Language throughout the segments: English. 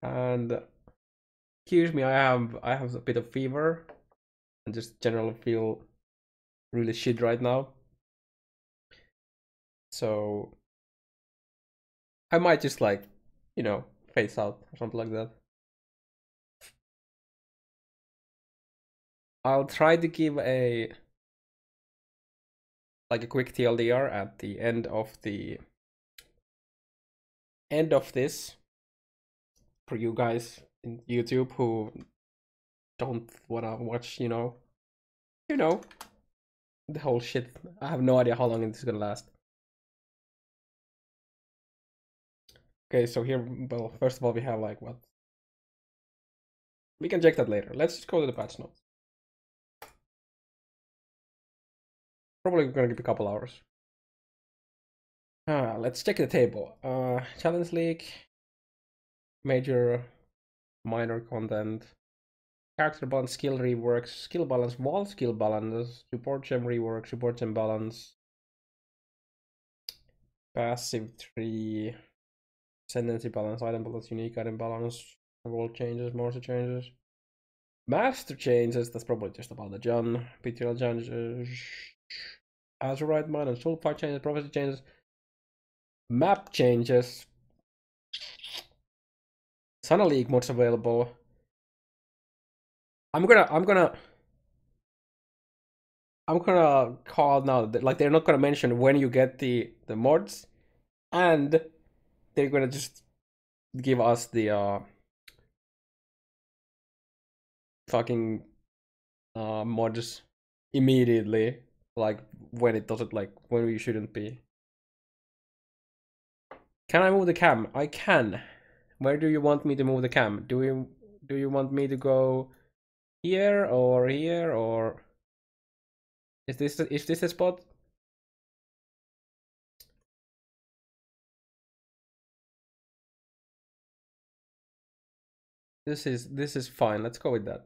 And excuse me, I have a bit of fever and just generally feel really shit right now. So I might just like, face out or something like that. I'll try to give a quick TLDR at the end of this for you guys in YouTube who don't wanna watch, the whole shit. I have no idea how long this is gonna last. Okay, so here, well, first of all, we have like what? We can check that later. Let's just go to the patch notes. Probably gonna give a couple hours. Let's check the table. Challenge League, major, minor content, character balance, skill reworks, skill balance, Vaal skill balance, support gem rework, support gem balance, passive tree, ascendancy balance, item balance, unique item balance, world changes, monster changes, master changes. That's probably just about the John, betrayal changes, Azurite mine and soul fight changes, prophecy changes, map changes, Sana League mods available. I'm gonna call now that like they're not gonna mention when you get the mods, and they're gonna just give us the fucking mods immediately, like when it doesn't, like when we shouldn't be. Can I move the cam? I can. Where do you want me to move the cam? Do you want me to go here or here, or is this the spot? This is fine. Let's go with that.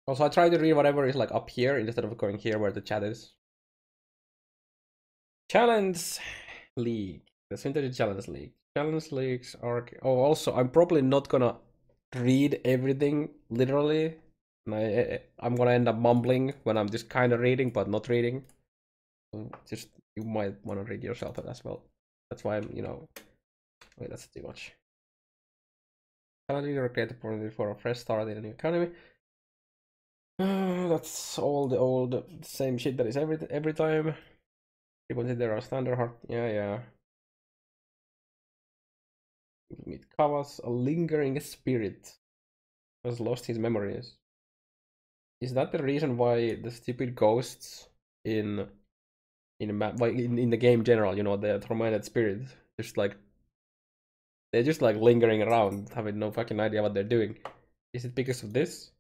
Also, I try to read whatever is like up here instead of going here where the chat is. Challenge League. The Synthetic Challenge League. Challenge Leagues are... Oh, also, I'm probably not gonna read everything literally. I'm gonna end up mumbling when I'm just kind of reading, but not reading. So just, you might want to read yourself as well. That's why I'm, Wait, that's too much. Challenge League are created for a fresh start in a new economy. That's all the old same shit that is every time. People say there are standard hard. Yeah. Meet Kava's a lingering spirit has lost his memories. Is that the reason why the stupid ghosts in the game in general, the tormented spirit, just like they're just like lingering around, having no fucking idea what they're doing? Is it because of this?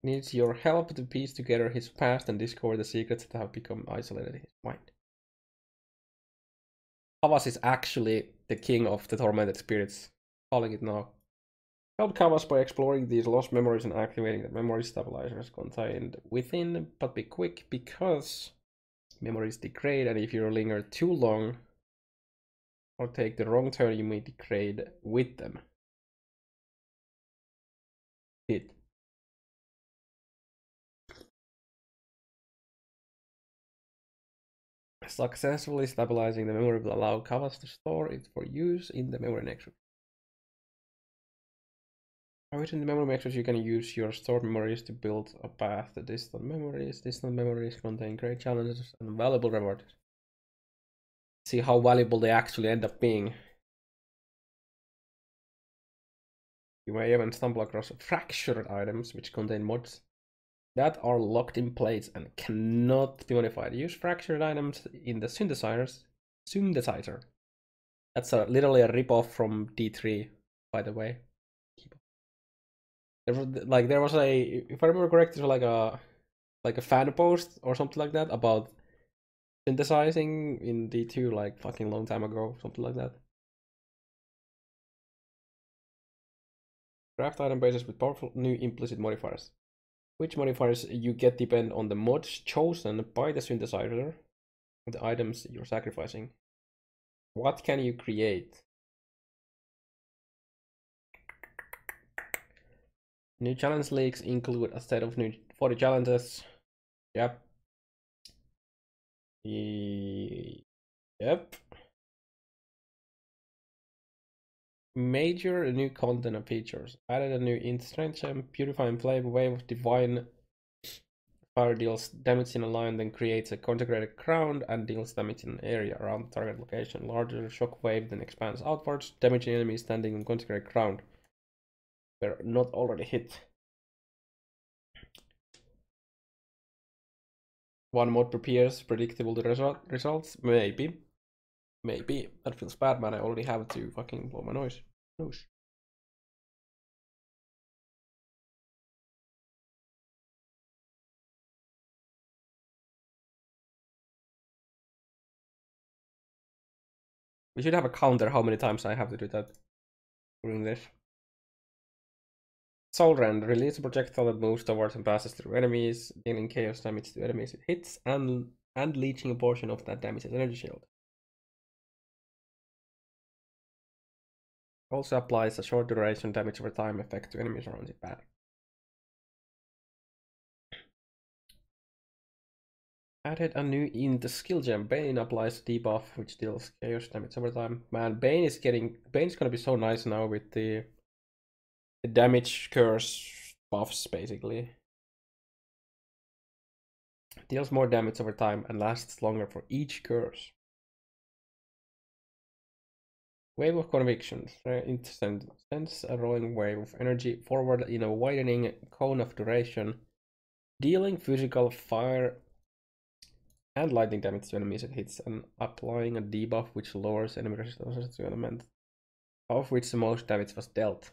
Needs your help to piece together his past and discover the secrets that have become isolated in his mind. Kavas is actually the king of the tormented spirits. Calling it now. Help Kavas by exploring these lost memories and activating the memory stabilizers contained within, but be quick because memories degrade, and if you linger too long or take the wrong turn, you may degrade with them. Hit. Successfully stabilizing the memory will allow Kavas to store it for use in the memory nexus. Within the memory nexus, you can use your stored memories to build a path to distant memories. Distant memories contain great challenges and valuable rewards. See how valuable they actually end up being. You may even stumble across fractured items which contain mods that are locked in place and cannot be modified. Use fractured items in the synthesizer. That's literally a ripoff from D3, by the way. There was a, if I remember correctly, like a fan post or something like that about synthesizing in D2 like fucking long time ago, something like that. Craft item bases with powerful new implicit modifiers. Which modifiers you get depend on the mods chosen by the synthesizer, the items you're sacrificing. What can you create? New challenge leagues include a set of new 40 challenges. Yep. Yep. Major new content and features. Added a new instant gem, purifying flame, wave of divine fire deals damage in a line, then creates a consecrated crown and deals damage in an area around the target location. Larger shock wave then expands outwards, damaging enemies standing on consecrated crown. They're not already hit. One mod prepares predictable results. Maybe. Maybe. That feels bad, man. I already have to fucking blow my nose. We should have a counter how many times I have to do that during this. Soul Rend. Release a projectile that moves towards and passes through enemies, dealing chaos damage to enemies it hits, and leeching a portion of that damage as energy shield. Also applies a short duration damage over time effect to enemies around it. Bad. Added a new int skill gem. Bane applies debuff, which deals chaos damage over time. Man, Bane's gonna be so nice now with the damage curse buffs, basically. Deals more damage over time and lasts longer for each curse. Wave of Convictions. It sends a rolling wave of energy forward in a widening cone of duration, dealing physical, fire, and lightning damage to enemies it hits, and applying a debuff which lowers enemy resistance to element, of which the most damage was dealt.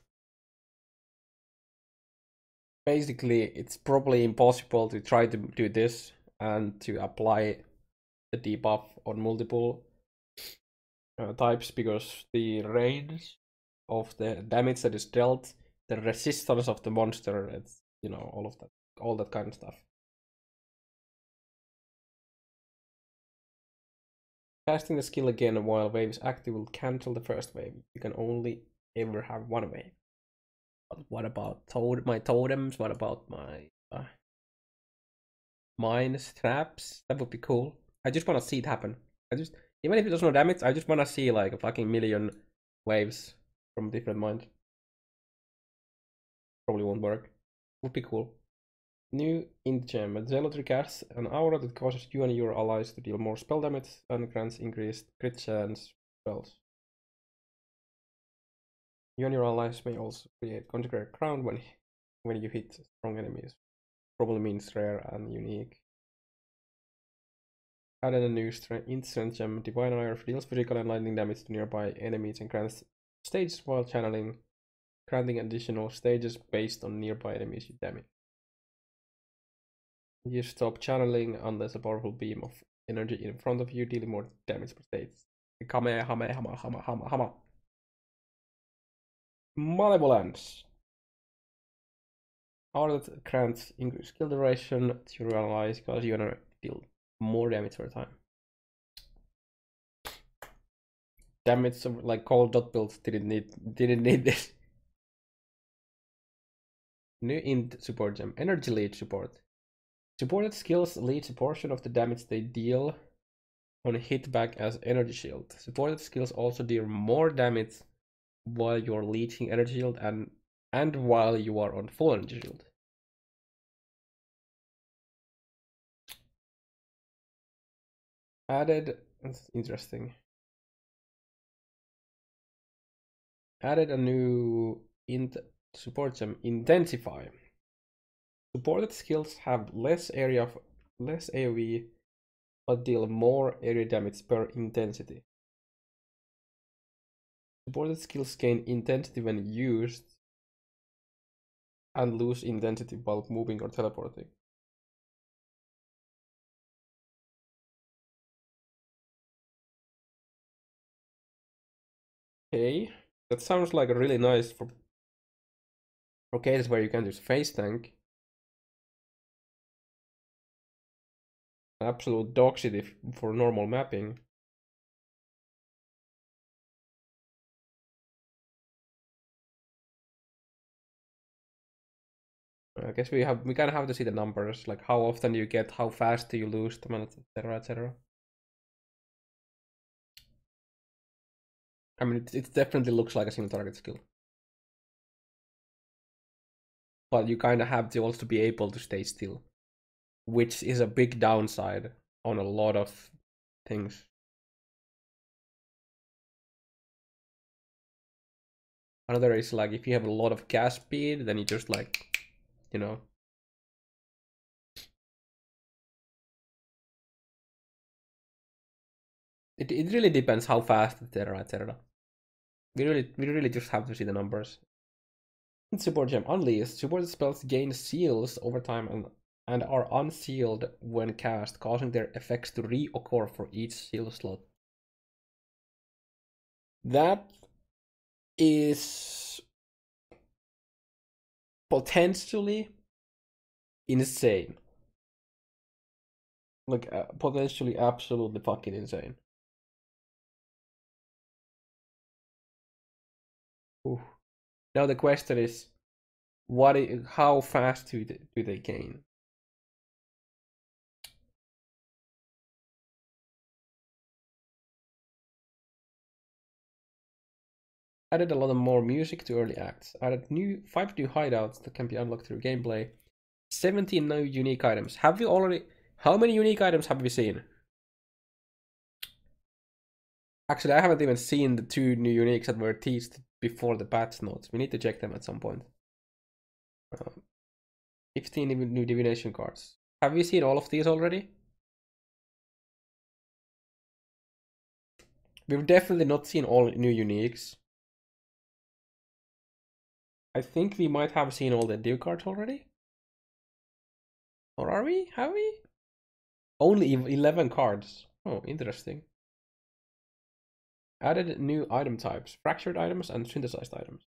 Basically, it's probably impossible to try to do this and to apply the debuff on multiple types, because the range of the damage that is dealt, the resistance of the monster, it's, you know, all that kind of stuff. Casting the skill again while wave is active will cancel the first wave. You can only ever have one wave. But what about my totems? What about my mines, traps? That would be cool. I just want to see it happen. Even if it does no damage, I just want to see like a fucking million waves from different mines. Probably won't work. Would be cool. New int gem. A zealotry casts an aura that causes you and your allies to deal more spell damage and grants increased crit chance spells. You and your allies may also create consecrated crown when you hit strong enemies. Probably means rare and unique. Added a new instant gem. Divine Ire deals physical and lightning damage to nearby enemies and grants stages while channeling, granting additional stages based on nearby enemies you damage. You stop channeling unless a powerful beam of energy in front of you dealing more damage per stage. Kamehameha. Malevolence. Aura that grants increased skill duration to your allies because you wanna deal more damage over time. Damage like cold dot builds didn't need this. New int support gem. Energy leech support. Supported skills leech a portion of the damage they deal on hit back as energy shield. Supported skills also deal more damage while you're leeching energy shield and while you are on full energy shield. Added, that's interesting. Added a new int support gem, Intensify. Supported skills have less AoE, but deal more area damage per intensity. Supported skills gain intensity when used and lose intensity while moving or teleporting. Okay, that sounds like a really nice for cases where you can use face tank. absolute dog shit for normal mapping. I guess we kind of have to see the numbers, like how often you get, how fast do you lose them, etc. etc. I mean, it definitely looks like a single target skill, but you kind of have to also be able to stay still, which is a big downside on a lot of things. Another is like if you have a lot of cast speed, then you just like, you know. It really depends how fast, etc. etc. We really just have to see the numbers. Support gem unleashed. Support spells gain seals over time and are unsealed when cast, causing their effects to reoccur for each seal slot. That is potentially insane. Like potentially absolutely fucking insane. Ooh. Now the question is, how fast do they gain? Added a lot of more music to early acts. Added 5 new hideouts that can be unlocked through gameplay. 17 new unique items. Have we already? How many unique items have we seen? Actually, I haven't even seen the 2 new uniques that were teased before the patch notes. We need to check them at some point. 15 new divination cards. Have we seen all of these already? We've definitely not seen all new uniques. I think we might have seen all the div cards already. Or are we? Have we? Only 11 cards. Oh, interesting. Added new item types, fractured items and synthesized items.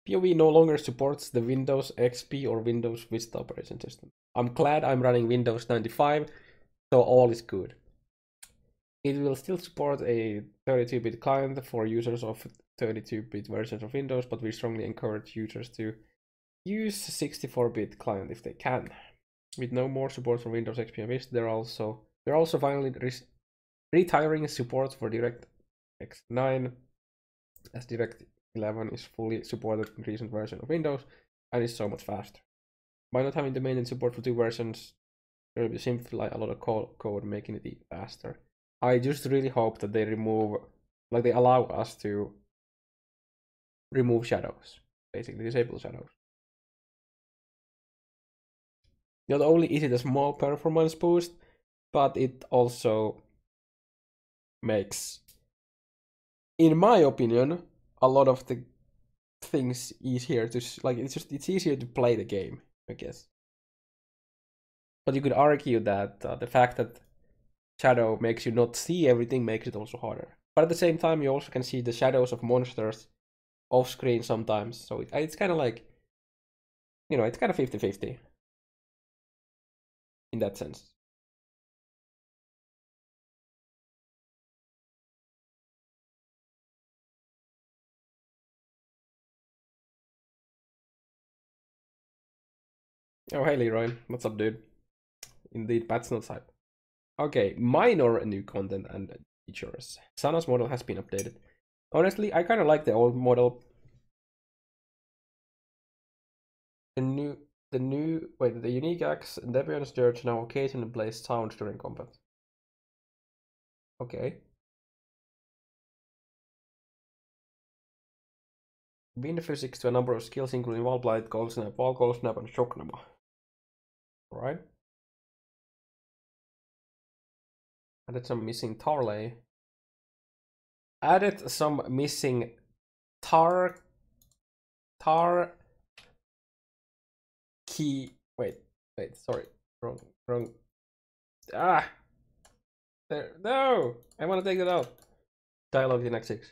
POE no longer supports the Windows XP or Windows Vista operating system. I'm glad I'm running Windows 95, so all is good. It will still support a 32-bit client for users of 32-bit versions of Windows, but we strongly encourage users to use 64-bit client if they can. With no more support for Windows XP and Vista, they're also finally retiring support for DirectX 9, as Direct 11 is fully supported in recent version of Windows and is so much faster. By not having to maintain support for 2 versions, there will be simplify a lot of code, making it faster. I just really hope that they they allow us to remove shadows, basically disable shadows. Not only is it a small performance boost, but it also makes, in my opinion, a lot of the things easier to it's easier to play the game, I guess. But you could argue that the fact that shadow makes you not see everything makes it also harder. But at the same time, you also can see the shadows of monsters off screen sometimes. So it's kind of like, it's kind of 50-50 in that sense. Oh, hey Leroy, what's up, dude? Indeed, patch notes hype. Okay, minor new content and features. Sana's model has been updated. Honestly, I kind of like the old model. The unique axe and Devion's Dirge now occasionally plays sounds during combat. Okay. Wind physics to a number of skills including Wall Blight, Cold Snap, Wall Cold Snap, and Shock Nama. Alright. Added some missing Tarley. Added some missing tar key. Wait, sorry. Wrong. Ah! There, no! I want to take that out. Dialogue in X6.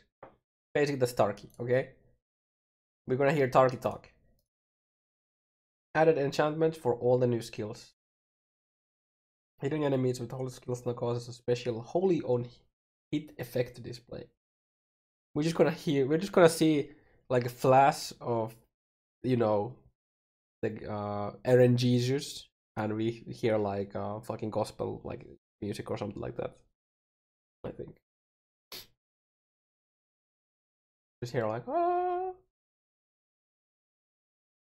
Basically, that's Tarky, okay? We're gonna hear Tarky talk. Added enchantment for all the new skills. Hitting enemies with holy skills now causes a special holy on hit effect to display. We're just gonna see like a flash of, you know, the RNGs, and we hear like fucking gospel like music or something like that. I think. Just hear like ah.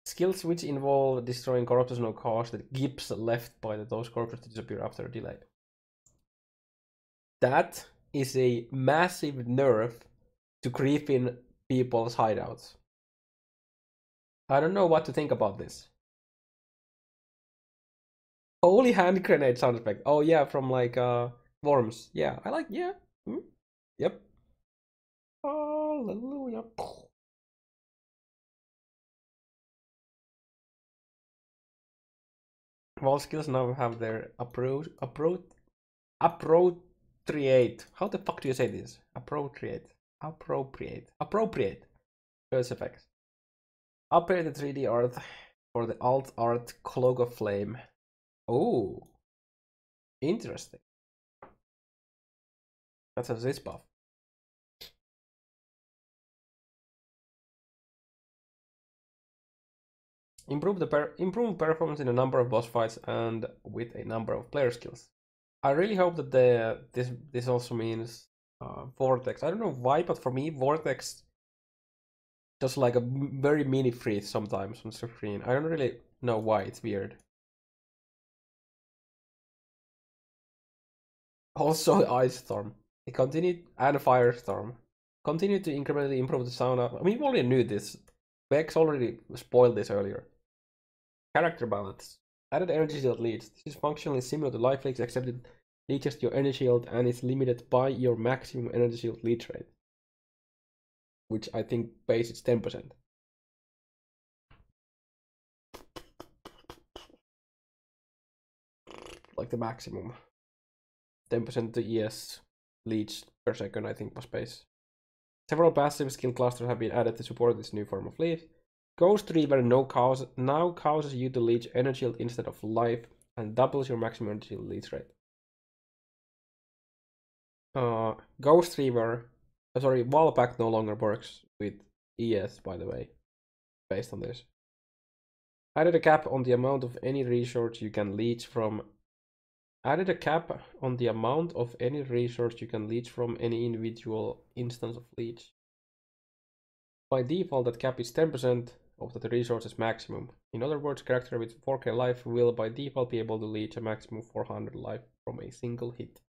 Skills which involve destroying corruptors no cause the gips left by those corruptors to disappear after a delay. That is a massive nerf to creep in people's hideouts. I don't know what to think about this. Holy hand grenade sound effect. Oh yeah, from like Worms. Yeah, I like, yeah. Yep. Hallelujah. Vaal skills now have their appropriate. How the fuck do you say this? Appropriate. Curse effects. Upgrade the 3D art for the alt art Cloak of Flame. Oh, interesting. That's a this buff. Improve performance in a number of boss fights and with a number of player skills. I really hope that this also means Vortex. I don't know why, but for me, Vortex does like a very mini freeze sometimes on screen. I don't really know why. It's weird. Also, Ice Storm. It continued, and Firestorm. Continued to incrementally improve the sound. I mean, we already knew this. Bex already spoiled this earlier. Character balance. Added energy shield leads. This is functionally similar to life leaks, except it leeches your energy shield and is limited by your maximum energy shield leech rate, which I think base is 10%. Like the maximum. 10% to ES leech per second, I think, was base. Several passive skill clusters have been added to support this new form of leech. Ghost Reaver now causes you to leech energy shield instead of life and doubles your maximum energy shield leech rate. Ghost Reaver, Vaal pack no longer works with ES, by the way, based on this. Added a cap on the amount of any resource you can leech from. Added a cap on the amount of any resource you can leech from any individual instance of leech. By default, that cap is 10% of the resource's maximum. In other words, character with 4k life will by default be able to leech a maximum of 400 life from a single hit.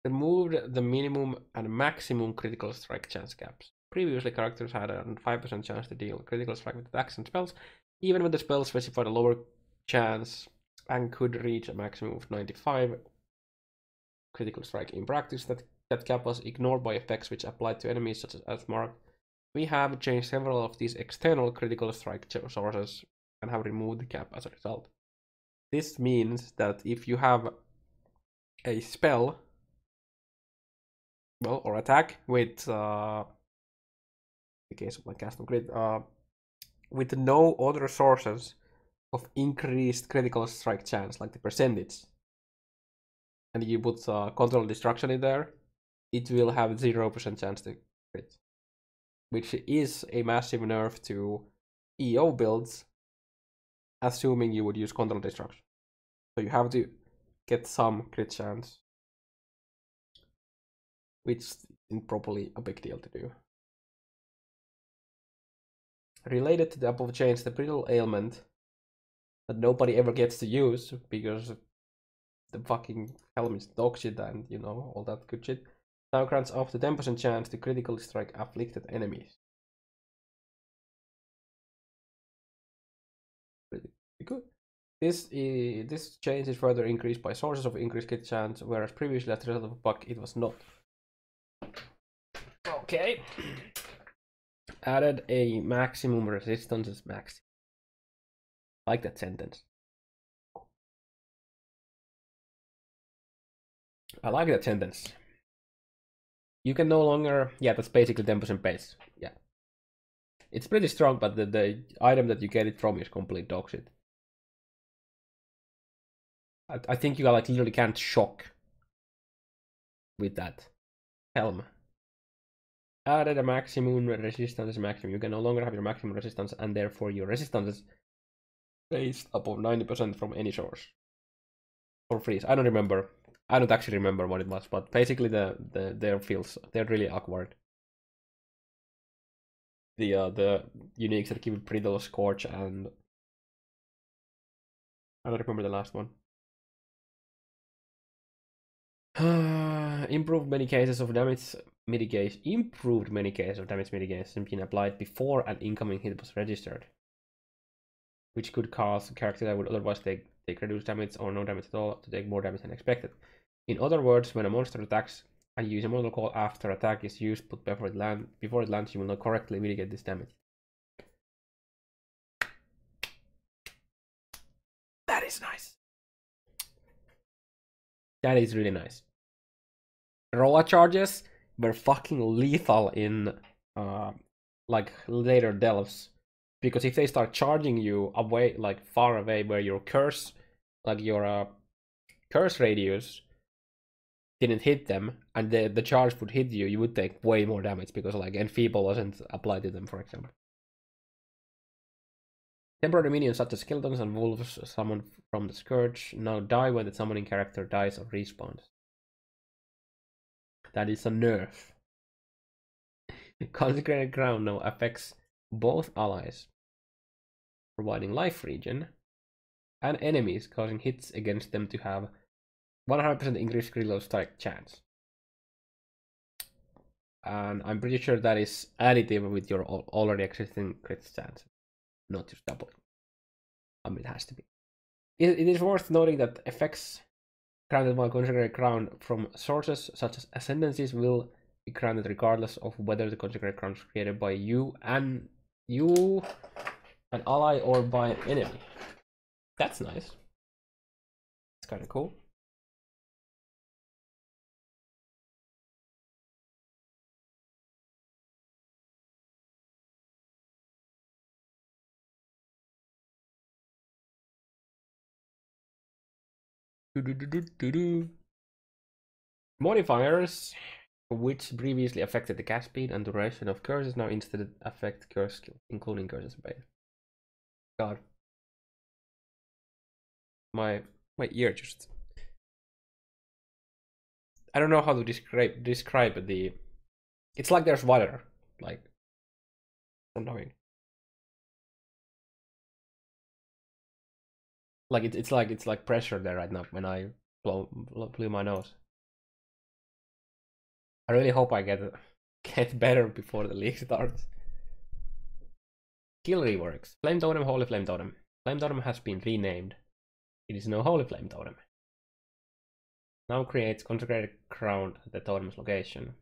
Removed the minimum and maximum critical strike chance caps. Previously, characters had a 5% chance to deal critical strike with attacks and spells, even when the spell specified a lower chance and could reach a maximum of 95 critical strike. In practice, that cap was ignored by effects which applied to enemies such as marked. We have changed several of these external critical strike sources and have removed the cap as a result. This means that if you have a spell, well, or attack with, in the case of my cast on grid, with no other sources of increased critical strike chance, like the percentage, and you put control destruction in there, it will have 0% chance to crit, which is a massive nerf to EO builds, assuming you would use control destruction. So you have to get some crit chance, which is probably a big deal to do. Related to the above change, the brittle ailment that nobody ever gets to use because the fucking helm is dog shit and, you know, all that good shit, now grants up to 10% chance to critically strike afflicted enemies. Pretty good. This change is further increased by sources of increased crit chance, whereas previously as a result of a bug it was not. Okay. Added a maximum resistance as max. I like that sentence. I like that sentence. You can no longer... Yeah, that's basically 10% base. Yeah. It's pretty strong, but the item that you get it from is complete dog shit. I think you like literally can't shock with that. Helm. Added a maximum resistance maximum. You can no longer have your maximum resistance, and therefore your resistance is based upon 90% from any source. For freeze. I don't remember. I don't actually remember what it was, but basically their feels they're really awkward. The uniques that give Brittle, Scorch, and I don't remember the last one. Improved many cases of damage mitigation. Improved many cases of damage mitigation being applied before an incoming hit was registered, which could cause a character that would otherwise take reduced damage or no damage at all to take more damage than expected. In other words, when a monster attacks and you use a mortal call after attack is used, but before it lands, you will not correctly mitigate this damage. That is nice. That is really nice. Roa charges were fucking lethal in like later delves, because if they start charging you away, like far away where your curse, like your curse radius didn't hit them, and the charge would hit you, you would take way more damage because like enfeeble wasn't applied to them, for example. Temporary minions such as skeletons and wolves summoned from the Scourge now die when the summoning character dies or respawns. That is a nerf. Consecrated Ground now affects both allies, providing life regen, and enemies, causing hits against them to have 100% increased reload strike chance. And I'm pretty sure that is additive with your already existing crit chance, not just doubling. I mean, it has to be. It is worth noting that effects granted by Consecrated Crown from sources such as Ascendancies will be granted regardless of whether the Consecrated Crown is created by you, an ally, or by an enemy. That's nice. It's kind of cool. Modifiers, which previously affected the cast speed and duration of curses, now instead affect curse skills, including curses base. God. My ear just... I don't know how to describe the... It's like there's water, like... annoying. Like it's like pressure there right now when I blew my nose. I really hope I get better before the league starts. Skill reworks. Flame Totem, Holy Flame Totem. Flame Totem has been renamed. It is no Holy Flame Totem. Now creates Consecrated Crown at the totem's location.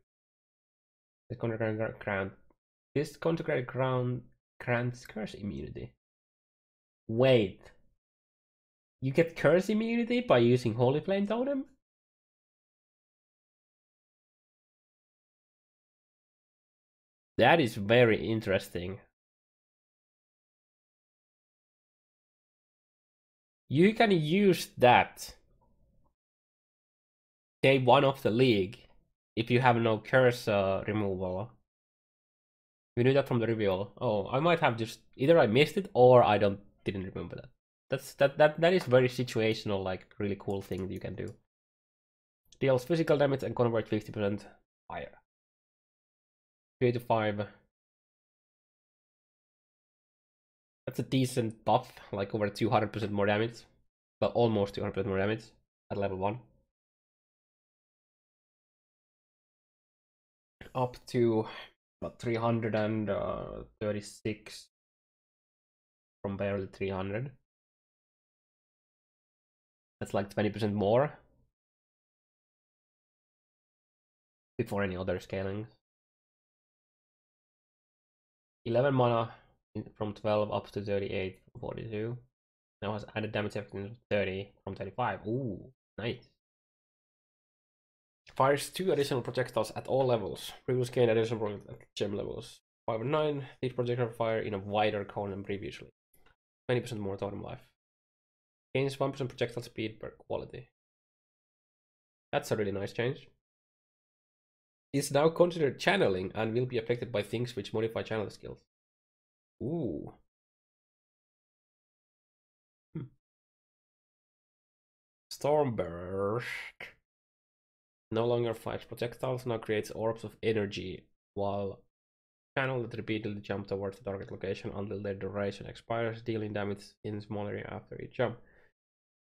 This Consecrated Crown grants curse immunity. Wait. You get curse immunity by using Holy Flame Totem? That is very interesting. You can use that day one of the league if you have no curse removal. We knew that from the reveal. Oh, I might have just either I missed it or I didn't remember that. That is very situational, like really cool thing that you can do. Deals physical damage and convert 50% higher. 3 to 5. That's a decent buff, like over 200% more damage. Well, almost 200% more damage at level 1. Up to about 336 from barely 300. That's like 20% more before any other scalings. 11 mana from 12 up to 38 from 42. Now has added damage effect 30 from 35. Ooh, nice. Fires 2 additional projectiles at all levels. Previous gain additional projectiles at gem levels 5 and 9. These projectiles fire in a wider cone than previously. 20% more totem life. Gains 1% projectile speed per quality. That's a really nice change. Is now considered channeling and will be affected by things which modify channel skills. Ooh. Stormburst. No longer fires projectiles, now creates orbs of energy, while channel that repeatedly jump towards the target location until their duration expires, dealing damage in small area after each jump.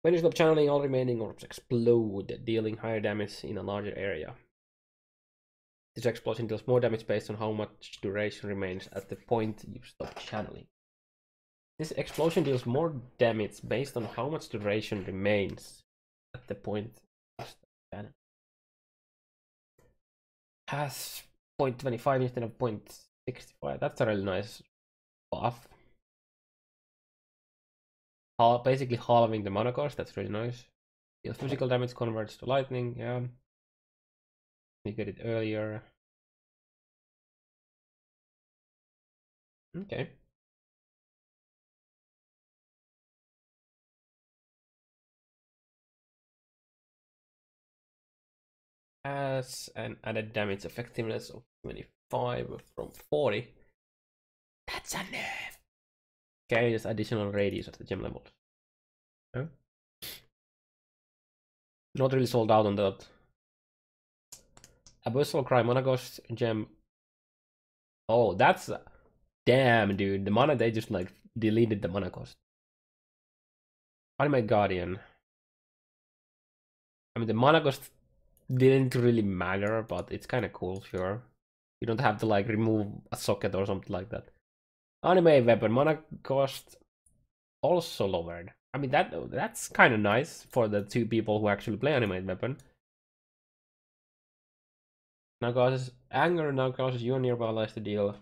When you stop channeling, all remaining orbs explode, dealing higher damage in a larger area. This explosion deals more damage based on how much duration remains at the point you stop channeling. This explosion deals more damage based on how much duration remains at the point you stop channeling. Has 0.25 instead of 0.65. That's a really nice buff. Basically halving the mana cost. That's really nice. Deals physical damage, converts to lightning. Yeah, you get it earlier. Okay. Has an added damage effectiveness of 25 from 40. That's a nerf. Carries additional radius at the gem levels. Huh? Not really sold out on that. Abyssal Cry mana cost gem. Oh, that's damn, dude. The mana, they just like deleted the mana cost. Anime Guardian. I mean, the mana cost didn't really matter, but it's kind of cool, sure. You don't have to like remove a socket or something like that. Anime weapon mana cost also lowered. I mean, that's kind of nice for the 2 people who actually play anime weapon. Now causes anger. Now causes you and nearby allies to deal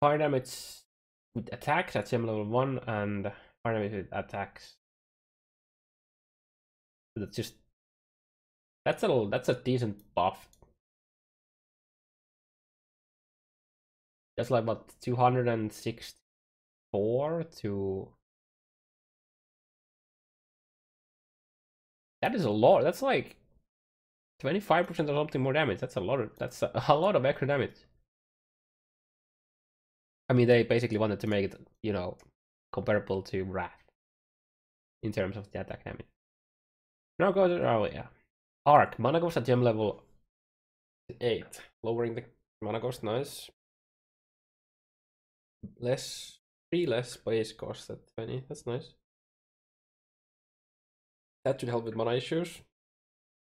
fire damage with attacks at gem level 1 and fire damage with attacks. That's just that's a decent buff. That's like about 264 to. That is a lot. That's like 25% or something more damage. That's a lot of extra damage. I mean, they basically wanted to make it, you know, comparable to Wrath in terms of the attack damage. Now goes yeah. Arc mana cost at gem level 8, lowering the mana cost. Nice. 3 less base cost at 20. That's nice. That should help with mana issues.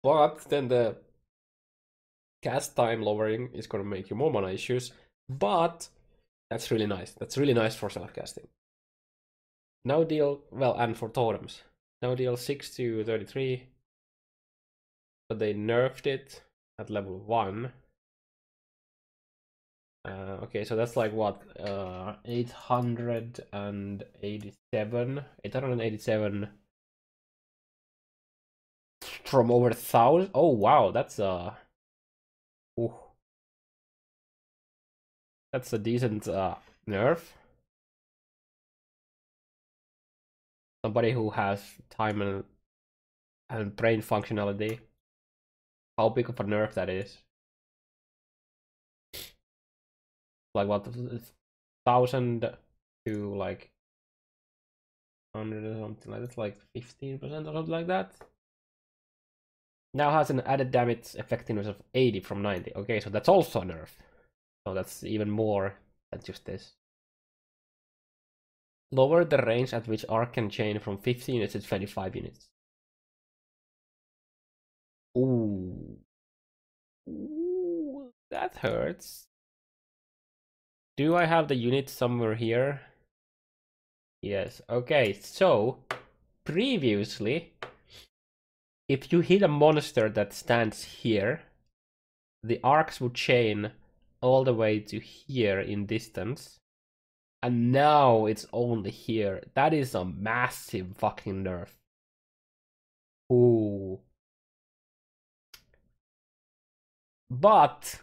But then the cast time lowering is gonna make you more mana issues. But that's really nice. That's really nice for self-casting. Now deal, well, and for totems. Now deal 6 to 33. But they nerfed it at level 1. Okay, so that's like what? 887. 887 from over 1,000. Oh wow, that's ooh. That's a decent nerf. Somebody who has time and brain functionality. How big of a nerf that is? Like what, 1,000 to like 100 or something like that's like 15% or something like that. Now has an added damage effectiveness of 80 from 90. Okay, so that's also a nerf. So that's even more than just this. Lower the range at which arc can chain from 50 units to 25 units. Ooh. Ooh, that hurts. Do I have the unit somewhere here? Yes. Okay, so previously, if you hit a monster that stands here, the arcs would chain all the way to here in distance. And now it's only here. That is a massive fucking nerf. Ooh. But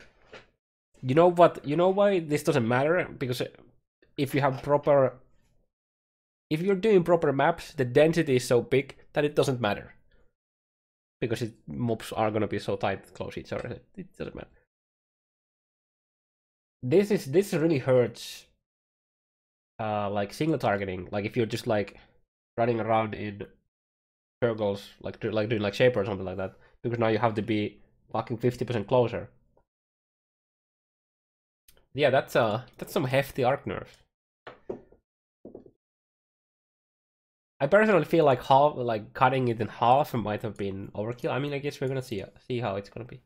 you know what? You know why this doesn't matter? Because if you have proper, if you're doing proper maps, the density is so big that it doesn't matter. Because mobs are gonna be so tight close each other, it doesn't matter. This really hurts. Like single targeting. Like if you're just like running around in circles, like doing like shaper or something like that, because now you have to be fucking 50% closer. Yeah, that's some hefty arc nerf. I personally feel like cutting it in half might have been overkill. I mean, I guess we're gonna see how it's gonna be.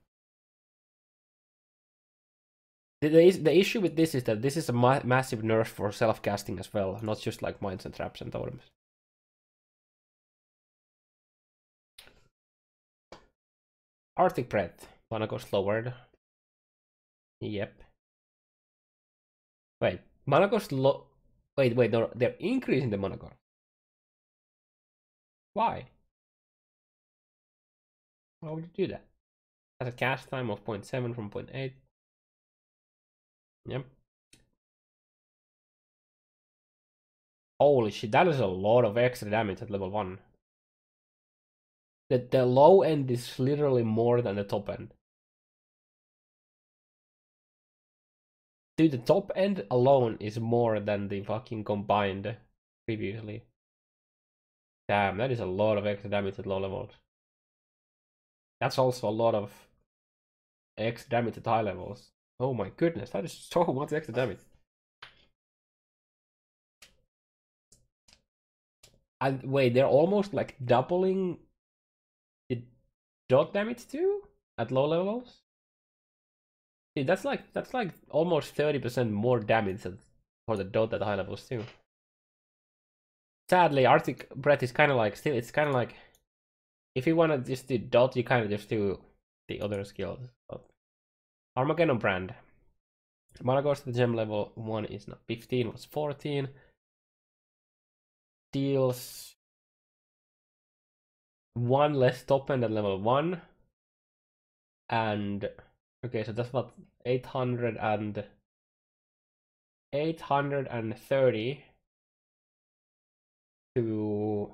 The issue with this is that this is a massive nerf for self-casting as well, not just like mines and traps and totems. Arctic Breath. Mana cost lowered. Yep. Wait, mana cost low. Wait, no, they're increasing the mana cost. Why? Why would you do that? Has a cast time of 0.7 from 0.8. Yep. Holy shit, that is a lot of extra damage at level 1. The low end is literally more than the top end. Dude, the top end alone is more than the fucking combined previously. Damn, that is a lot of extra damage at low levels. That's also a lot of extra damage at high levels. Oh my goodness, that is so much extra damage. And wait, they're almost like doubling the dot damage too at low levels? Dude, that's like almost 30% more damage for the dot at high levels too. Sadly, Arctic Breath is kind of like still. It's kind of like if you want to just do dot, you kind of just do the other skills. But Armageddon brand. Mana goes to the gem level 1 is not 15, was 14. Deals 1 less top end at level 1. And okay, so that's what 830 to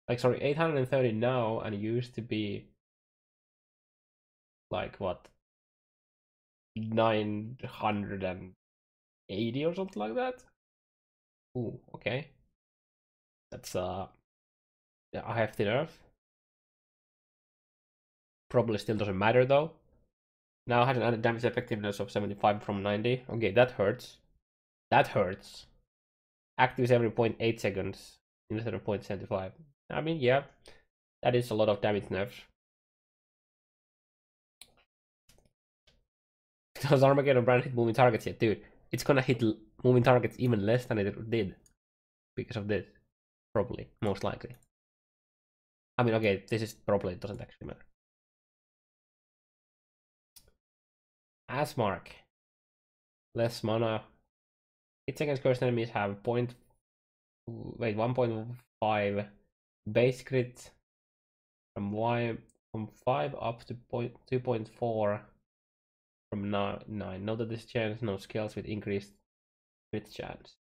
like sorry 830 now, and it used to be like what 980 or something like that. Ooh, okay, that's a hefty nerf. Probably still doesn't matter though. Now has an added damage effectiveness of 75 from 90. Okay, that hurts. That hurts. Actives every 0.8 seconds instead of 0.75. I mean, yeah, that is a lot of damage nerfs. Does Armageddon brand hit moving targets yet? Dude, it's gonna hit moving targets even less than it did because of this. Probably, most likely. I mean, okay, this is probably, it doesn't actually matter. Asmark. Less mana. Hits against cursed enemies have 1.5 base crit from 5 up to 2.4 from 9. Note that this chance no skills with increased crit chance.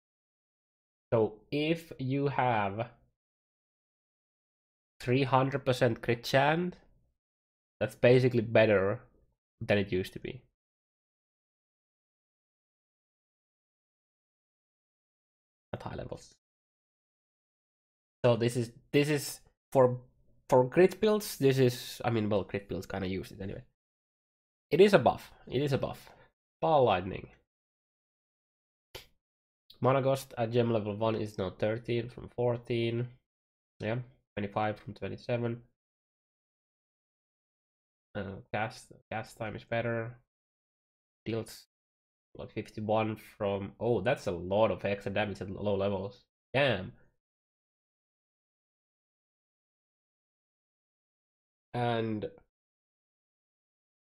So if you have 300% crit chance, that's basically better than it used to be. At high levels. So this is for crit builds. This is, I mean, well, crit builds kind of use it anyway. It is a buff. It is a buff. Ball lightning. Mana cost at gem level 1 is now 13 from 14. Yeah, 25 from 27. Cast time is better. Deals like 51 from. Oh, that's a lot of extra damage at low levels. Damn. And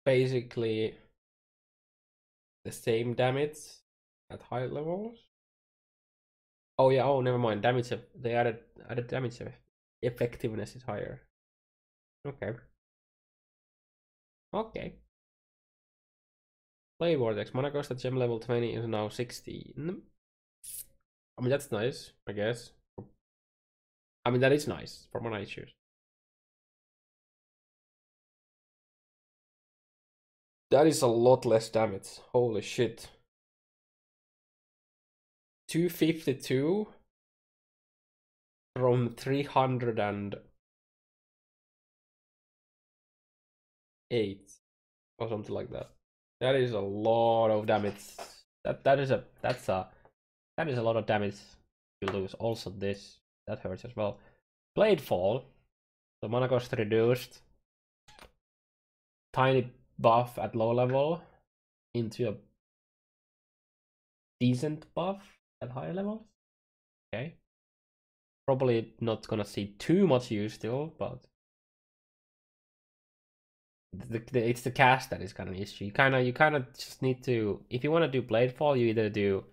basically the same damage at high levels. Oh yeah, oh never mind. Damage they added damage effectiveness is higher. Okay. Okay. Play Vortex. Mana cost at gem level 20 is now 16. I mean, that's nice, I guess. I mean, that is nice for mana issues. That is a lot less damage. Holy shit. 252 from 308 or something like that. That is a lot of damage. That is a lot of damage you lose. Also this, that hurts as well. Blade Fall. The mana cost reduced. Tiny buff at low level into a decent buff at higher levels. Okay. Probably not gonna see too much use still, but it's the cast that is kind of an issue. You kind of just need to, if you want to do Blade Fall, you either do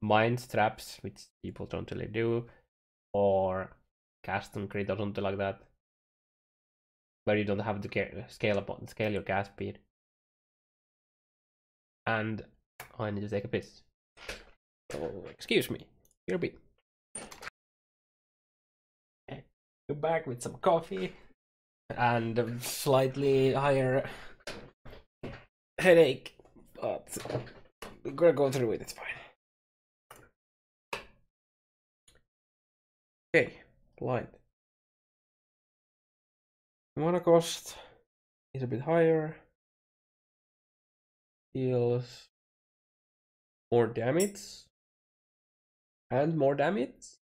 Mind Traps, which people don't really do, or Cast on Crit or something like that, where you don't have to scale your cast speed. And I need to take a piss. Oh, excuse me. Here a bit. Go back with some coffee and a slightly higher headache, but we're gonna go through it. It's fine. Okay, blind. Mana cost is a bit higher. Deals more damage and more damage.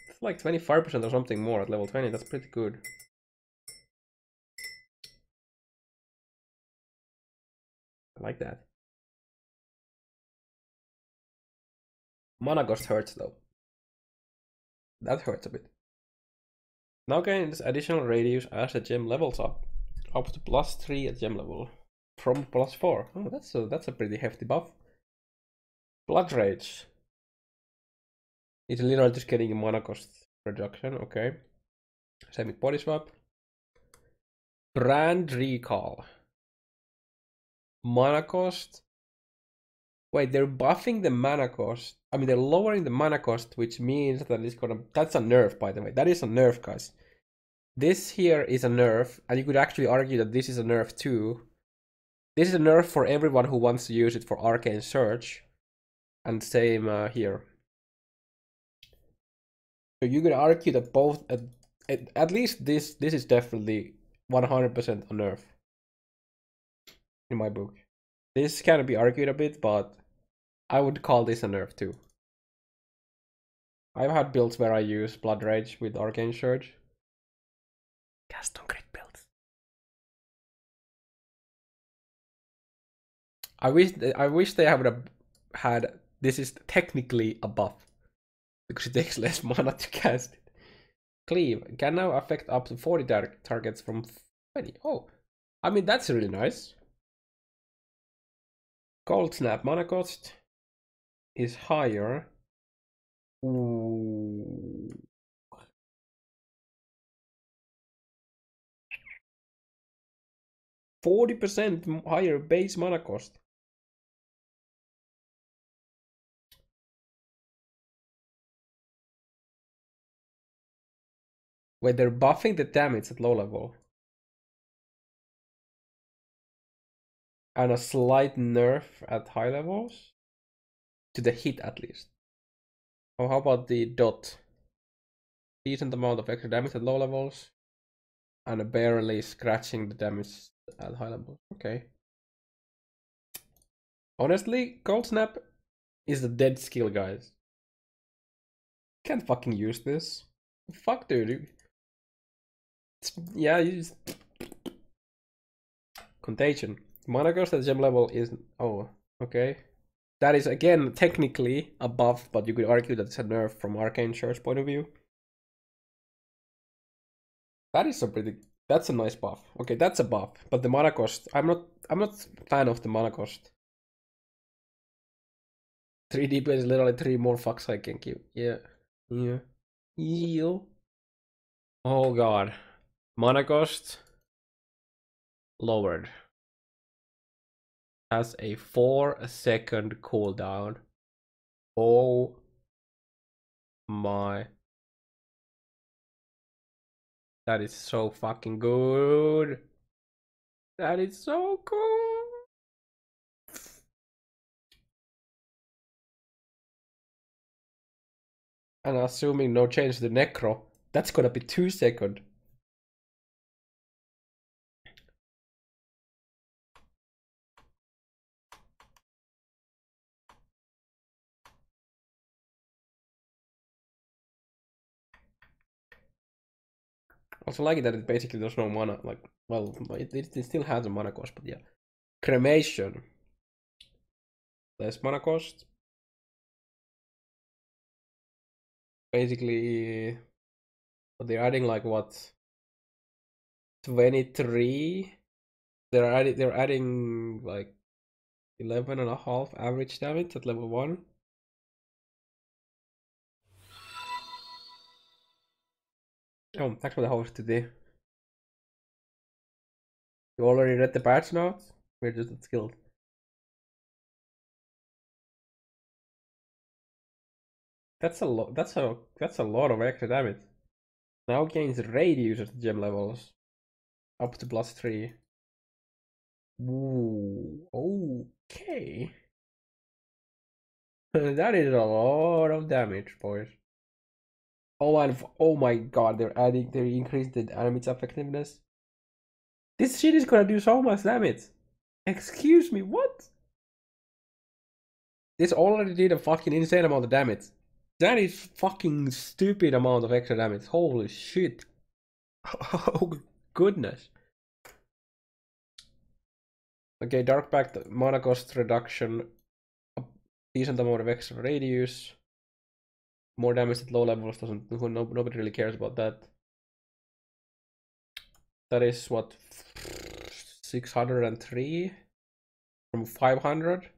It's like 25% or something more at level 20. That's pretty good. I like that. Mana cost hurts though. That hurts a bit. Now gains additional radius as the gem levels up to +3 at gem level from +4. Oh, that's a pretty hefty buff. Blood Rage. It's literally just getting a mana cost reduction. Okay. Semi body swap. Brand Recall. Mana cost. Wait, they're buffing the mana cost. I mean, they're lowering the mana cost, which means that it's gonna. That's a nerf, by the way. That is a nerf, guys. This here is a nerf, and you could actually argue that this is a nerf too. This is a nerf for everyone who wants to use it for arcane search, and same here. So you could argue that both, at least this is definitely 100% a nerf in my book. This can be argued a bit, but I would call this a nerf too. I've had builds where I use Blood Rage with Arcane Surge. Cast on crit builds. I wish they would have had, this is technically a buff, because it takes less mana to cast it. Cleave can now affect up to 40 targets from 20. Oh, I mean, that's really nice. Cold Snap mana cost is higher. Ooh. 40% higher base mana cost. Wait, they're buffing the damage at low level. And a slight nerf at high levels. To the hit at least. Oh, how about the dot? Decent amount of extra damage at low levels. And barely scratching the damage at high levels. Okay. Honestly, Cold Snap is the dead skill, guys. Can't fucking use this. Fuck, dude. Yeah, you just... Contagion. Mana cost at gem level is... Oh, okay. That is, again, technically a buff, but you could argue that it's a nerf from Arcane Surge point of view. That is a pretty... That's a nice buff. Okay, that's a buff. But the mana cost... I'm not a fan of the mana cost. 3 DP is literally 3 more fucks I can give. Yeah. Oh god. Mana cost lowered. has a 4-second cooldown. Oh my. That is so fucking good. That is so cool. And assuming no change to the Necro, that's gonna be 2-second. Also like it that it basically does no mana. Like, well, it still has a mana cost, but yeah. Cremation. Less mana cost. Basically, they're adding like what? 23? They're adding like 11.5 average damage at level 1. Oh, thanks for the host today. You already read the patch notes? We're just at skilled. That's a lot. That's a lot of extra damage. Now gains radius at gem levels, up to +3. Ooh, okay. That is a lot of damage, boys. Oh, and oh my god, they increased the damage's effectiveness. This shit is gonna do so much damage. Excuse me, what? This already did a fucking insane amount of damage. That is fucking stupid amount of extra damage. Holy shit. Oh goodness. Okay, Dark Pact, mana cost reduction, a decent amount of extra radius, more damage at low levels. Nobody really cares about that. That is what, 603 from 500.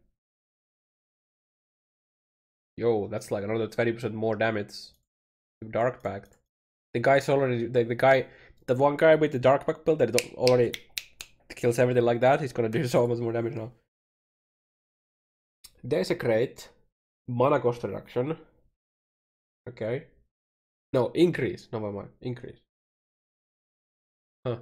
Yo, that's like another 20% more damage to Dark Pact. The guy's already the one guy with the Dark Pact build that already kills everything like that. He's gonna do so much more damage now. Desecrate, mana cost reduction. Okay. No, increase. No, never mind. Increase. Huh.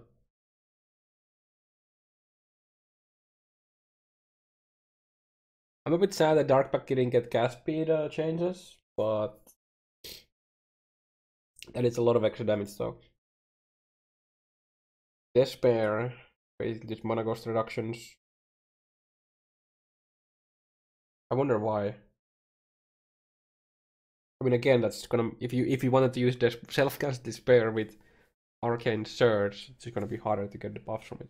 I'm a bit sad that Dark Pact didn't get cast speed changes, but that is a lot of extra damage though. Despair, basically just mana cost reductions. I wonder why. I mean, again, that's gonna if you wanted to use the self-cast Despair with Arcane Surge, it's gonna be harder to get the buffs from it.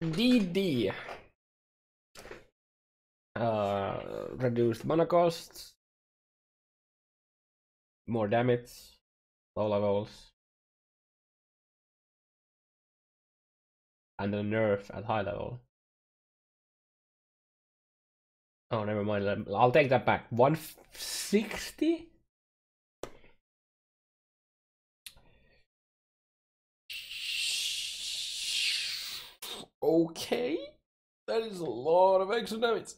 DD. Reduced mana costs, more damage, low levels, and a nerf at high level. Oh, never mind. I'll take that back. 160? Okay. That is a lot of extra damage.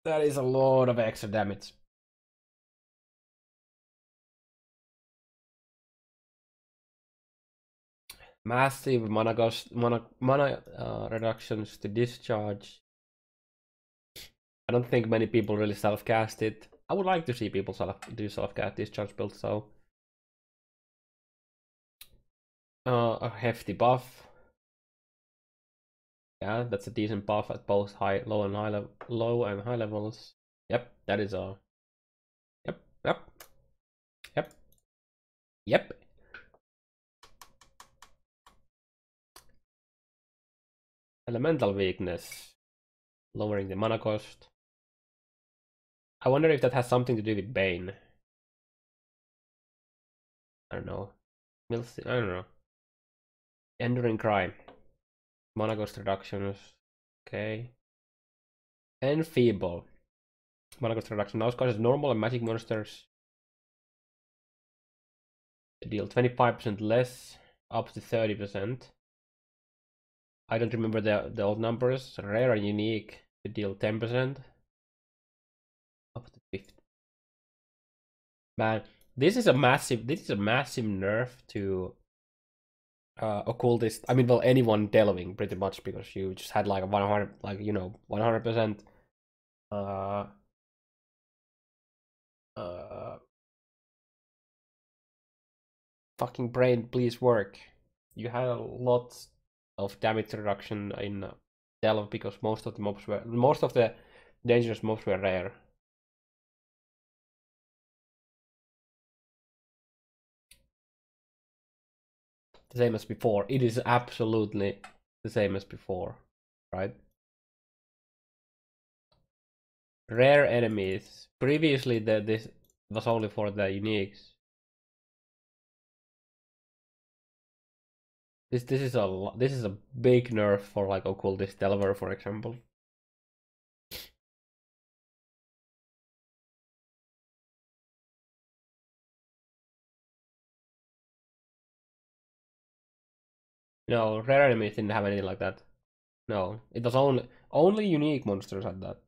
That is a lot of extra damage. Massive mana cost, mana reductions to discharge. I don't think many people really self-cast it. I would like to see people do self-cast discharge builds, so a hefty buff. Yeah, that's a decent buff at both low and high levels. Yep, that is a. Yep, yep, yep, yep. Elemental weakness, lowering the mana cost. I wonder if that has something to do with Bane. I don't know. I don't know. Enduring Crime. Mana cost reductions. Okay. Enfeeble. Mana cost reduction now causes normal and magic monsters to deal 25% less, up to 30%. I don't remember the old numbers. Rare and unique to deal 10%. Up to 50. Man, this is a massive nerf to occultist. I mean, well, anyone delving pretty much, because you just had like a 100, like, you know, 100% fucking brain, please work. You had a lot of damage reduction in delve because most of the dangerous mobs were rare. The same as before. It is absolutely the same as before, right? Rare enemies. Previously, this was only for the uniques. This is a big nerf for like occultist delver, for example. No, rare enemies didn't have anything like that. No, it was only unique monsters had that,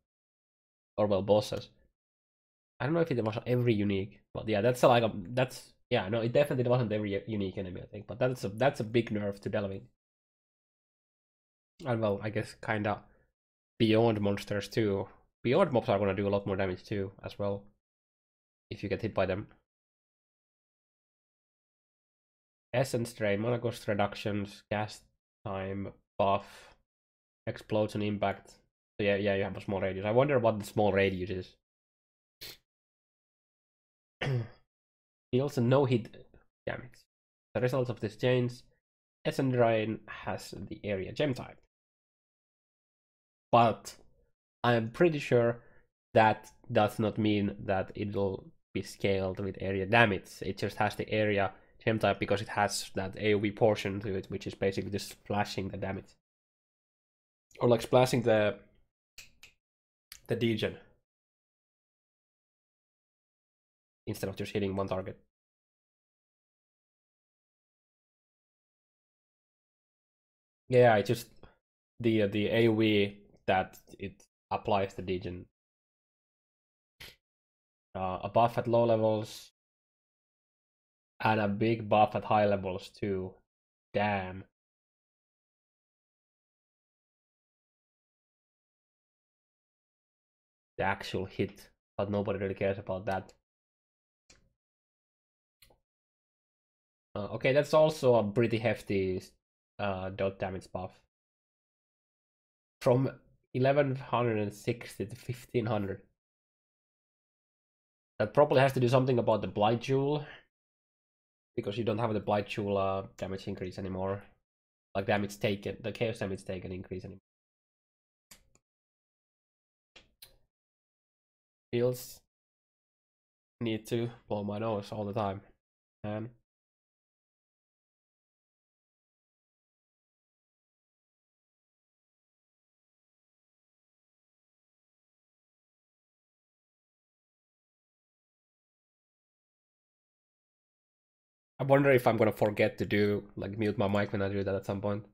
or well, bosses. I don't know if it was every unique, but yeah, that's like that's yeah, no, it definitely wasn't every unique enemy, I think, but that's a big nerf to delving. And well, I guess kinda beyond monsters too. Beyond mobs are gonna do a lot more damage too, as well, if you get hit by them. Essence Drain, mana cost reductions, cast time, buff, explosion impact. So yeah, you have a small radius. I wonder what the small radius is. Deals a no-hit damage. The result of this change, Essence Drain has the area gem type. But I'm pretty sure that does not mean that it'll be scaled with area damage. It just has the area gem type because it has that AoE portion to it, which is basically just splashing the damage. Or like splashing the degen instead of just hitting one target. Yeah, it just the AoE that it applies the degen. A buff at low levels and a big buff at high levels too. Damn. The actual hit, but nobody really cares about that. Okay, that's also a pretty hefty dot damage buff. From 1160 to 1500. That probably has to do something about the Blight Jewel, because you don't have the Blight Jewel damage increase anymore. Like damage taken, the chaos damage taken increase anymore. Feels need to blow my nose all the time. I'm wondering if I'm gonna forget to do like mute my mic when I do that at some point.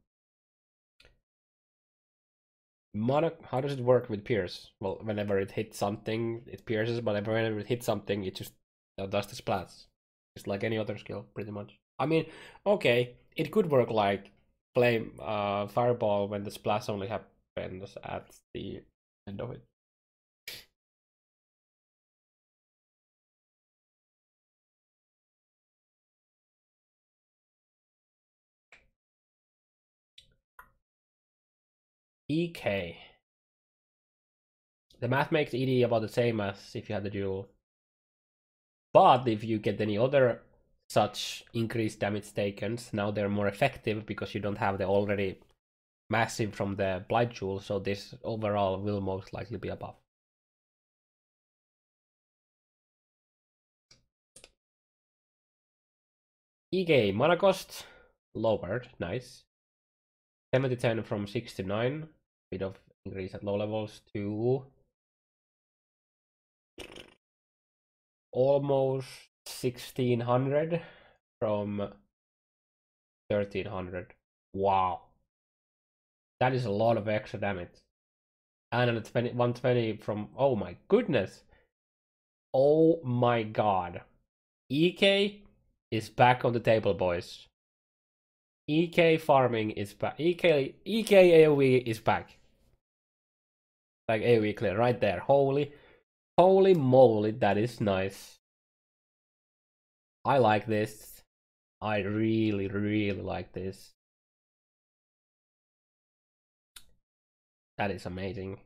How does it work with pierce? Well, whenever it hits something, it pierces, but whenever it hits something, it just does the splats. It's like any other skill, pretty much. I mean, okay, it could work like flame, fireball when the splash only happens at the end of it. EK. The math makes ED about the same as if you had the duel. But if you get any other such increased damage taken, now they're more effective because you don't have the already massive from the Blight Jewel, so this overall will most likely be a buff. EK, mana cost lowered, nice. 7 to 10 from 6 to 9, bit of increase at low levels to almost 1600 from 1300. Wow, that is a lot of extra damage. And 120 from, oh my goodness, oh my god, EK is back on the table, boys. EK farming is back. EK AoE is back. Like AoE clear right there. Holy moly, that is nice. I like this. I really like this. That is amazing.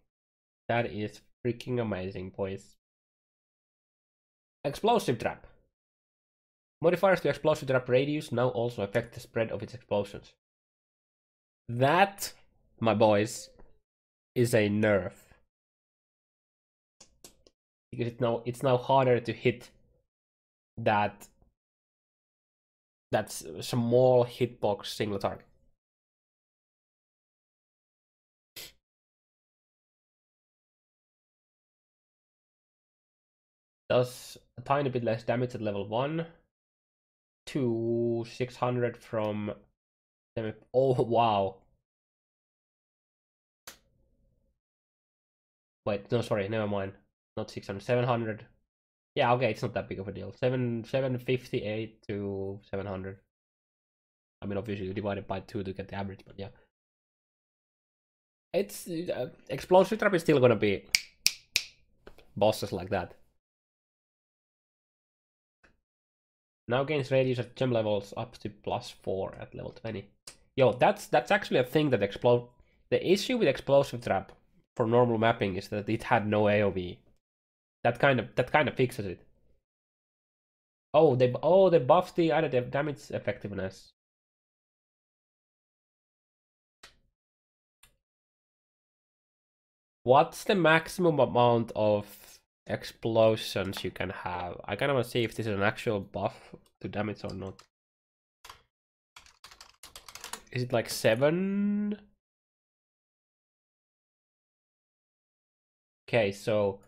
That is freaking amazing, boys. Explosive trap. Modifiers to explosive trap radius now also affect the spread of its explosions. That, my boys, is a nerf. Because it's now harder to hit that small hitbox single target. Does a tiny bit less damage at level 1 to 600 from... Oh wow. Wait, no, sorry, never mind. Not 600, 700. Yeah, okay, it's not that big of a deal. 758 to 700. I mean, obviously you divide it by 2 to get the average, but yeah. It's explosive trap is still gonna be bosses like that. Now gains radius at gem levels up to +4 at level 20. Yo, that's actually a thing that explode. The issue with explosive trap for normal mapping is that it had no AoE. That kind of fixes it. Oh, they buffed the added damage effectiveness. What's the maximum amount of explosions you can have? I kind of want to see if this is an actual buff to damage or not. Is it like 7? Okay, so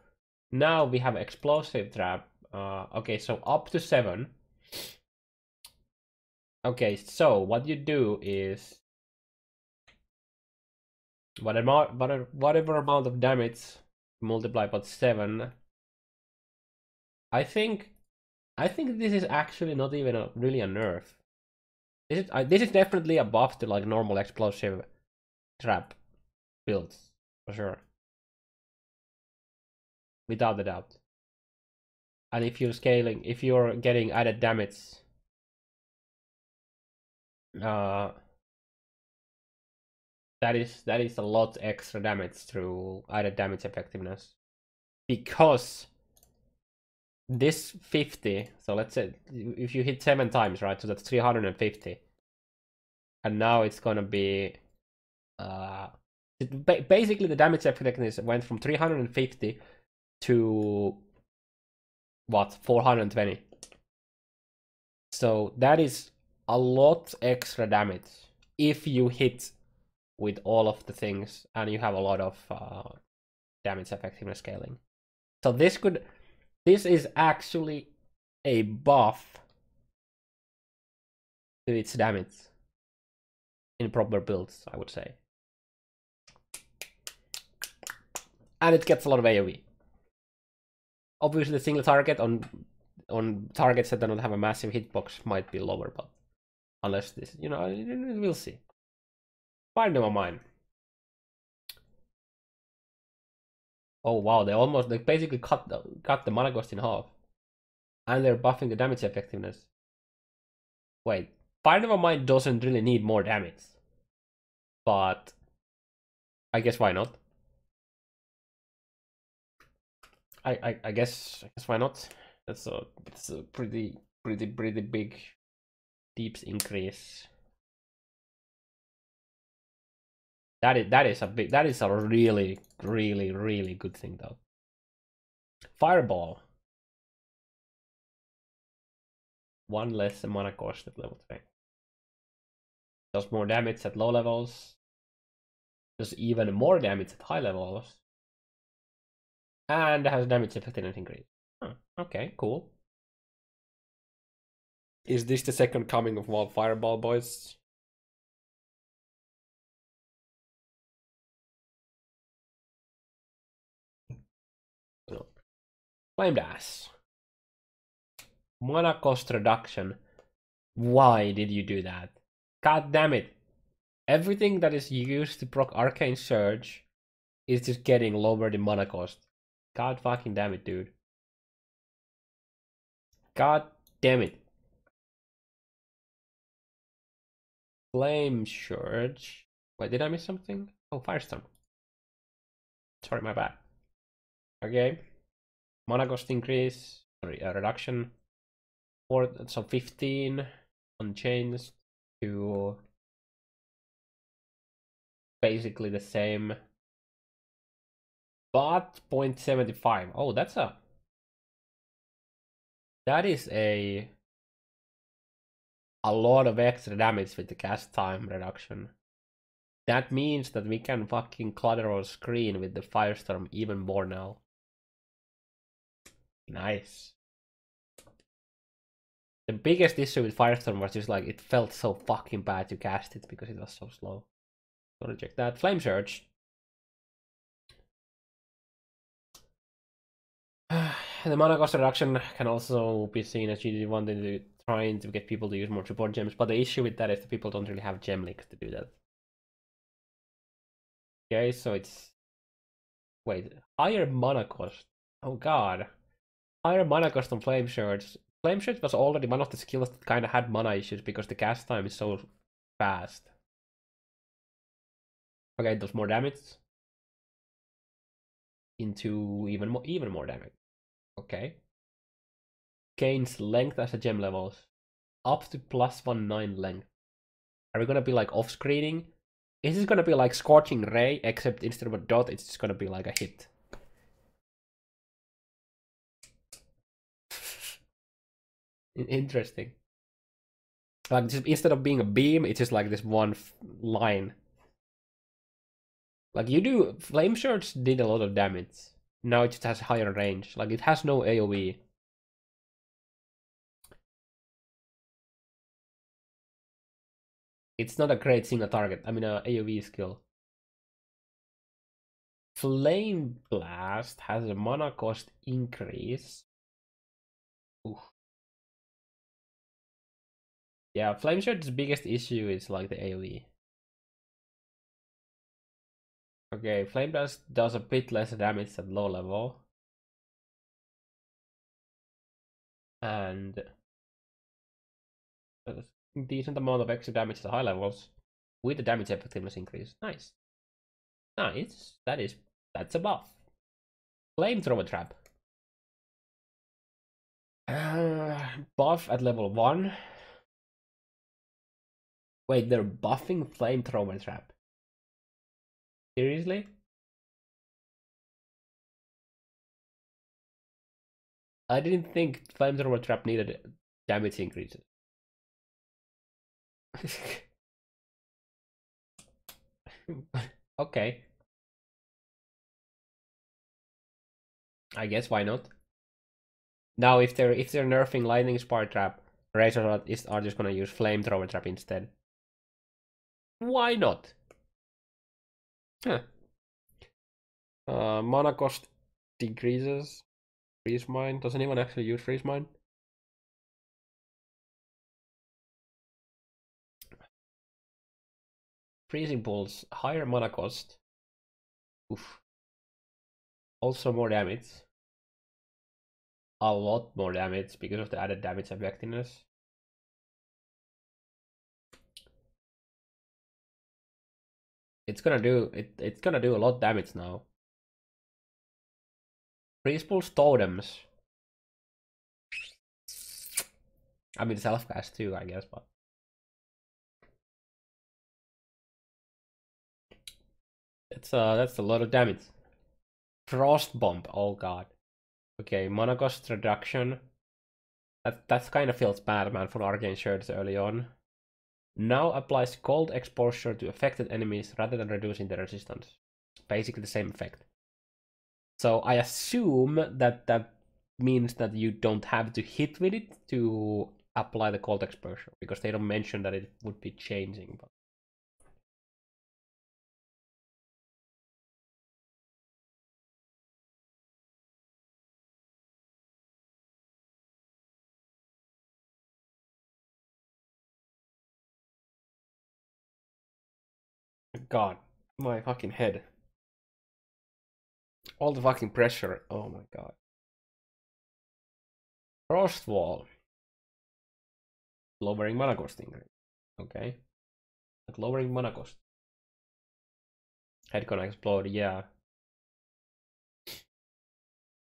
now we have explosive trap. Okay, so up to 7. Okay, so what you do is whatever amount of damage multiplied by 7. I think this is actually not even really a nerf. This is definitely a buff to like normal explosive trap builds for sure, without a doubt. And if you're getting added damage, that is a lot extra damage through added damage effectiveness, because this 50, so let's say if you hit 7 times, right, so that's 350, and now it's gonna be basically the damage effectiveness went from 350 to what, 420. So that is a lot extra damage if you hit with all of the things and you have a lot of damage effectiveness scaling. So this is actually a buff to its damage in proper builds, I would say. And it gets a lot of AoE. Obviously the single target on targets that do not have a massive hitbox might be lower, but unless this, we'll see. Fine, never mind. Oh wow, they basically cut the mana cost in half. And they're buffing the damage effectiveness. Wait, Fire Never Mind doesn't really need more damage. But I guess why not? I guess why not? It's a pretty big deeps increase. That is a really good thing though. Fireball. 1 less mana cost at level 3. Does more damage at low levels. Does even more damage at high levels. And has damage effectiveness increase. Huh, okay, cool. Is this the second coming of Vaal Fireball, boys? No. Flame Dash. Mana cost reduction. Why did you do that? God damn it. Everything that is used to proc Arcane Surge is just getting lower the mana cost. God fucking damn it, dude. God damn it. Flame Surge. Wait, did I miss something? Oh, Firestorm. Sorry, my bad. Okay. Mana cost increase. Sorry, reduction. So 15 unchanged to basically the same. But 0.75. Oh, that is a lot of extra damage with the cast time reduction. That means that we can fucking clutter our screen with the Firestorm even more now. Nice. The biggest issue with Firestorm was just like it felt so fucking bad to cast it because it was so slow. So reject that. Flame Surge. The mana cost reduction can also be seen as GG wanting to trying to get people to use more support gems, but the issue with that is that people don't really have gem links to do that. Okay, so it's higher mana cost. Oh god. Higher mana cost on Flame Surge. Flame Surge was already one of the skills that kinda had mana issues because the cast time is so fast. Okay, it does more damage. Into even more damage. Okay. Gains length as a gem levels. Up to +1/9 length. Are we gonna be like off-screening? Is this gonna be like Scorching Ray, except instead of a dot, it's just gonna be like a hit? Interesting. Like, just instead of being a beam, it's just like this one line. Like, Flame Surge did a lot of damage. Now it just has higher range. Like, it has no AoE. It's not a great single target. I mean, a AoE skill. Flame Blast has a mana cost increase. Oof. Yeah, Flame Surge's biggest issue is like the AoE. Okay, Flame Blast does a bit less damage at low level. And a decent amount of extra damage at high levels with the damage effectiveness increase. Nice. Nice. That's a buff. Flamethrower Trap. Buff at level 1. Wait, they're buffing Flamethrower Trap. Seriously? I didn't think Flamethrower Trap needed damage increases. Okay. I guess why not? Now if they're nerfing Lightning Spark Trap, Razors are just gonna use Flamethrower Trap instead. Why not? Huh. Mana cost decreases. Freeze Mine. Does anyone actually use Freeze Mine? Freezing Pulse. Higher mana cost. Oof. Also more damage. A lot more damage because of the added damage effectiveness. It's gonna do a lot of damage now. Freeze Pulse totems. I mean self-cast too, I guess, but that's a lot of damage. Frost Bomb, oh god. Okay, mana cost reduction. That kind of feels bad, man, for Arcane Shards early on. Now applies cold exposure to affected enemies rather than reducing the resistance. Basically the same effect. So I assume that that means that you don't have to hit with it to apply the cold exposure, because they don't mention that it would be changing. But... God, my fucking head. All the fucking pressure. Oh my god. Frost Wall. Lowering mana cost increase. Okay. Like lowering mana cost. Head gonna explode, yeah.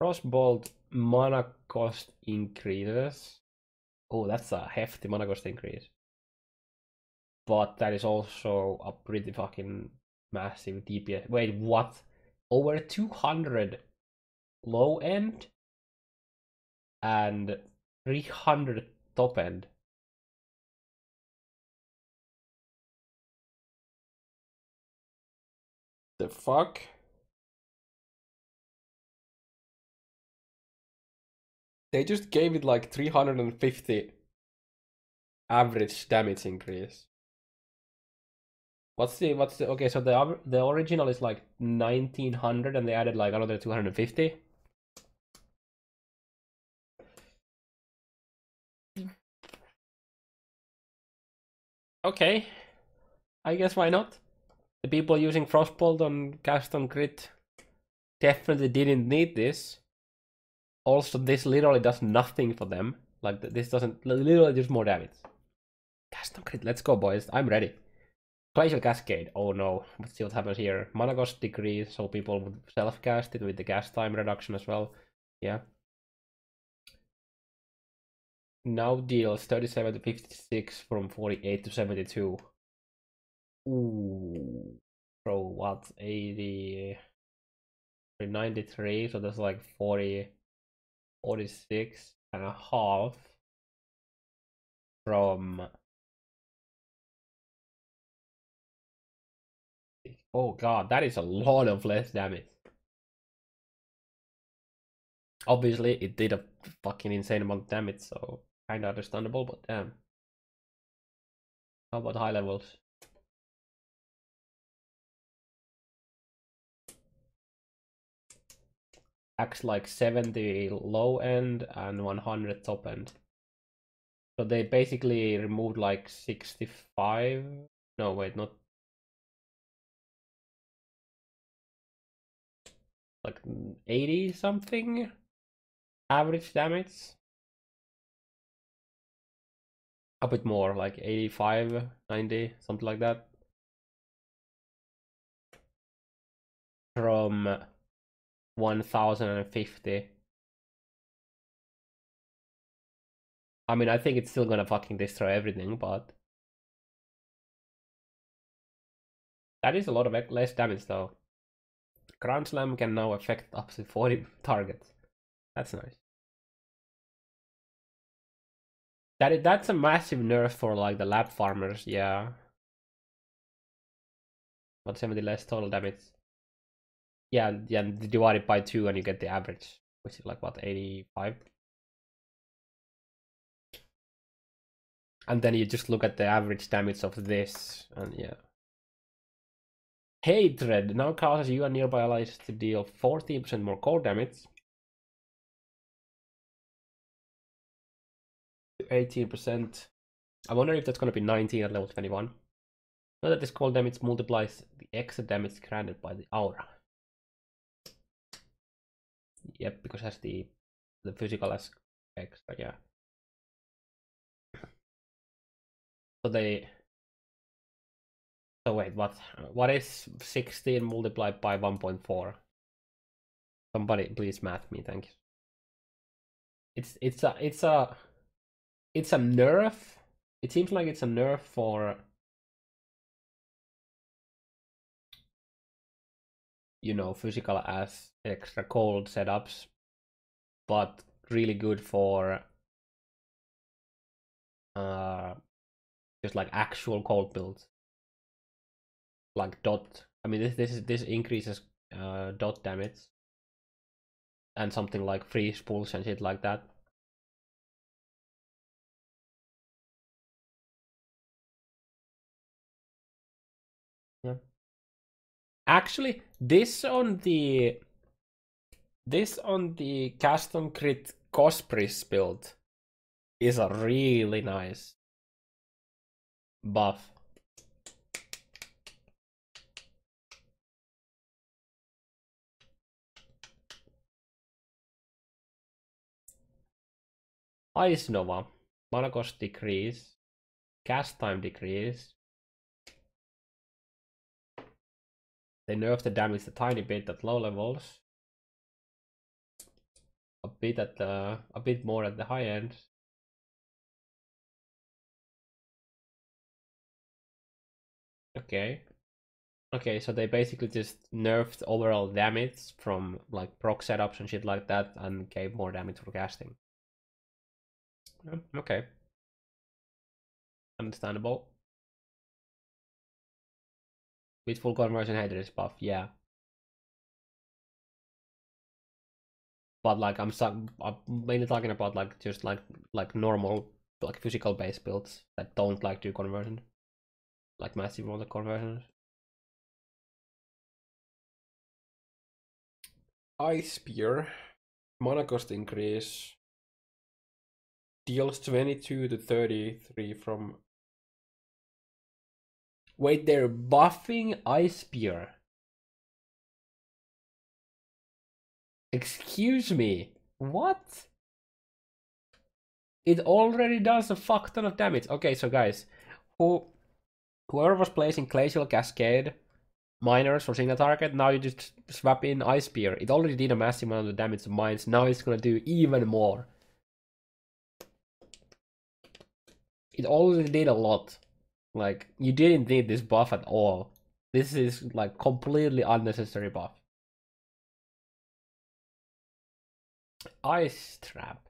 Frostbolt mana cost increases. Oh, that's a hefty mana cost increase. But that is also a pretty fucking massive DPS. Wait, what? Over 200 low end and 300 top end. The fuck? They just gave it like 350 average damage increase. What's the okay, so the original is like 1900 and they added like another 250. Okay. I guess why not? The people using Frostbolt on cast on crit definitely didn't need this. Also, this literally does nothing for them. Like, this doesn't literally just more damage. Cast on crit, let's go, boys. I'm ready. Glacial Cascade. Oh no, let's see what happens here. Mana cost decrease, so people would self-cast it with the cast time reduction as well. Yeah. Now deals 37 to 56 from 48 to 72. Ooh. Bro, what? 80... 93, so that's like 40... 46 and a half from... Oh god, that is a lot of less damage. Obviously, it did a fucking insane amount of damage, so kinda understandable, but damn. How about high levels? Acts like 70 low end and 100 top end. So they basically removed like 65. No, wait, not. Like 80 something average damage. A bit more, like 85, 90, something like that. From 1050. I mean, I think it's still gonna fucking destroy everything, but that is a lot of less damage though. Ground Slam can now affect up to 40 targets. That's nice. That's a massive nerf for like the lab farmers, yeah. But 70 less total damage. Yeah, divide it by 2 and you get the average, which is like what, 85? And then you just look at the average damage of this, and yeah. Hatred now causes you and nearby allies to deal 14% more cold damage. 18%. I wonder if that's gonna be 19 at level 21. Note that this cold damage multiplies the extra damage granted by the aura. Yep, because it has the physical as extra, yeah. So they... So wait, what is 16 multiplied by 1.4? Somebody please math me, thank you. It's a nerf. It seems like it's a nerf for, you know, physical as extra cold setups, but really good for just like actual cold builds, like dot. I mean, this increases dot damage and something like freeze pulse and shit like that. Yeah. Actually, this on the custom crit Cospris build is a really nice buff. Ice Nova, mana cost decrease, cast time decrease. They nerf the damage a tiny bit at low levels, a bit more at the high end. Okay. Okay, so they basically just nerfed overall damage from like proc setups and shit like that and gave more damage for casting. Okay. Understandable. With full conversion haters buff, yeah. But like I'm mainly talking about like just like normal like physical base builds that don't like do conversion. Like massive amount of conversions. Ice Spear. Mana cost increase. Deals 22 to 33 from... Wait, they're buffing Ice Spear. Excuse me. What? It already does a fuck ton of damage. Okay, so guys, whoever was placing Glacial Cascade miners for single target, now you just swap in Ice Spear. It already did a massive amount of damage to mines. Now it's gonna do even more. It already did a lot. Like, you didn't need this buff at all. This is like completely unnecessary buff. Ice Trap.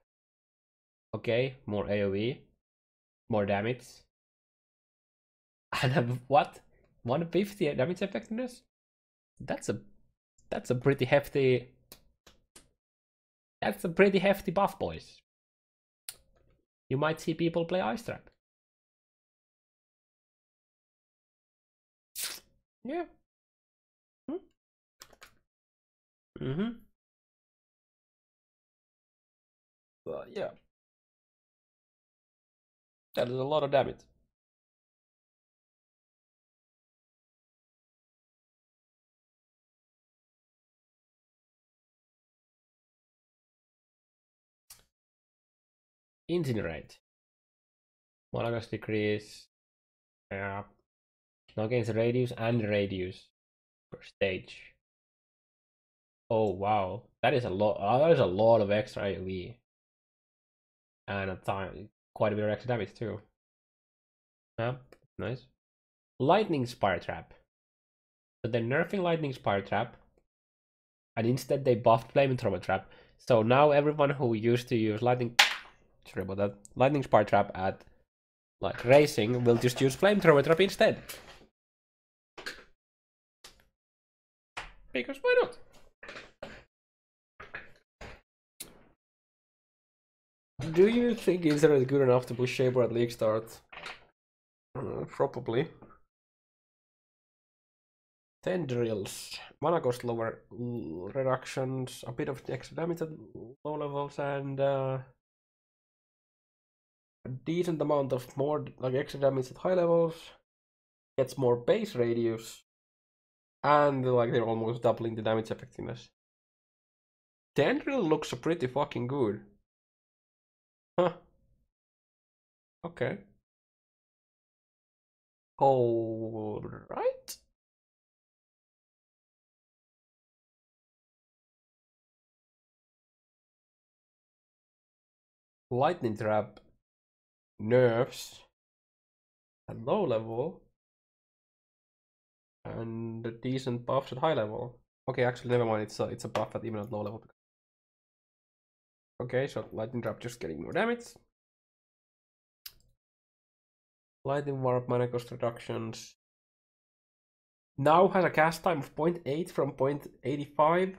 Okay, more AoE, more damage. And what? 150 damage effectiveness? That's a pretty hefty. That's a pretty hefty buff, boys. You might see people play Ice Trap. Yeah. Mm-hmm. Yeah. That is a lot of damage. Incinerate. Mana cost decrease. Yeah. Now gains radius and radius per stage. Oh wow, that is a lot. That is a lot of extra AoE, and a time quite a bit of extra damage too. Yeah, nice. Lightning Spire Trap. So they're nerfing Lightning Spire Trap, and instead they buffed Flamethrower Trap. So now everyone who used to use Lightning Spire Trap at like racing will just use Flamethrower Trap instead. Because why not? Do you think Exile is good enough to push Shaper at league start? Probably. Tendrils. Mana cost lower reductions, a bit of extra damage at low levels, and a decent amount of more like extra damage at high levels. Gets more base radius, and like they're almost doubling the damage effectiveness. Tendril looks pretty fucking good. Huh. Okay. Alright. Lightning Trap nerfs at low level and decent buffs at high level. Okay, actually, never mind. It's a buff at even at low level. Okay, so Lightning Trap just getting more damage. Lightning Warp, mana cost reductions. Now has a cast time of 0.8 from 0.85.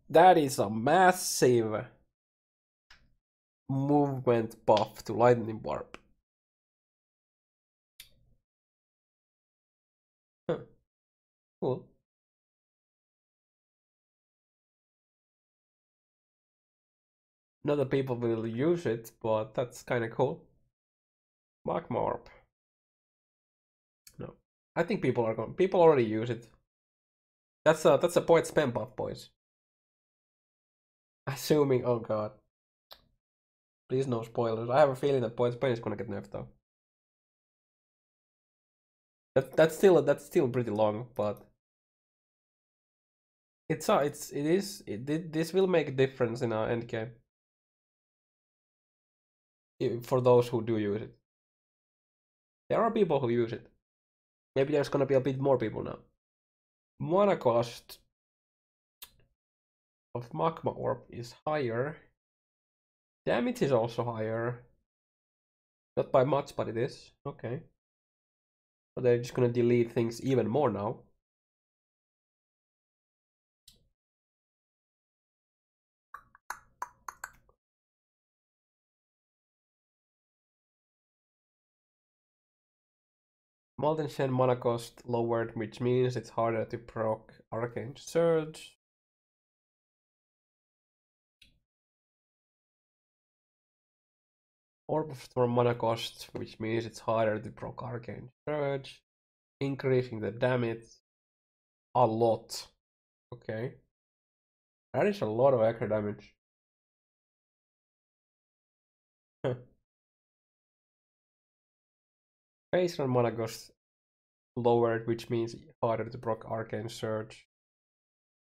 That is a massive movement buff to Lightning Warp. Huh. Cool. Not that people will use it, but that's kind of cool. Magma Orb. No, I think people are going. People already use it. That's a point spam buff, boys. Assuming, oh god, please no spoilers. I have a feeling that point spam is gonna get nerfed though. That's still pretty long, but this will make a difference in our end game for those who do use it. There are people who use it. Maybe there's gonna be a bit more people now. Mana cost of Magma Orb is higher. Damage is also higher. Not by much, but it is. Okay. So they're just gonna delete things even more now. Molten Shen mana cost lowered, which means it's harder to proc Arcane Surge. Orb of Storm mana cost, which means it's harder to proc Arcane Surge. Increasing the damage a lot. Okay. That is a lot of extra damage. Baseline mana cost lowered, which means harder to proc Arcane Surge.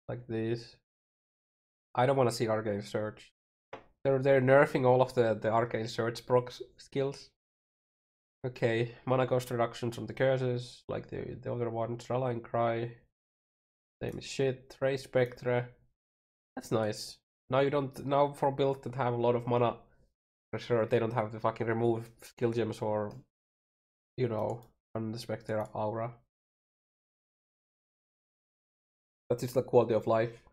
Like this. I don't want to see Arcane Surge. They're nerfing all of the Arcane Surge proc skills. Okay, mana cost reductions from the curses, like the other ones. Rallying Cry. Name is shit. Ray Spectre. That's nice. Now you don't, now for builds that have a lot of mana pressure, they don't have to fucking remove skill gems or, you know, on the Spectre aura. That's just the quality of life.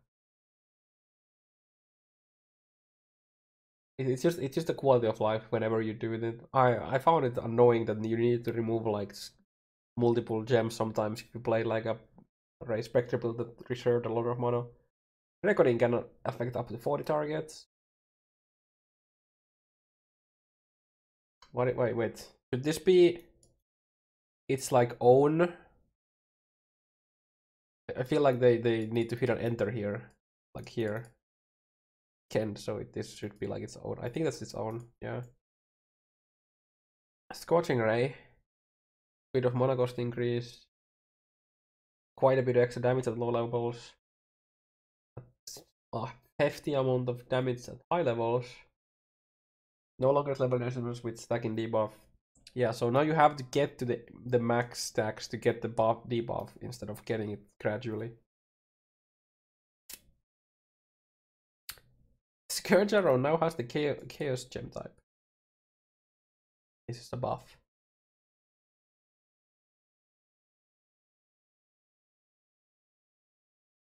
It's just the quality of life whenever you do it. I found it annoying that you need to remove like multiple gems sometimes if you play like a Ray Spectre build that reserved a lot of mana. Recording can affect up to 40 targets. Wait. Should this be its like own? I feel like they need to hit an enter here. Like here. Can, so this should be like its own. I think that's its own, yeah. Scorching Ray. Bit of mana cost increase. Quite a bit of extra damage at low levels. A hefty amount of damage at high levels. No longer level residents with stacking debuff. Yeah, so now you have to get to the max stacks to get the buff debuff instead of getting it gradually. Scourge Arrow now has the Chaos Gem type. This is a buff.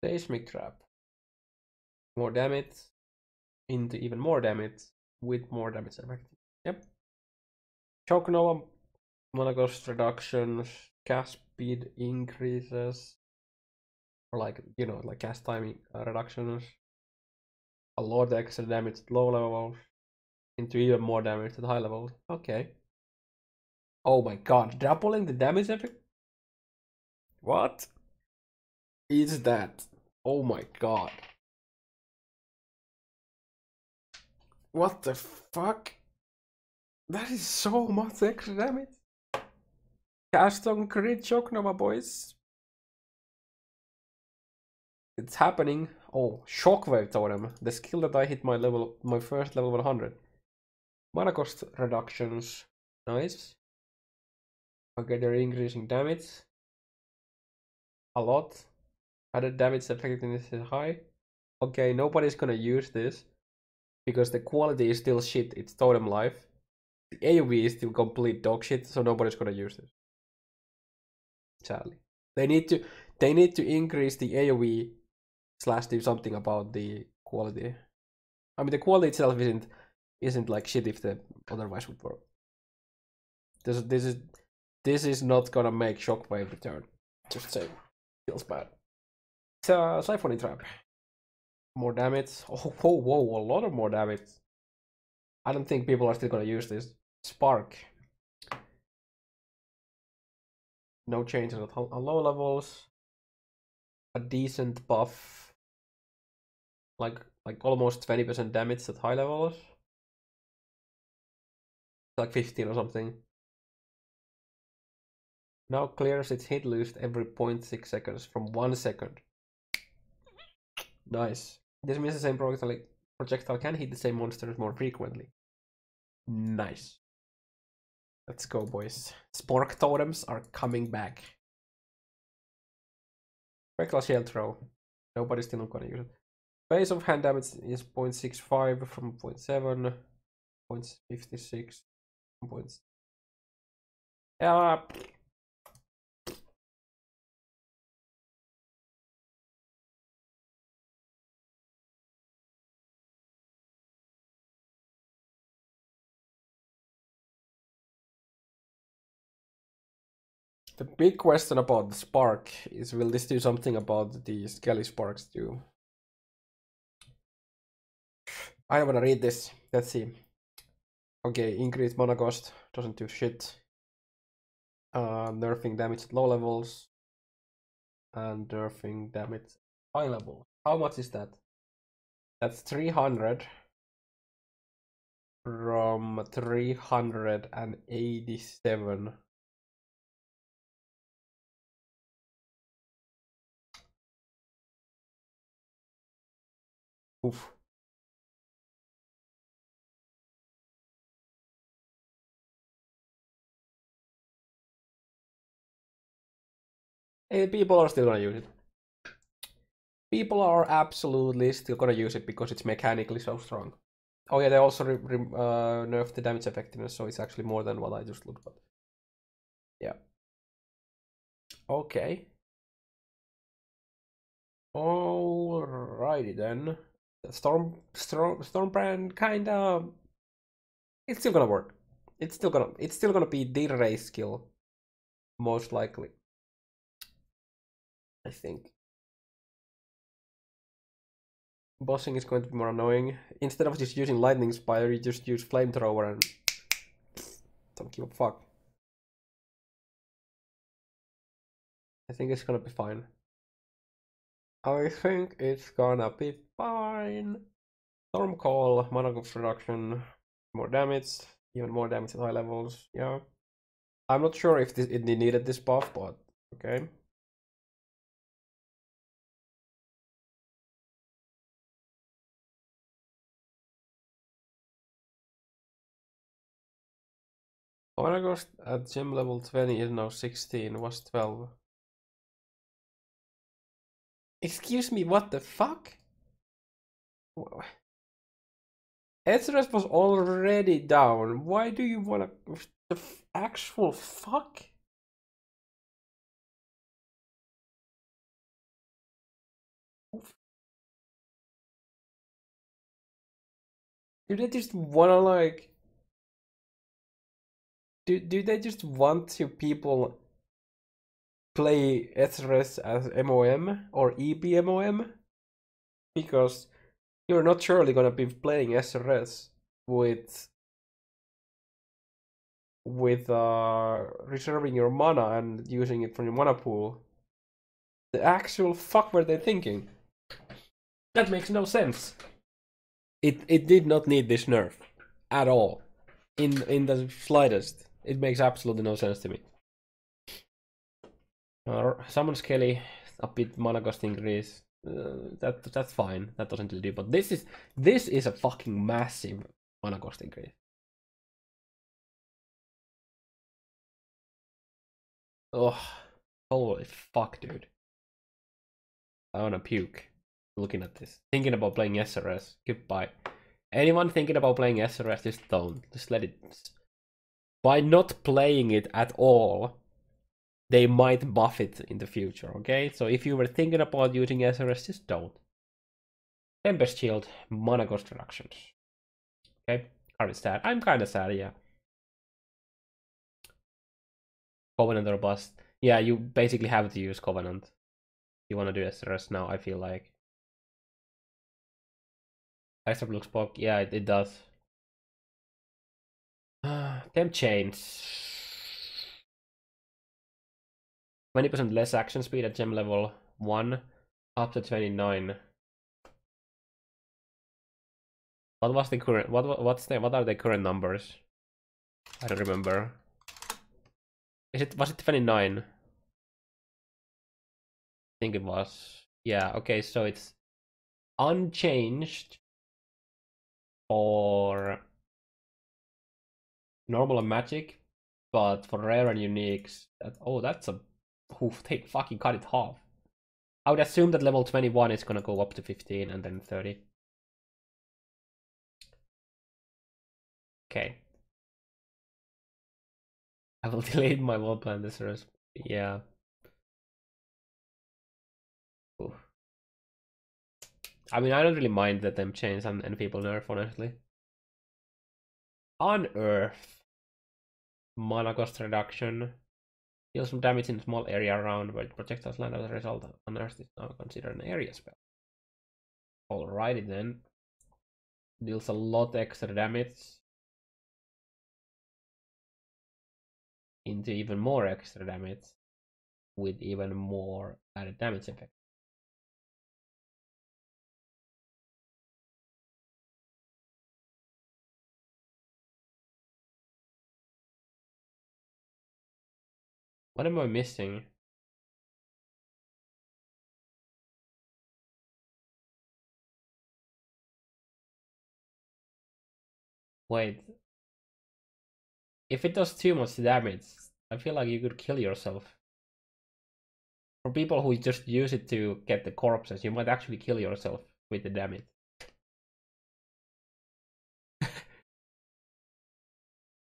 Seismic Trap. More damage into even more damage with more damage effect. Yep. Shock Nova mana cost reductions, cast speed increases, or like, you know, like cast timing reductions. A lot extra damage at low levels into even more damage at high levels. Okay. Oh my god, doubling the damage effect? What is that? Oh my god. What the fuck? That is so much extra damage. Cast on crit shock Nova, boys. It's happening. Oh, Shockwave Totem. The skill that I hit my first level 100. Mana cost reductions. Nice. Okay, they're increasing damage. A lot. Added damage effectiveness is high. Okay, nobody's gonna use this because the quality is still shit. It's totem life. The AoE is still complete dog shit, so nobody's gonna use this. Sadly. They need to increase the AoE / do something about the quality. I mean the quality itself isn't like shit if the otherwise would work. This is not gonna make Shockwave return. Just saying. Feels bad. It's a Siphoning Trap. More damage. Oh, whoa, a lot of more damage. I don't think people are still gonna use this. Spark. No changes at low levels. A decent buff. Like almost 20% damage at high levels. Like 15 or something. Now clears its hit list every 0.6 seconds from 1 second. Nice. This means the same projectile can hit the same monsters more frequently. Nice. Let's go, boys. Spork totems are coming back. Reckless Shield Throw. Nobody's still not gonna use it. Base of hand damage is 0.65 from 0.7, 0.56, points. The big question about the spark is, will this do something about the Skelly sparks too? I wanna read this. Let's see. Okay, increased mana cost doesn't do shit. Nerfing damage at low levels and nerfing damage at high levels. How much is that? That's 300 from 387. Oof. Hey, people are still gonna use it. People are absolutely still gonna use it because it's mechanically so strong. Oh yeah, they also nerfed the damage effectiveness, so it's actually more than what I just looked at. Yeah. Okay. Alrighty then. Stormbrand kinda. It's still gonna work. It's still gonna be the race skill, most likely. I think. Bossing is going to be more annoying. Instead of just using Lightning Spire, you just use Flamethrower and don't give a fuck. I think it's gonna be fine. I think it's gonna be fine. Storm Call, mana cost reduction, more damage, even more damage at high levels. Yeah. I'm not sure if it needed this buff, but okay. Mana cost at gem level 20 is now 16, was 12. Excuse me, what the fuck? Ezra's was already down. Why do you wanna... The actual fuck? Do they just wanna like... Do they just want to people play Ezra's as MOM or EPMOM? Because you're not surely gonna be playing SRS with reserving your mana and using it from your mana pool. The actual fuck were they thinking? That makes no sense. It did not need this nerf at all, in the slightest. It makes absolutely no sense to me. Summon Skelly, a bit mana cost increase. That's fine. That doesn't really do. But this is a fucking massive mana cost increase. Oh, holy fuck, dude! I wanna puke looking at this. Thinking about playing SRS. Goodbye. Anyone thinking about playing SRS, just don't. Just let it. by not playing it at all, they might buff it in the future, okay? So if you were thinking about using SRS, just don't. Tempest Shield, mana cost reductions. Okay, Harvey sad. I'm kinda sad, yeah. Covenant or bust. Yeah, you basically have to use Covenant. You wanna do SRS now, I feel like. Extra looks pop, yeah, it does. Temp chains. 20% less action speed at gem level 1, up to 29. What was the current? What are the current numbers? I don't remember. Was it 29? I think it was. Yeah. Okay. So it's unchanged for normal and magic, but for rare and uniques, that's a they fucking cut it half. I would assume that level 21 is gonna go up to 15 and then 30. Okay. I will delete my wall plan this rest. Yeah. Oof. I mean, I don't really mind that them change and people nerf, honestly. Unearth. Mana cost reduction. Deal some damage in a small area around where projectiles land as a result. Unearth is now considered an area spell. Alrighty then. Deals a lot extra damage. Into even more extra damage. With even more added damage effect. What am I missing? Wait. If it does too much damage, I feel like you could kill yourself. For people who just use it to get the corpses, you might actually kill yourself with the damage.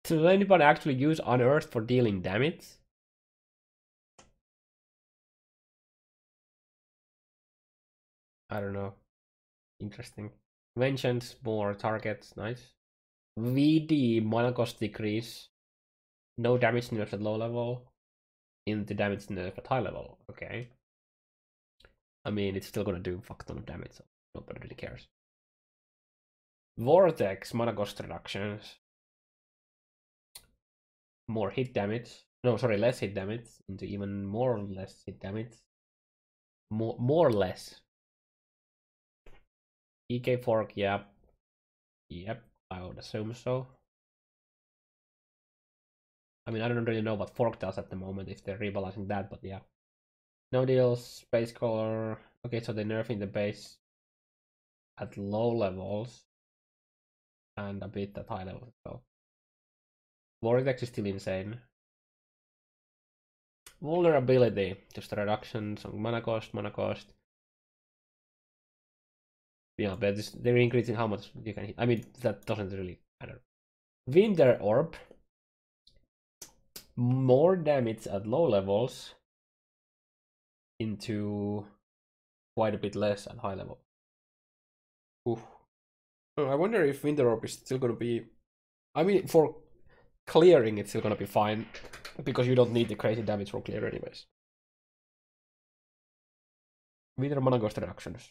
Does anybody actually use Unearth for dealing damage? I don't know. Interesting. Mentions more targets, nice. VD mana cost decrease. No damage nerf at low level. Into damage nerf at high level. Okay. I mean, it's still gonna do a fuck ton of damage, so nobody really cares. Vortex mana cost reductions. More hit damage. No, sorry, less hit damage. Into even more or less hit damage. More or less. EK fork, yeah. Yep, I would assume so. I mean, I don't really know what fork does at the moment if they're rebalancing that, but yeah. No deals, space color. Okay, so they're nerfing the base at low levels and a bit at high levels as well. Vortex is still insane. Vulnerability, just a reduction, some mana cost. Yeah, but they're increasing how much you can hit. I mean, that doesn't really matter. Winter Orb. More damage at low levels into quite a bit less at high level. Oof. I wonder if Winter Orb is still gonna be... I mean, for clearing it's still gonna be fine, because you don't need the crazy damage for clear anyways. Winter mana cost reductions.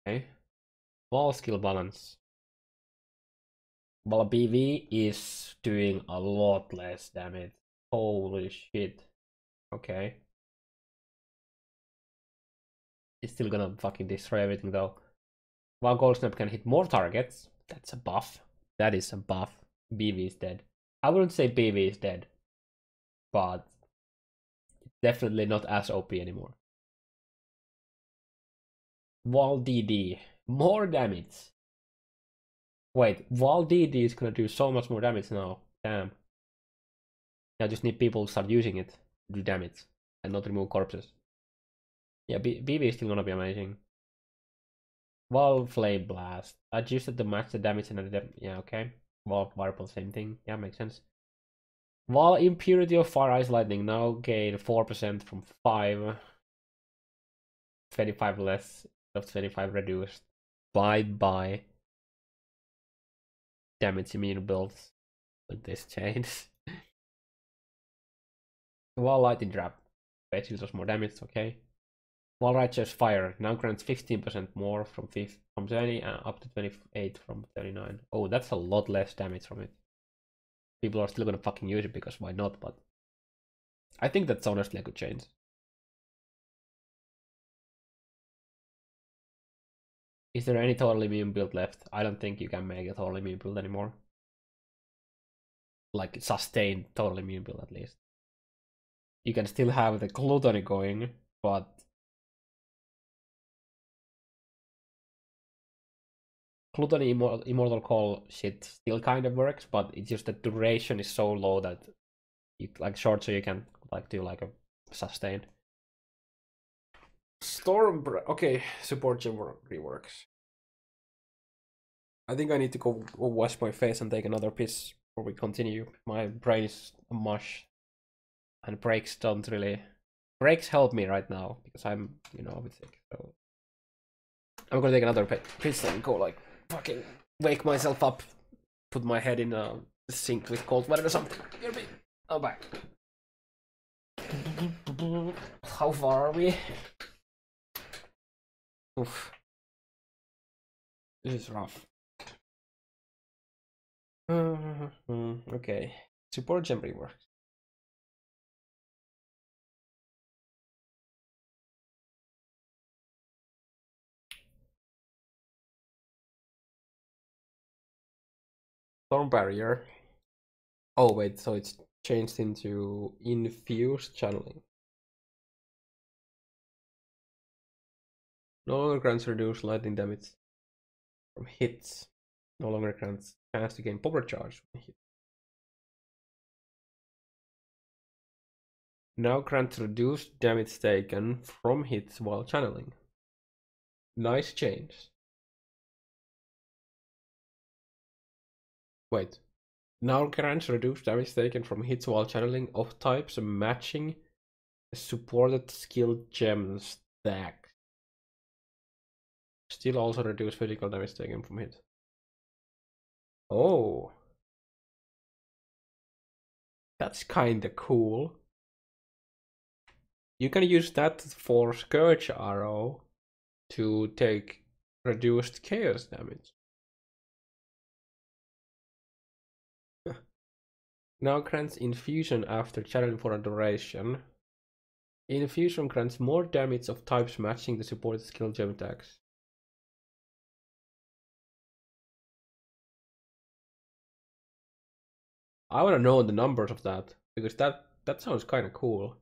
Okay. Vaal skill balance. Vaal PV is doing a lot less damage. Holy shit. Okay. It's still gonna fucking destroy everything though. While Gold Snap can hit more targets, that's a buff. That is a buff. BV is dead. I wouldn't say BV is dead, but definitely not as OP anymore. Vaal DD. More damage. Wait, Vaal DD is gonna do so much more damage now. Damn. I just need people to start using it to do damage and not remove corpses. Yeah, BV is still gonna be amazing. Vaal Flame Blast. Adjusted to match the damage and the yeah, okay. Vaal Fireball, same thing. Yeah, makes sense. Vaal Impurity of Fire Ice Lightning now gain 4% from 5. 25 less of 25 reduced. Bye. Damage immune builds with this change. Vaal Lightning Trap. Basically does more damage, okay. Vaal Righteous Fire now grants 15% more from 20 up to 28 from 39. Oh, that's a lot less damage from it. People are still gonna fucking use it because why not, but I think that's honestly a good change. Is there any total immune build left? I don't think you can make a total immune build anymore. Like sustained total immune build at least. You can still have the gluttony going, but gluttony immortal call shit still kind of works, but it's just the duration is so low that you like short, so you can like do like a sustain. Okay, support gem reworks. I think I need to go wash my face and take another piss before we continue. My brain is mush, and breaks don't really. Breaks help me right now because I'm, a bit sick. So I'm gonna take another piss and go like fucking wake myself up, put my head in a sink with cold water or something. I'm back. How far are we? Oof. This is rough. Okay. Support gem rework. Storm barrier. Oh wait, so it's changed into infused channeling. No longer grants reduced lightning damage from hits. No longer grants chance to gain power charge when hit. Now grants reduced damage taken from hits while channeling. Nice change. Wait. Now grants reduced damage taken from hits while channeling of types matching the supported skill gem stack. Still also reduce physical damage taken from hit. Oh. That's kinda cool. You can use that for Scourge Arrow to take reduced chaos damage. Now grants infusion after channeling for a duration. Infusion grants more damage of types matching the supported skill gem attacks. I wanna know the numbers of that, because that sounds kinda cool.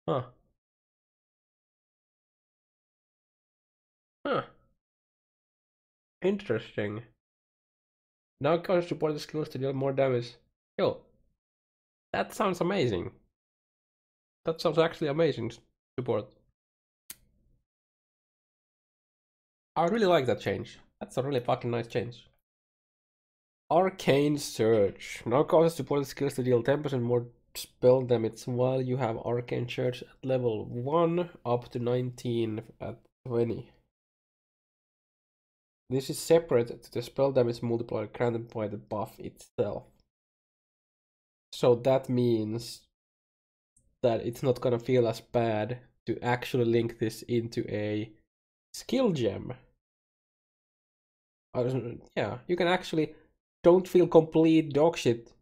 Huh. Huh. Interesting. Now can support the skills to deal more damage. Yo, that sounds amazing. That sounds actually amazing support. I really like that change. That's a really fucking nice change. Arcane Surge. Now causes supported skills to deal 10% more spell damage while you have Arcane Surge at level 1 up to 19 at 20. This is separate to the spell damage multiplier granted by the buff itself. So that means that it's not gonna feel as bad to actually link this into a skill gem. Yeah, you can actually don't feel complete dogshit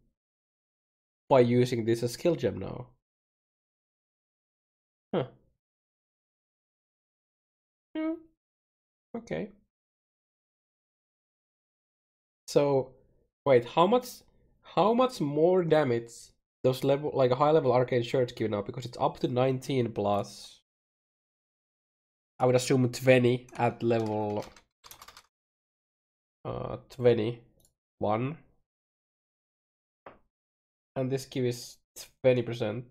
by using this as skill gem now. Huh. Yeah. Okay. So wait, how much more damage those level like a high level arcane shirts give now? Because it's up to 19 plus I would assume 20 at level 21. And this gives 20%.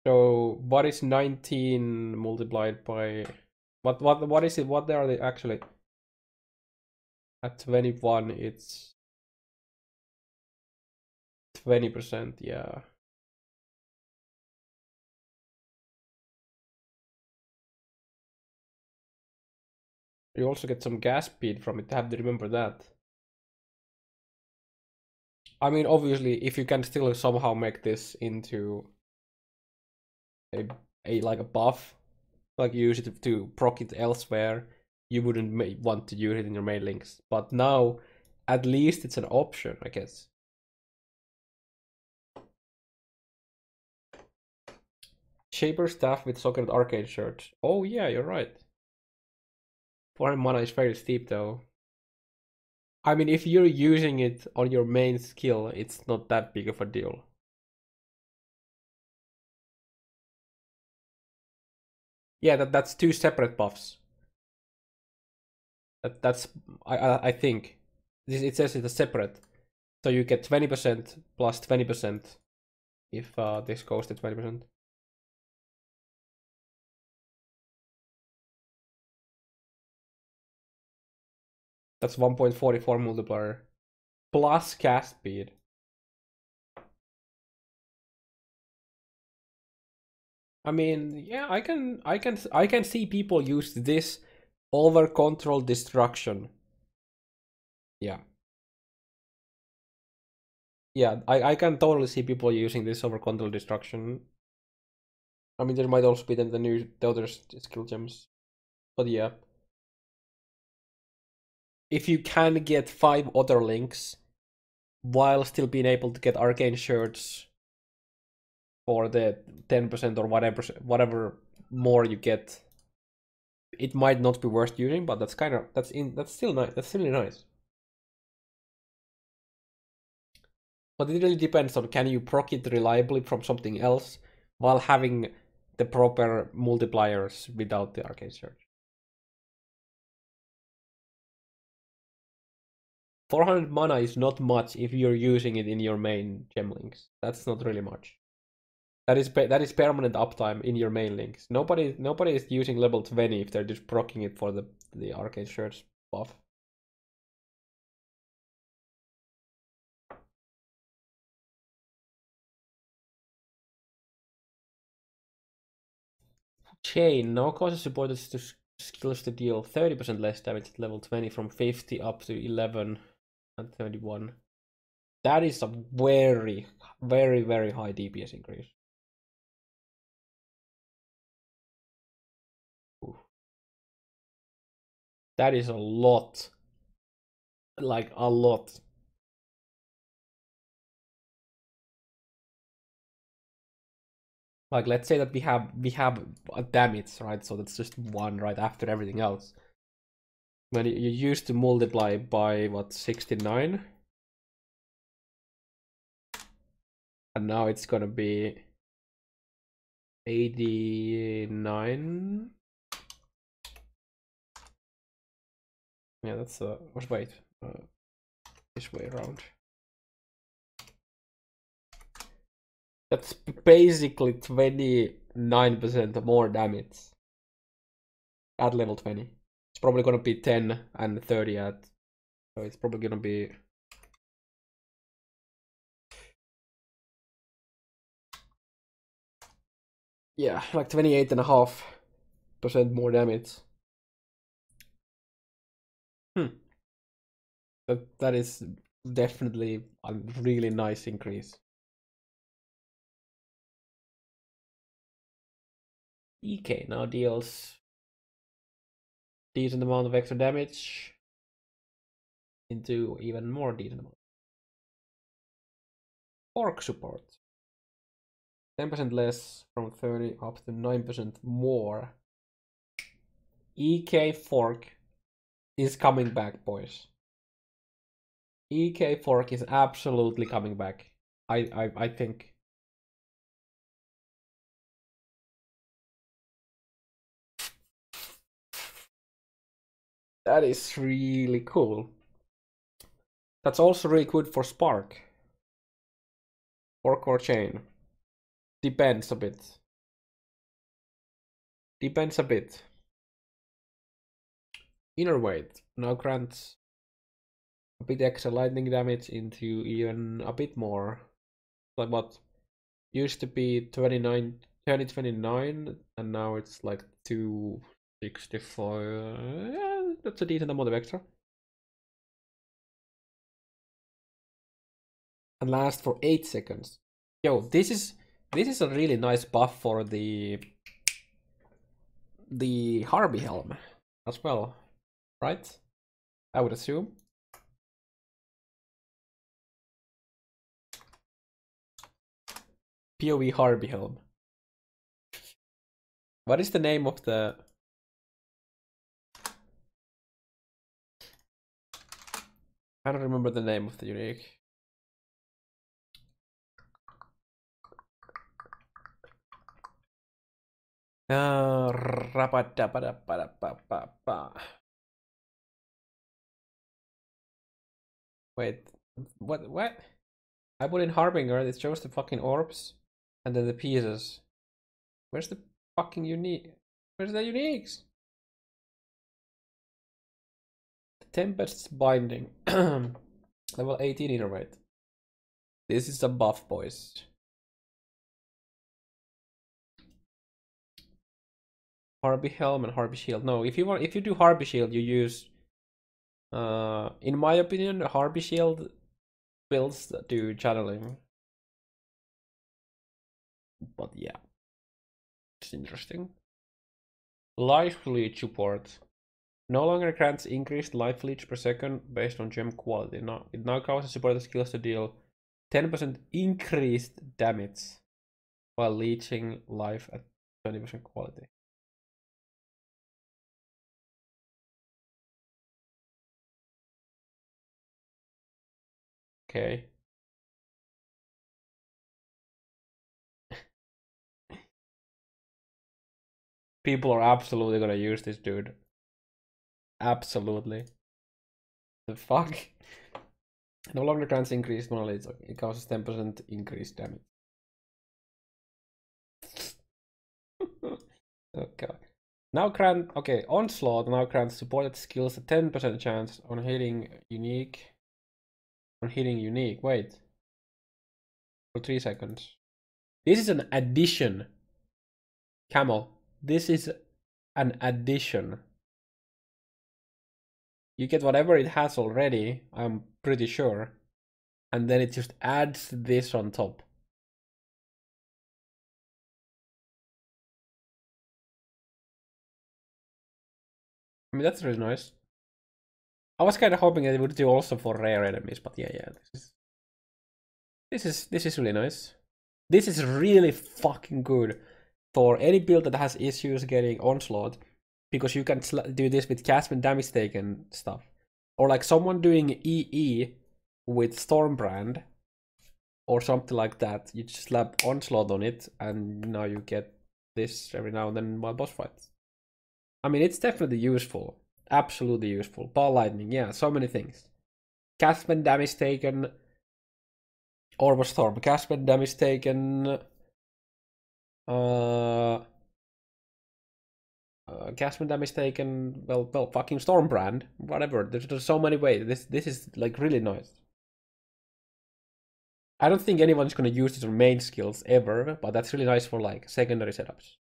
So what is 19 multiplied by what is it? What are they actually? At 21, it's 20%, yeah. You also get some gas speed from it, have to remember that. I mean, obviously, if you can still somehow make this into a like a buff, like use it to proc it elsewhere, you wouldn't want to use it in your main links. But now, at least it's an option, I guess. Shaper staff with socketed arcade shirt. Oh yeah, you're right. 400 mana is very steep though. I mean, if you're using it on your main skill, it's not that big of a deal. Yeah, that's two separate buffs. That's I think it says it's a separate, so you get 20% plus 20% if this goes to 20%. That's 1.44 multiplier plus cast speed. I mean, yeah, I can see people use this over control destruction. Yeah. Yeah, I can totally see people using this over control destruction. I mean, there might also be then the other skill gems, but yeah. If you can get 5 other links while still being able to get arcane shirts for the 10% or whatever more you get, it might not be worth using, but that's still nice. That's really nice. But it really depends on, can you proc it reliably from something else while having the proper multipliers without the arcane shirt. 400 mana is not much if you're using it in your main gem links. That's not really much. That is permanent uptime in your main links. Nobody is using level 20 if they're just proccing it for the arcane shirts buff. Chain now causes supporters to skills to deal 30% less damage at level 20 from 50 up to 11 and 31. That is a very, very, very high DPS increase. Ooh. That is a lot. Like a lot. Like let's say that we have a damage, right? So that's just one right after everything else. When you used to multiply by what, 69? And now it's gonna be 89. Yeah, that's wait, this way around. That's basically 29% more damage at level 20. It's probably gonna be 10 and 30 at, so it's probably gonna be, yeah, like 28.5% more damage. That is definitely a really nice increase. EK now deals decent amount of extra damage into even more decent amount. Fork support. 10% less from 30 up to 9% more. EK Fork is coming back, boys. EK Fork is absolutely coming back. I think. That is really cool. That's also really good for Spark. Fork or chain. Depends a bit. Depends a bit. Inner weight now grants a bit extra lightning damage into even a bit more. Like what used to be 29, and now it's like 264. Yeah, that's a decent amount of extra. And last for 8 seconds. Yo, this is a really nice buff for the Harvey helm as well, right? I would assume. POE Harvey helm. What is the name of the... I don't remember the name of the unique. Wait, what? I put in Harbinger, it shows the fucking orbs and then the pieces. Where's the fucking unique? Where's the uniques? The Tempest's Binding. Level 18 innervate. This is a buff, boys. Harvey Helm and Harvey Shield. No, if you do Harvey Shield, you use in my opinion, Harvey Shield builds do channeling. But yeah. It's interesting. Life Leech support. No longer grants increased life leech per second based on gem quality. Now it now causes supported skills to deal 10% increased damage while leeching life at 20% quality. Okay. People are absolutely gonna use this, dude. Absolutely. The fuck? No longer grants increased knowledge. It causes 10% increased damage. Okay. Now grant onslaught now grants supported skills a 10% chance on hitting unique. Wait. For 3 seconds. This is an addition. Camel. This is an addition. You get whatever it has already, I'm pretty sure. And then it just adds this on top. I mean, that's really nice. I was kind of hoping that it would do also for rare enemies, but yeah, this is really nice. This is really fucking good for any build that has issues getting onslaught, because you can do this with cast and damage taken stuff, or like someone doing EE with Stormbrand or something like that. You just slap onslaught on it, and now you get this every now and then while boss fights. I mean, it's definitely useful. Absolutely useful. Ball lightning, yeah, so many things. Castman damage taken. Orb of Storm. Castman damage taken. Castman damage taken. Well, fucking Stormbrand. Whatever. There's so many ways. This is like really nice. I don't think anyone's gonna use this on main skills ever, but that's really nice for like secondary setups.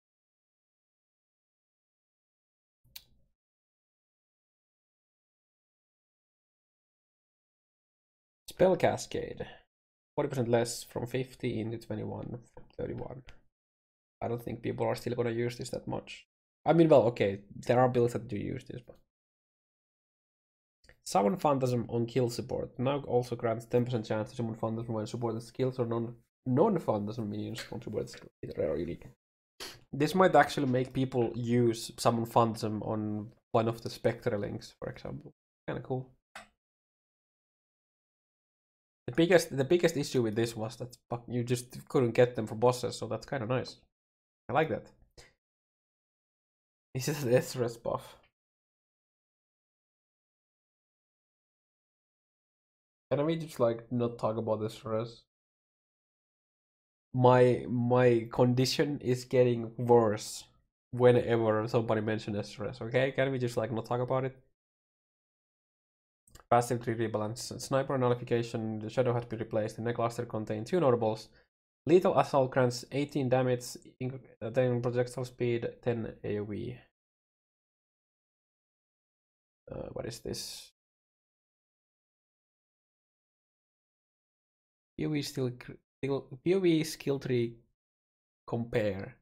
Spell Cascade. 40% less from 50 into 21 from 31. I don't think people are still gonna use this that much. I mean, well, okay, there are builds that do use this, but... Summon Phantasm on kill support. Now also grants 10% chance to summon Phantasm when supported skills or non-Phantasm minions on supported skills. It's rare or unique. This might actually make people use Summon Phantasm on one of the Spectre links, for example. Kinda cool. The biggest issue with this was that you just couldn't get them for bosses, so that's kinda nice. I like that. This is the SRS buff. Can we just like not talk about this SRS? My condition is getting worse whenever somebody mentions SRS, okay? Can we just like not talk about it? passive tree rebalance. Sniper nullification. The shadow has been replaced. The cluster contains 2 notables. Lethal assault grants 18 damage, 10 projectile speed, 10 AoE. What is this? POE skill tree compare.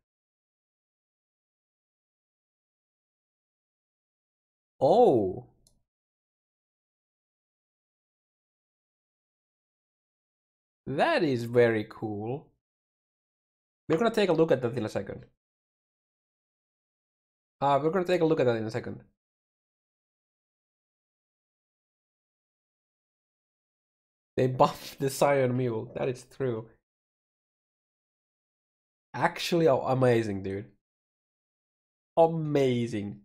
Oh, that is very cool. We're gonna take a look at that in a second. We're gonna take a look at that in a second. They buffed the Scion Mule. That is true. Actually, amazing, dude. Amazing.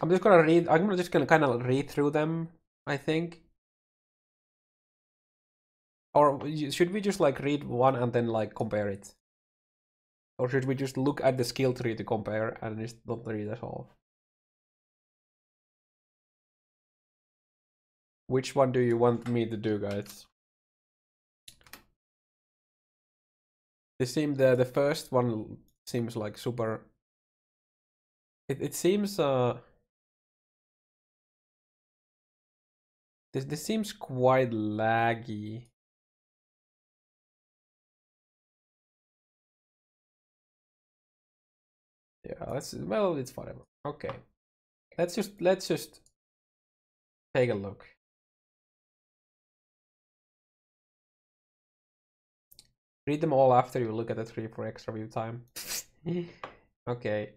I'm just gonna read. I'm just gonna kind of read through them, I think. Or should we just like read one and then like compare it? Or should we just look at the skill tree to compare and just not read at all? Which one do you want me to do, guys? The first one seems like super. It seems this seems quite laggy. Yeah, well, it's whatever. Okay, let's just take a look. Read them all after you look at the tree for extra view time. Okay.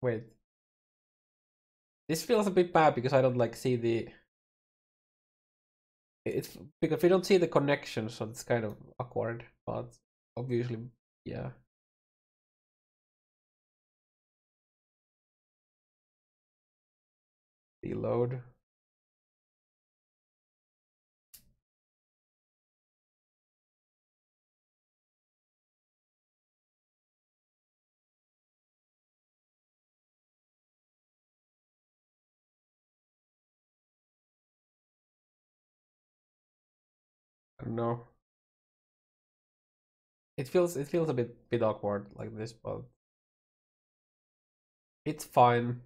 Wait. This feels a bit bad because I don't like see the. It's because we don't see the connection, so it's kind of awkward. But obviously, yeah. Reload. I don't know. It feels a bit awkward like this, but it's fine.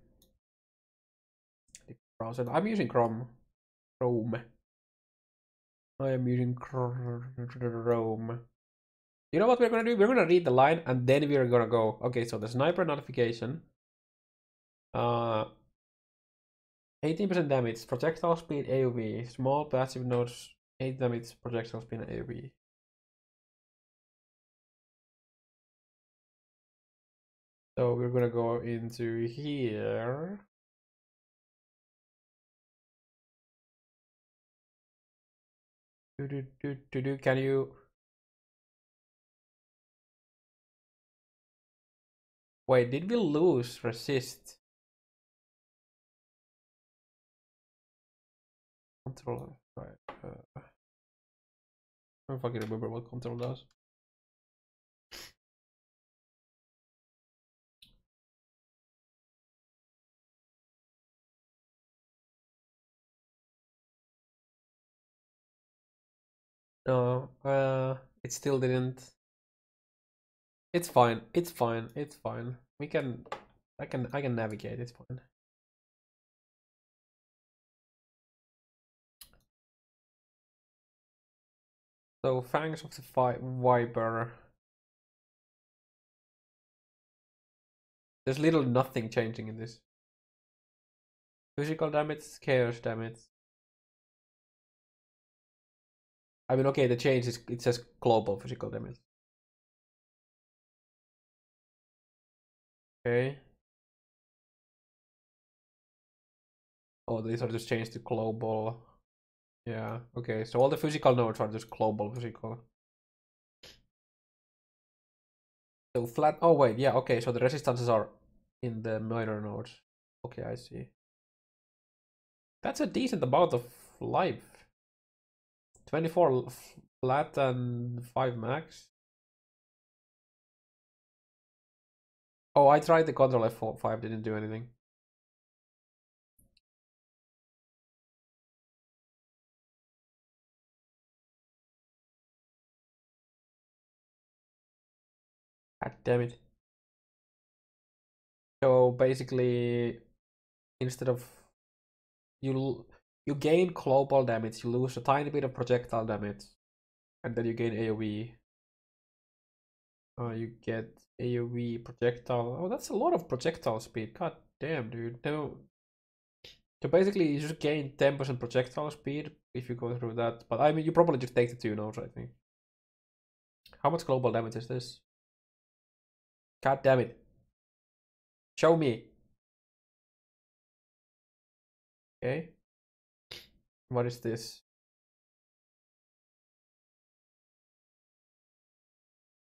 Browser. I'm using Chrome. Chrome. I am using Chrome. You know what we're gonna do? We're gonna read the line and then we're gonna go. Okay, so the sniper notification. 18% damage, projectile speed AoV, small passive nodes, 8 damage, projectile speed AoV. So we're gonna go into here. Can you wait? Did we lose resist? Control. Right. I don't fucking remember what control does. No, it still didn't. It's fine. It's fine. It's fine. We can. I can navigate. It's fine. So Fangs of the Viper. There's little nothing changing in this. Physical damage, chaos damage. I mean, okay, the change is it says global physical damage. Okay. Oh, these are just changed to global. Yeah. Okay. So all the physical nodes are just global physical. So flat. Oh wait. Yeah. Okay. So the resistances are in the minor nodes. Okay, I see. That's a decent amount of life. 24 flat and 5 max. Oh, I tried the control F5, didn't do anything. God damn it. So basically, instead of you gain global damage, you lose a tiny bit of projectile damage, and then you gain AoE. You get AoE projectile. Oh, that's a lot of projectile speed. God damn, dude. No. So basically, you just gain 10% projectile speed if you go through that. But I mean, you probably just take the 2 nodes, I think. How much global damage is this? God damn it. Show me. Okay. What is this?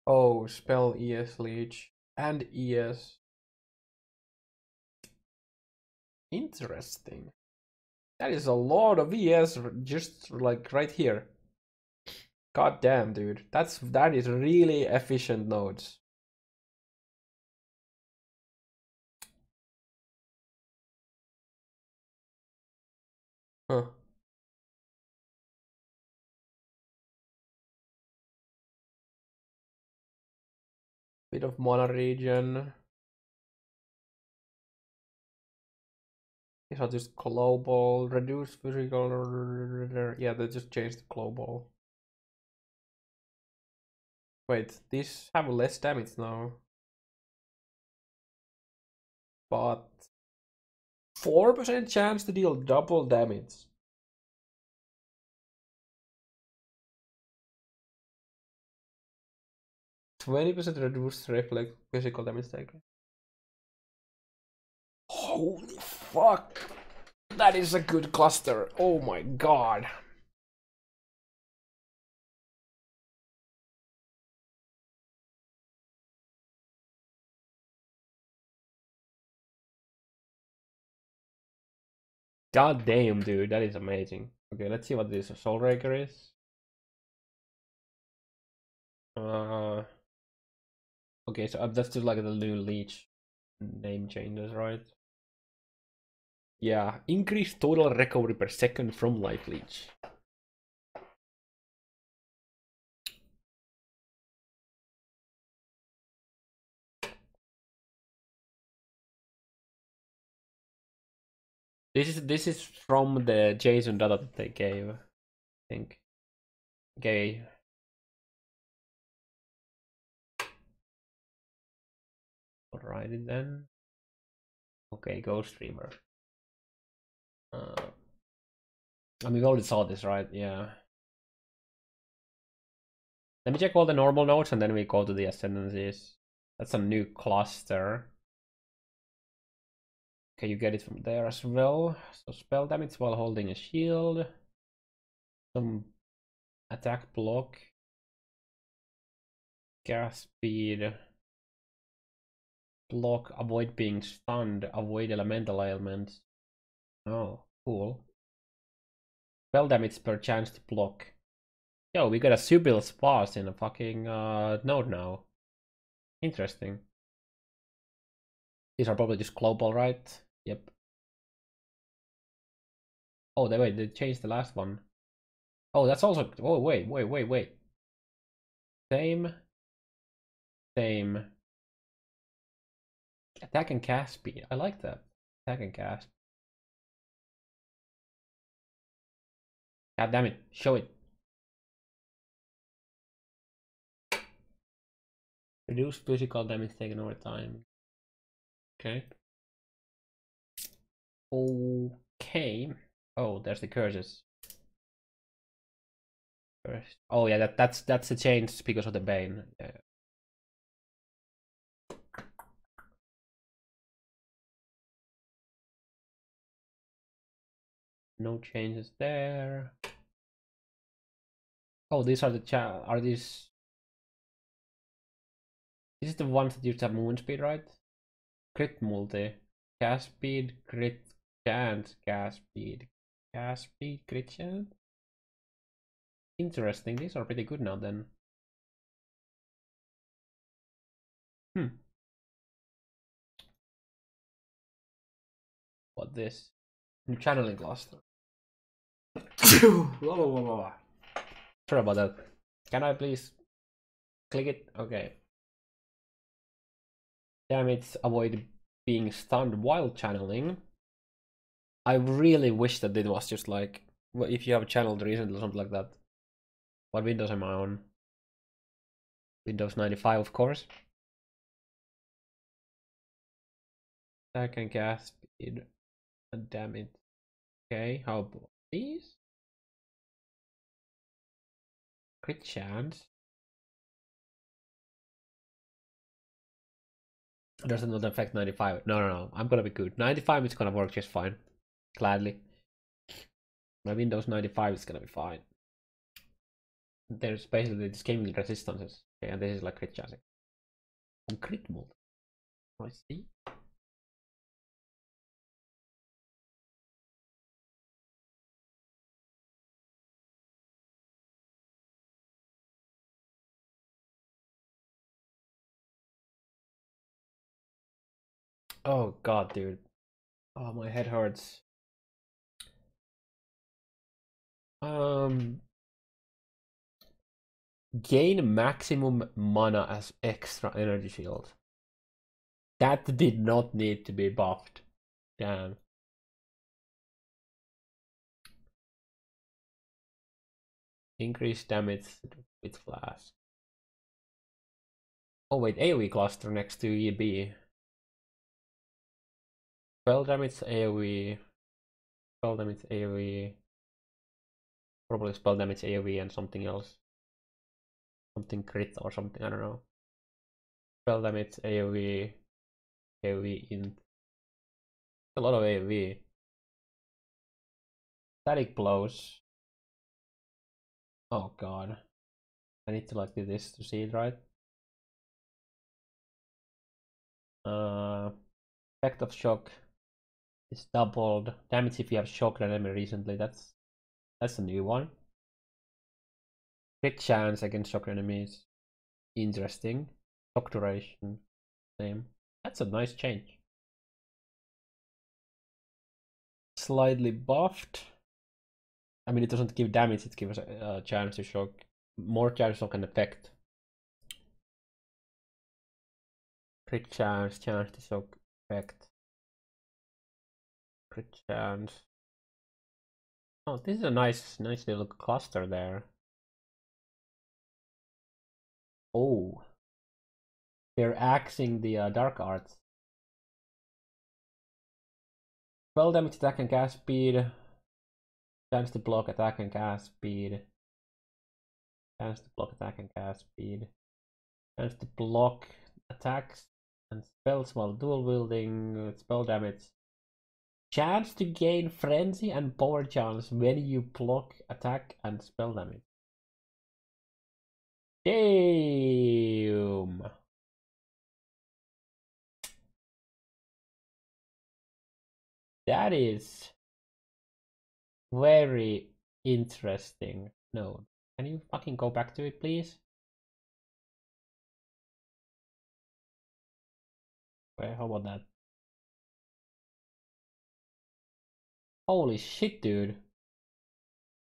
Oh, spell ES leech and ES. Interesting. That is a lot of ES just like right here. God damn, dude. That is really efficient nodes. Huh. Bit of mana region. These are just global. Reduce physical. Yeah, they just changed the global. Wait, these have less damage now. But 4% chance to deal double damage. %20 reduced reflect physical damage taken. Holy fuck! That is a good cluster. Oh my god. God damn, dude, that is amazing. Okay, let's see what this Soulraker is. Okay, so that's just like the new leech name changes, right? Yeah, increase total recovery per second from life leech. This is from the JSON data that they gave, I think. Okay. Alrighty then. Okay, Ghost Reaver. And we already saw this, right? Yeah. Let me check all the normal nodes and then we go to the Ascendancies. That's a new cluster. Okay, you get it from there as well. So spell damage while holding a shield. Some attack block. Gas speed. Block, avoid being stunned, avoid elemental ailments. Oh, cool. Spell damage per chance to block. Yo, we got a Sybil spas in a fucking node now. Interesting. These are probably just global, right? Yep. Oh, they changed the last one. Oh, that's also. Oh, wait. Same. Attack and cast speed. I like that. Attack and cast. God damn it. Show it. Reduce physical damage taken over time. Okay. Okay. Oh, there's the curses. Oh yeah, that's a change because of the Bane. Yeah. No changes there. Oh, these are the are these? This is the ones that use the movement speed, right? Crit multi, cast speed, crit chance, cast speed, crit chance. Interesting. These are pretty good now then. What this? New channeling cluster. Sorry about that. Can I please click it? Okay. Damage, avoid being stunned while channeling. I really wish that it was just like, well, if you have channeled recently or something like that. What Windows am I on? Windows 95, of course. Attack and cast speed and damage. Okay, how about these? Crit chance. Does not affect 95. No. I'm gonna be good. 95 is gonna work just fine. Gladly. My Windows 95 is gonna be fine. There's basically this gaming resistances. Okay, and this is like crit chance. And crit mode. I see. Oh god, dude. Oh, my head hurts. Gain maximum mana as extra energy shield. That did not need to be buffed. Damn. Increase damage with flash. Oh wait, AoE cluster next to EB. Spell damage AoE. Spell damage AoE. Probably spell damage AoE and something else. Something crit or something, I don't know. Spell damage AoE. AoE int. A lot of AoE. Static blows. Oh god. I need to like do this to see it right. Effect of shock is doubled. Damage if you have shocked an enemy recently. That's a new one. Crit chance against shock enemies. Interesting. Shock duration. Same. That's a nice change. Slightly buffed. I mean, it doesn't give damage, it gives a chance to shock. More chance to shock an effect. Crit chance, chance to shock effect. Crit chance. Oh, this is a nice little cluster there. Oh. They're axing the dark arts. Spell damage, attack and cast speed. Chance to block, attack and cast speed. Chance to block, attack and cast speed. Chance to block attacks and spells while dual wielding. Spell damage. Chance to gain frenzy and power chance when you block, attack, and spell damage. Damn. That is very interesting. No, can you fucking go back to it, please? Wait, how about that? Holy shit, dude.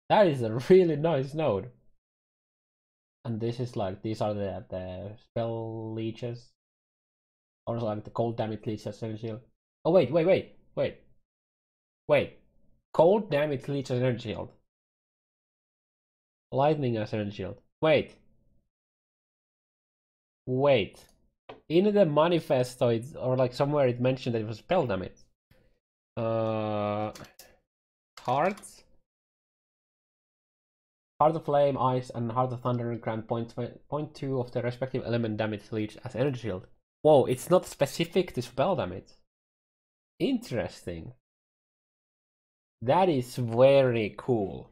That is a really nice node. And this is like, these are the spell leeches. Or like the cold damage leech essentially. Oh wait. Cold damage leech energy shield. Lightning as energy shield. Wait. In the manifesto, or like somewhere it mentioned that it was spell damage. Hearts. Heart of Flame, Ice, and Heart of Thunder grant 0.2 of the respective element damage leech as energy shield. Whoa, it's not specific to spell damage. Interesting. That is very cool.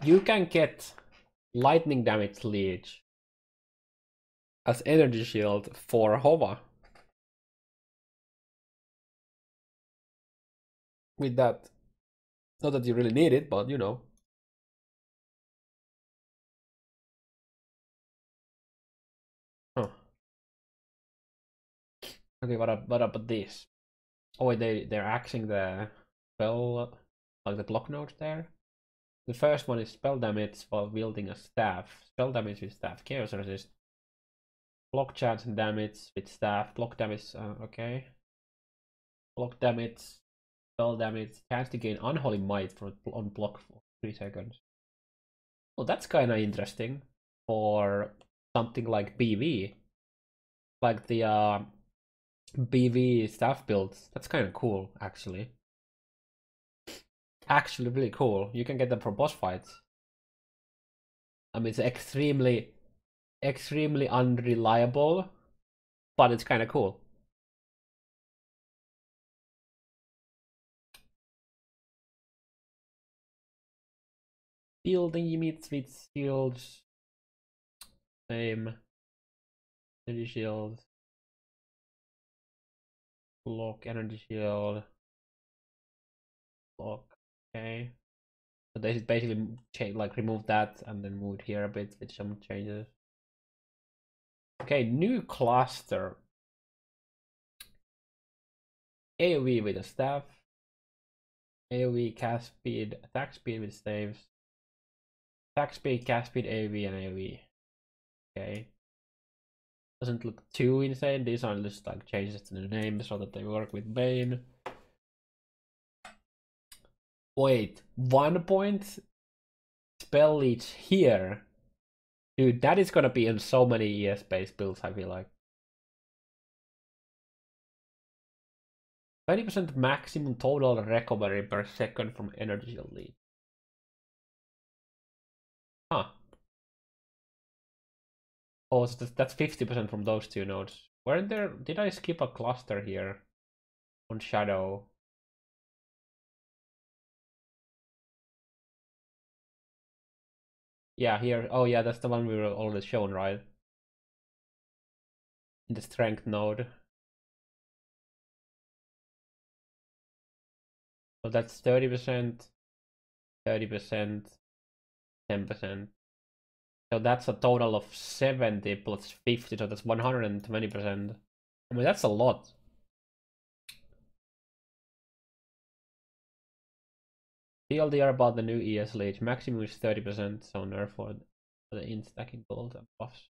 You can get lightning damage leech as energy shield for Hova. With that. Not that you really need it, but you know. Huh. Okay, what about this? Oh wait, they're axing the spell, like the block nodes there. The first one is spell damage while wielding a staff. Spell damage with staff. Chaos resist. Block chance and damage with staff. Block damage. Okay. Block damage. Spell damage. Chance to gain unholy might on block for 3 seconds. Well, that's kind of interesting for something like BV. Like the BV staff builds. That's kind of cool, actually. Actually, really cool. You can get them for boss fights. I mean, it's extremely unreliable, but it's kind of cool. Building units with shields. Same. Energy shield. Block, energy shield. Block. Okay. So they basically change, like remove that and then move it here a bit with some changes. Okay, new cluster. AoE with a staff. AoE cast speed, attack speed with staves. Attack speed, cast speed, AoE, and AoE. Okay. Doesn't look too insane. These are just like changes to the name so that they work with Bane. Wait, 1 point spell leech here. Dude, that is gonna be in so many ES based builds, I feel like. 20% maximum total recovery per second from energy shield lead. Huh. Oh, so that's 50% from those two nodes. Weren't there? Did I skip a cluster here on Shadow? Yeah, here. Oh, yeah, that's the one we were already shown, right? In the strength node. So that's 30%, 30%, 10%. So that's a total of 70 plus 50, so that's 120%. I mean, that's a lot. TLDR about the new ES Leech. Maximum is 30%, so nerf for the in-stacking gold and buffs.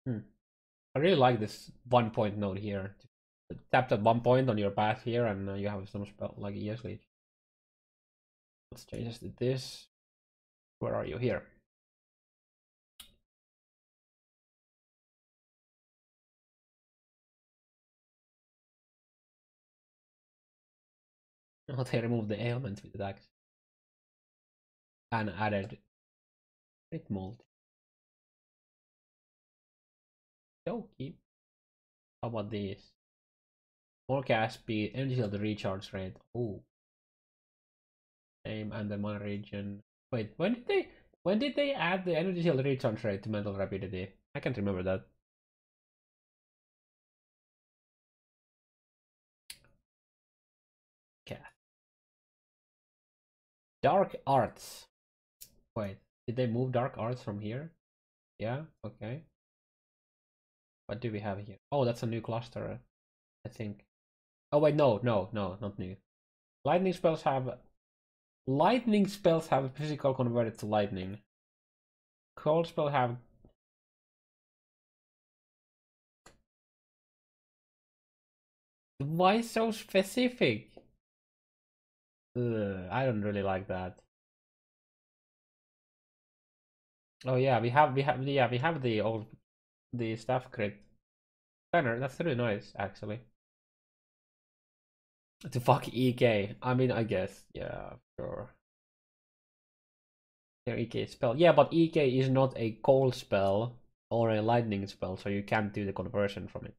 I really like this 1 point node here. Tap that 1 point on your path here and you have some spell like ES Leech. Let's change this to this. Where are you? Here. Oh, they removed the ailments with attacks. And added crit multi. Okay. How about this? More cast speed, energy shield recharge rate. Oh. Same and the mana region. Wait, when did they add the energy shield recharge rate to mental rapidity? I can't remember that. Okay. Dark arts. Wait, did they move dark arts from here? Yeah, okay. What do we have here? Oh, that's a new cluster, I think. Oh wait, no, not new. Lightning spells have physical converted to lightning. Cold spell have why so specific? Ugh, I don't really like that. Oh yeah, we have the staff crit banner. That's really nice actually. To fuck EK. I mean, I guess, yeah, sure. Their EK spell. Yeah, but EK is not a cold spell or a lightning spell, so you can't do the conversion from it.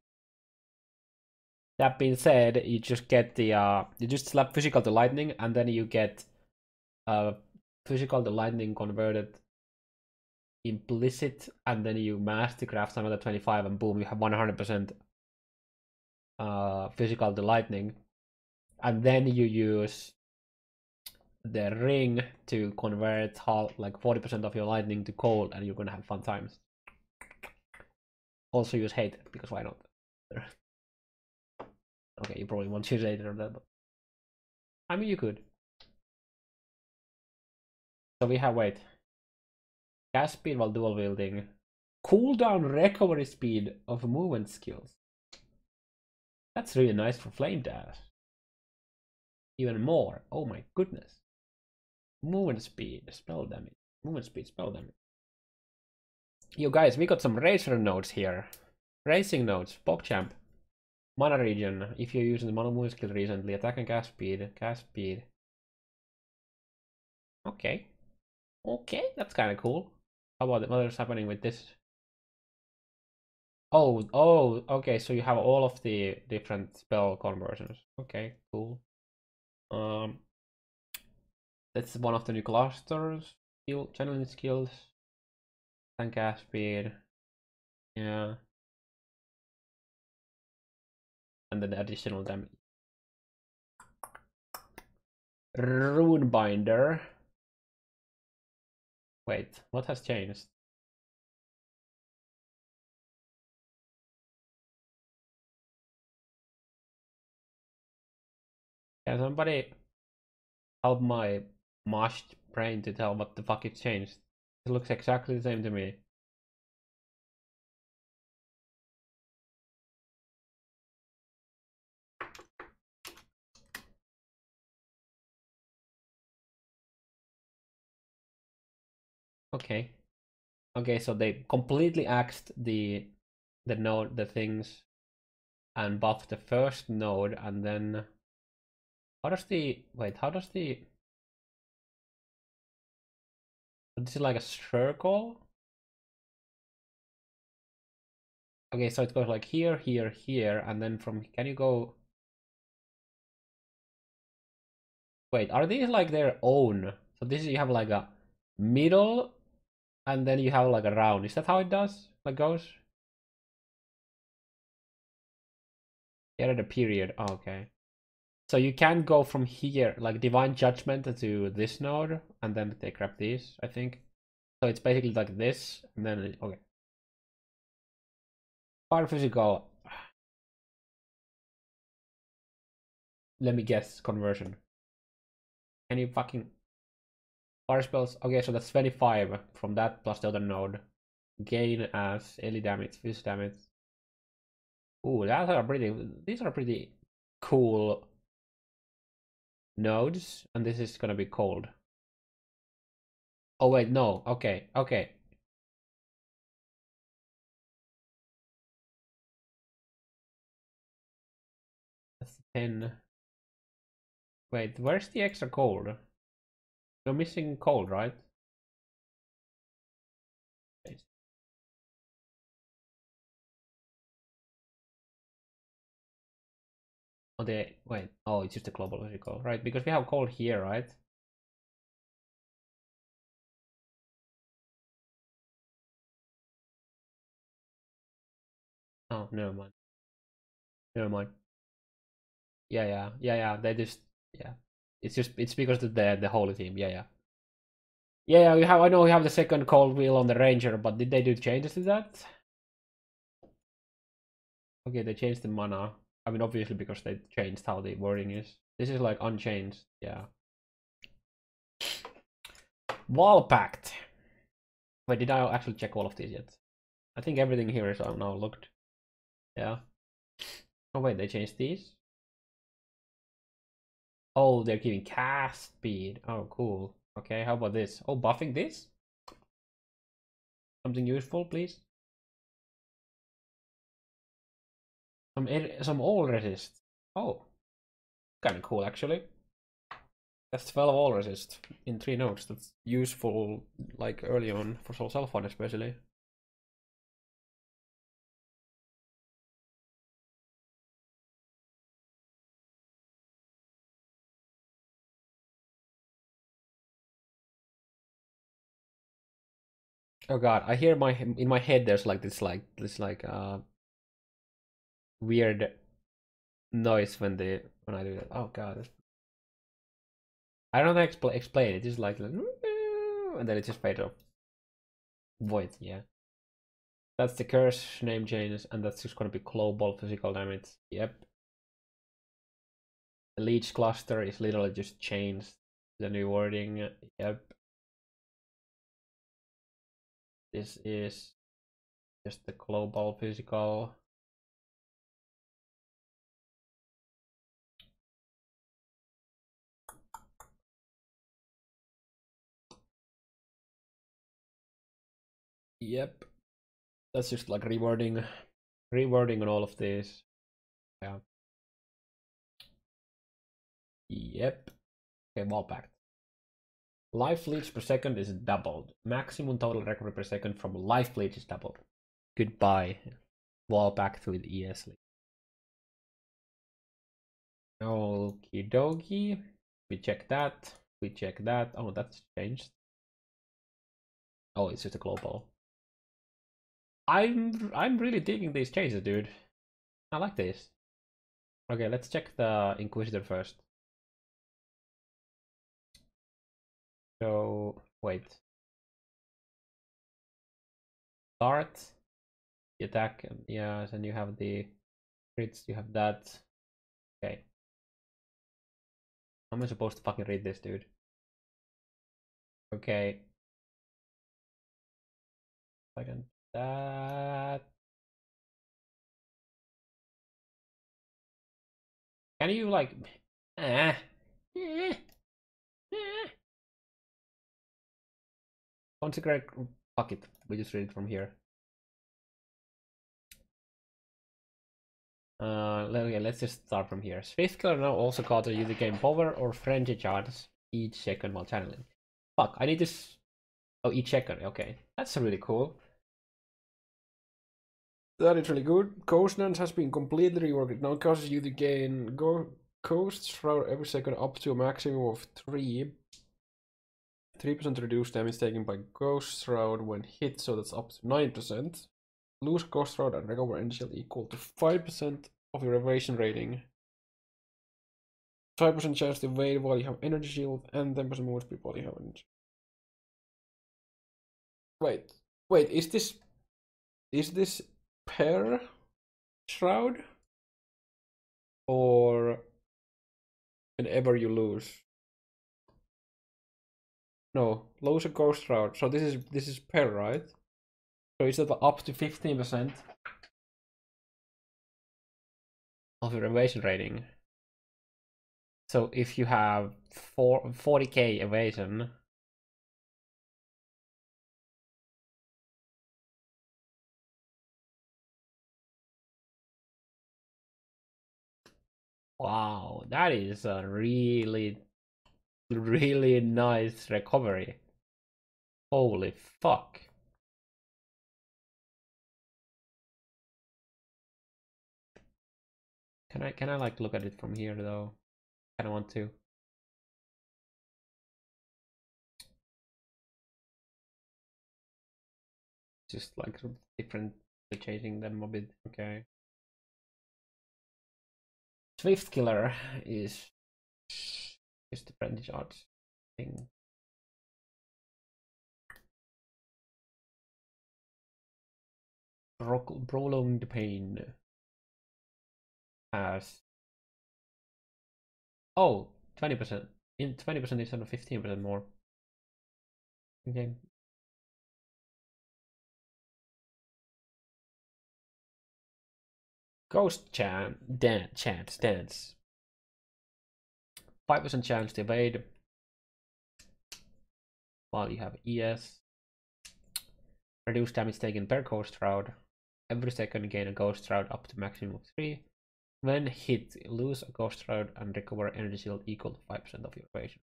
That being said, you just get the you just slap physical to lightning, and then you get physical to lightning converted implicit, and then you master craft another 25, and boom, you have 100% physical to lightning, and then you use the ring to convert like 40% of your lightning to cold, and you're gonna have fun times. Also use hate, because why not? Okay, you probably won't use hate or that, but I mean, you could. So we have, wait. Cast speed while dual wielding. Cooldown recovery speed of movement skills. That's really nice for flame dash. Even more. Oh my goodness. Movement speed, spell damage. Movement speed, spell damage. You guys, we got some racer nodes here. Racing nodes, PogChamp. Mana region. If you're using the mana movement skill recently, attack and cast speed. Cast speed. Okay. Okay, that's kind of cool. How about what is happening with this? Oh, okay, so you have all of the different spell conversions. Okay, cool. That's one of the new clusters. Channeling skills. And cast speed. Yeah. And then the additional damage. Rune binder. Wait, what has changed? Can somebody help my mashed brain to tell what the fuck it changed? It looks exactly the same to me. Okay. Okay, so they completely axed the node, the things, and buffed the first node, and then how does the this is like a circle? Okay, so it goes like here, here, here, and then from can you go? Wait, are these like their own? So this is you have like a middle, and then you have like a round. Is that how it does? Like goes? Here at a period. Oh, okay. So you can go from here, like Divine Judgment, to this node, and then they grab these, I think. So it's basically like this, and then, okay. Fire physical. Let me guess, conversion. Can you fucking... Fire spells, okay, so that's 25 from that plus the other node. Gain as AoE damage, fizz damage. Ooh, these are pretty cool nodes, and this is gonna be cold. Oh wait, no, okay. That's 10. Wait, where's the extra cold? You're missing cold, right? Oh, wait. Oh, it's just a global physical, right? Because we have cold here, right? Oh, never mind. Never mind. Yeah. They just, yeah. It's because of the holy team. Yeah. We have. I know we have the second cold wheel on the ranger, but did they do changes to that? Okay, they changed the mana. I mean, obviously because they changed how the wording is. This is like unchanged. Yeah. Vaal pact. Wait, did I actually check all of these yet? I think everything here is now looked. Yeah. Oh wait, they changed these. Oh, they're giving cast speed. Oh, cool. Okay, how about this? Oh, buffing this? Something useful, please? Some all resist. Oh, kind of cool, actually. That's 12 all resist in 3 nodes. That's useful, like, early on for Soul Self-One, especially. Oh god, I hear in my head there's like this weird noise when I do that. Oh god, I don't know how to explain it. It's like and then it just fades off. Void, yeah. That's the curse name changes, and that's just gonna be global physical damage. Yep. The leech cluster is literally just changed. The new wording. Yep. This is just the global physical. Yep. That's just like rewording on all of these. Yeah. Yep. Okay, Vaal pact. Life leech per second is doubled. Maximum total recovery per second from life leech is doubled. Goodbye. Vaal pact with ES leech. Okie dokie. We check that. We check that. Oh, that's changed. Oh, it's just a global. I'm really digging these changes, dude. I like this. Okay, let's check the Inquisitor first. So wait. Start the attack. Yeah, then you have the crits. You have that. Okay. How am I supposed to fucking read this, dude? Okay. I can that. Can you like eh, eh, eh. Consecrate, fuck it. We just read it from here. Okay, let's just start from here. Space Killer now also got to use the game power or frenzy charges each second while channeling. Fuck, I need this. Oh, each second. Okay, that's really cool. That is really good. Ghost Dance has been completely reworked. It now causes you to gain Ghost Shroud every second up to a maximum of 3. 3% reduced damage taken by Ghost Shroud when hit, so that's up to 9%. Lose Ghost Shroud and recover energy shield equal to 5% of your evasion rating. 5% chance to evade while you have energy shield, and 10% move speed while you have energy. Wait, is this per shroud? Or whenever you lose? No, lose a ghost shroud. So this is per, right? So is that up to 15% of your evasion rating? So if you have 40k evasion, wow, that is a really nice recovery. Holy fuck. Can I like look at it from here though? I don't want to. Just like different, changing them a bit. Okay. Swift Killer is just the friendly charge thing. Prolonged pain has 20%. In 20% instead of 15% more. Okay. Ghost chance dance. 5% chance to evade while you have ES. Reduce damage taken per Ghost Shroud. Every second gain a Ghost Shroud up to maximum of 3. When hit, lose a Ghost Shroud and recover energy shield equal to 5% of your evasion.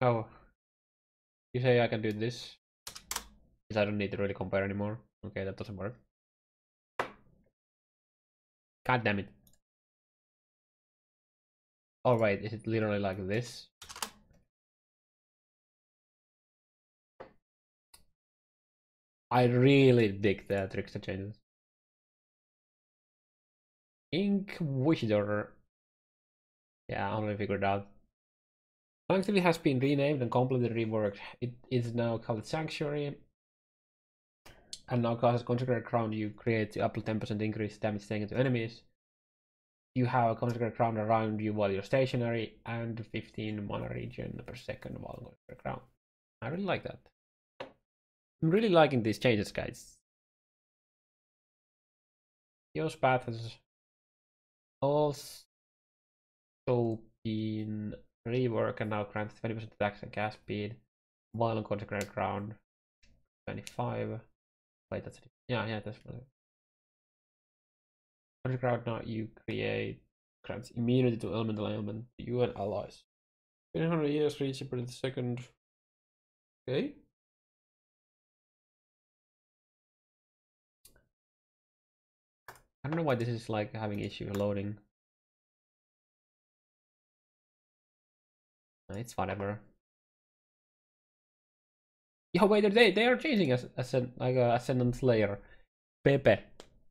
Oh, you say I can do this? Because I don't need to really compare anymore. Okay, that doesn't work. God damn it. Alright, is it literally like this? I really dig the trickster changes. Inquisitor. Yeah, I already figured out. Activity has been renamed and completely reworked. It is now called Sanctuary, and now causes Consecrated Crown you create to up to 10% increase damage taken to enemies. You have a Consecrated Crown around you while you're stationary, and 15 mana regen per second while on Consecrated Crown. I really like that. I'm really liking these changes, guys. Yo's path has also been reworked and now grants 20% attack and cast speed while on Consecrated Crown. 25. Wait, that's it. Yeah, that's really. Consecrated Crown now you create grants immunity to elemental ailment to you and allies. 100 years reach per second. Okay. I don't know why this is like having issue loading. It's whatever. Yo, wait, they are changing Ascendant Slayer. Pepe.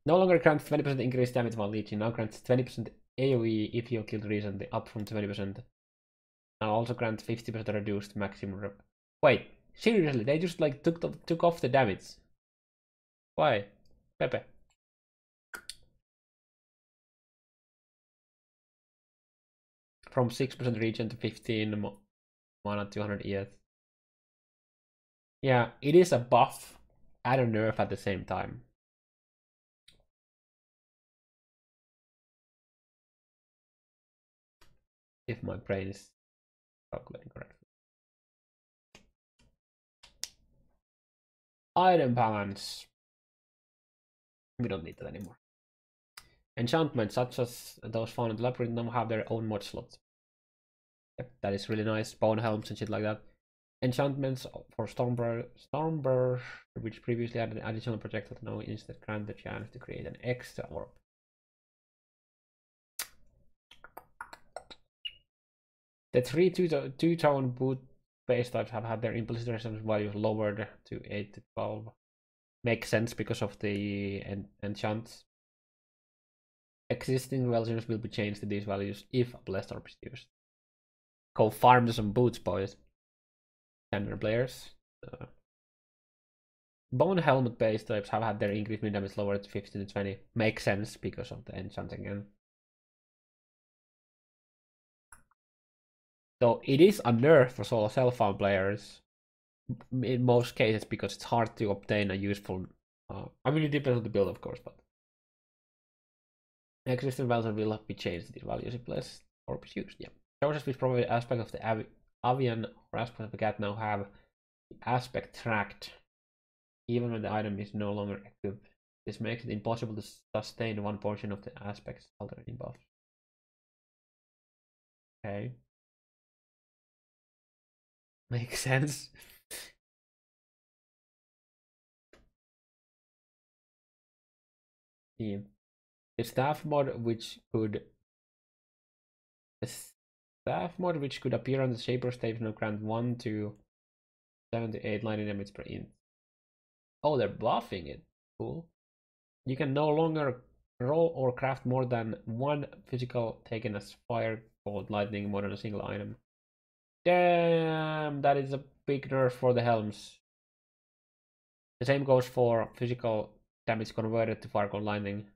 No longer grants 20% increased damage while leeching. Now grants 20% AoE if you killed recently, up from 20%. Now also grants 50% reduced maximum. Wait, seriously? They just like took off the damage. Why? Pepe. From 6% regen to 15 mana 200 ETH. Yeah, it is a buff and a nerf at the same time. If my brain is calculating correctly. Item balance. We don't need that anymore. Enchantments such as those found in the labyrinth now have their own mod slots. Yep, that is really nice. Bone helms and shit like that. Enchantments for Stormbear, which previously had an additional projectile, now instead grant the chance to create an extra orb. The three two-tone boot base types have had their implicit resistance values lowered to 8 to 12. Makes sense because of the enchants. Existing versions will be changed to these values if a blessed orb is used. Go farm some boots, boys. Standard players. Bone helmet base types have had their increased mid damage lowered to 15 to 20. Makes sense because of the enchant again. So it is a nerf for solo self-found players in most cases because it's hard to obtain a useful. I mean, it depends on the build, of course, but existing values will be changed to these values if less or used. Yeah, sources which provide aspect of the avian or aspect of the cat now have the aspect tracked, even when the item is no longer active. This makes it impossible to sustain one portion of the aspect's alternating buff. Okay. Makes sense. Yeah. The staff mod which could appear on the Shaper stage now grant 1 to 7 to 8 lightning damage per int. Oh, they're buffing it. Cool. You can no longer roll or craft more than one physical taken as fire, cold, lightning more than a single item. Damn, that is a big nerf for the helms. The same goes for physical damage converted to fire, cold, lightning.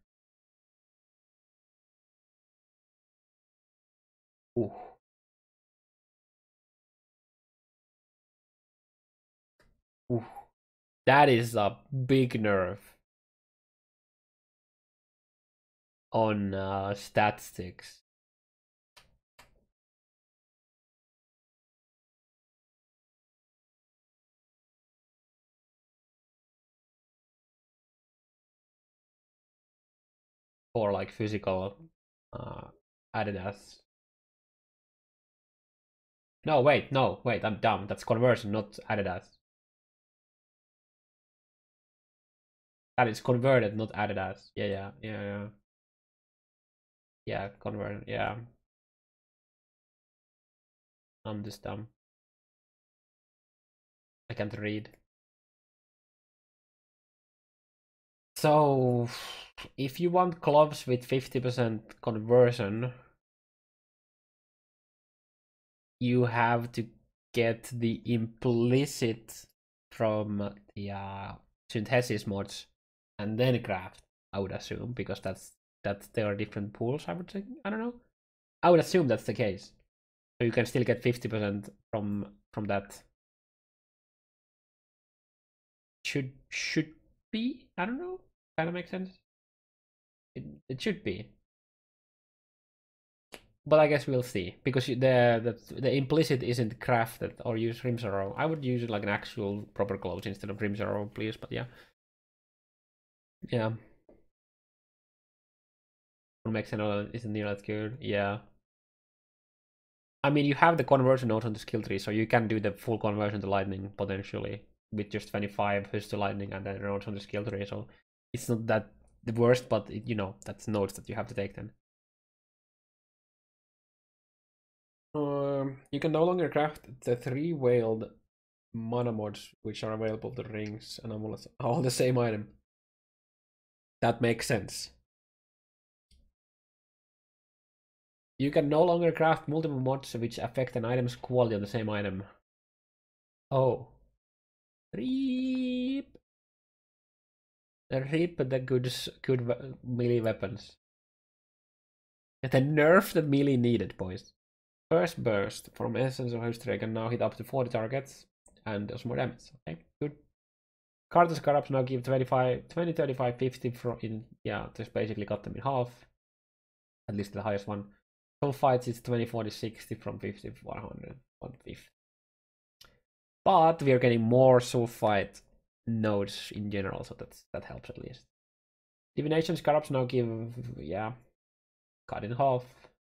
Ooh. Ooh. That is a big nerf on statistics. Or like physical Adidas. No, wait, I'm dumb. That's conversion, not Adidas. That is converted, not Adidas. Yeah. Yeah, converted, yeah. I'm just dumb. I can't read. So, if you want gloves with 50% conversion, you have to get the implicit from the synthesis mods and then craft, I would assume, because there are different pools, I would think. I don't know. I would assume that's the case. So you can still get 50% from that. Should be? I don't know. Kind of makes sense. It should be. But I guess we'll see, because the implicit isn't crafted or use Rim's Arrow. I would use it like an actual proper clothes instead of Rim's Arrow, please. But yeah, yeah. Makes sense. Isn't near that good. Yeah. I mean, you have the conversion node on the skill tree, so you can do the full conversion to lightning potentially with just 25 hits to lightning and then nodes on the skill tree. So it's not that the worst, but you know, that's nodes that you have to take then. You can no longer craft the 3 whaled mana mods which are available to rings and amulets, all the same item. That makes sense. You can no longer craft multiple mods which affect an item's quality on the same item. Oh. Rip the good melee weapons. The nerf that melee needed, boys. First burst from Essence of History can now hit up to 40 targets and does more damage. Okay, good. Carter's Corrupts now give 25, 20, 35, 50 from in, yeah, just basically cut them in half. At least the highest one. Some fights it's 20, 40, 60 from 50, 100, 150. But we are getting more sulfite nodes in general, so that helps at least. Divination's Corrupts now give, yeah, cut in half.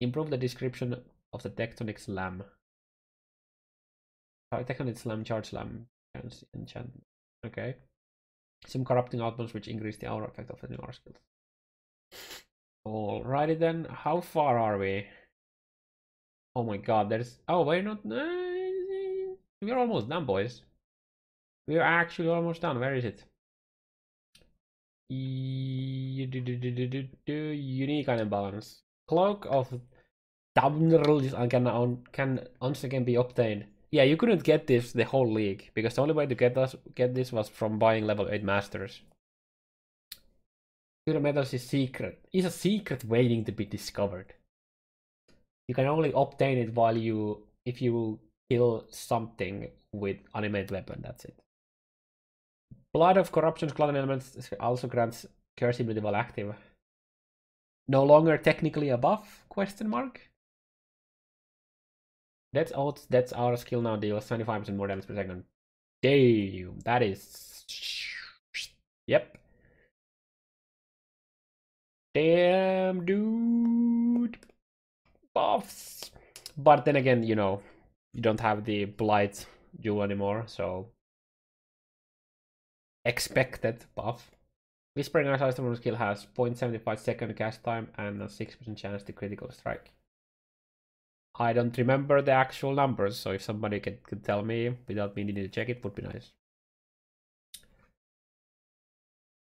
Improve the description of the Tectonic Slam. Tectonic Slam, Charge Slam, and enchantment. Okay. Some corrupting outcomes which increase the aura effect of the new aura skills. Alrighty then, how far are we? Oh my god, there's... Oh, we're not... We're almost done, boys. We're actually almost done. Where is it? Unique item balance. Cloak of Damnrl can once again be obtained. Yeah, you couldn't get this the whole league, because the only way to get this was from buying level 8 masters. Pure metals is secret. Is a secret waiting to be discovered. You can only obtain it if you kill something with animate weapon, that's it. Blood of Corruption's Glutton Elements also grants curse ability while active. No longer technically a buff? Question mark? That's our skill now deals 25% more damage per second. Damn, that is... Yep. Damn, dude. Buffs. But then again, you know, you don't have the Blight jewel anymore, so... Expected buff. Whispering Eyes item skill has 0.75 second cast time and a 6% chance to critical strike. I don't remember the actual numbers, so if somebody could tell me without me needing to check it, would be nice.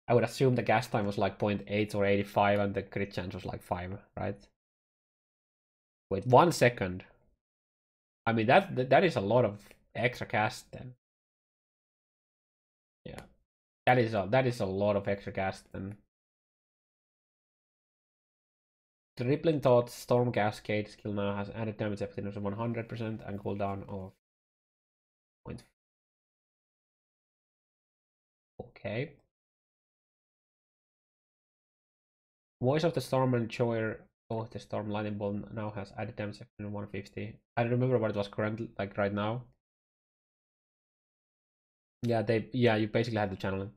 I would assume the cast time was like 0.8 or 85 and the crit chance was like 5, right? Wait, 1 second. I mean, that is a lot of extra cast then. Yeah. That is a lot of extra cast then. The Rippling Thought Storm Cascade skill now has added damage effectiveness of 100% and cooldown of 0.5. Okay. Voice of the Storm and Choir of the Storm Lightning Bolt now has added damage effectiveness of 150. I don't remember what it was currently like right now. Yeah, you basically had to channel it.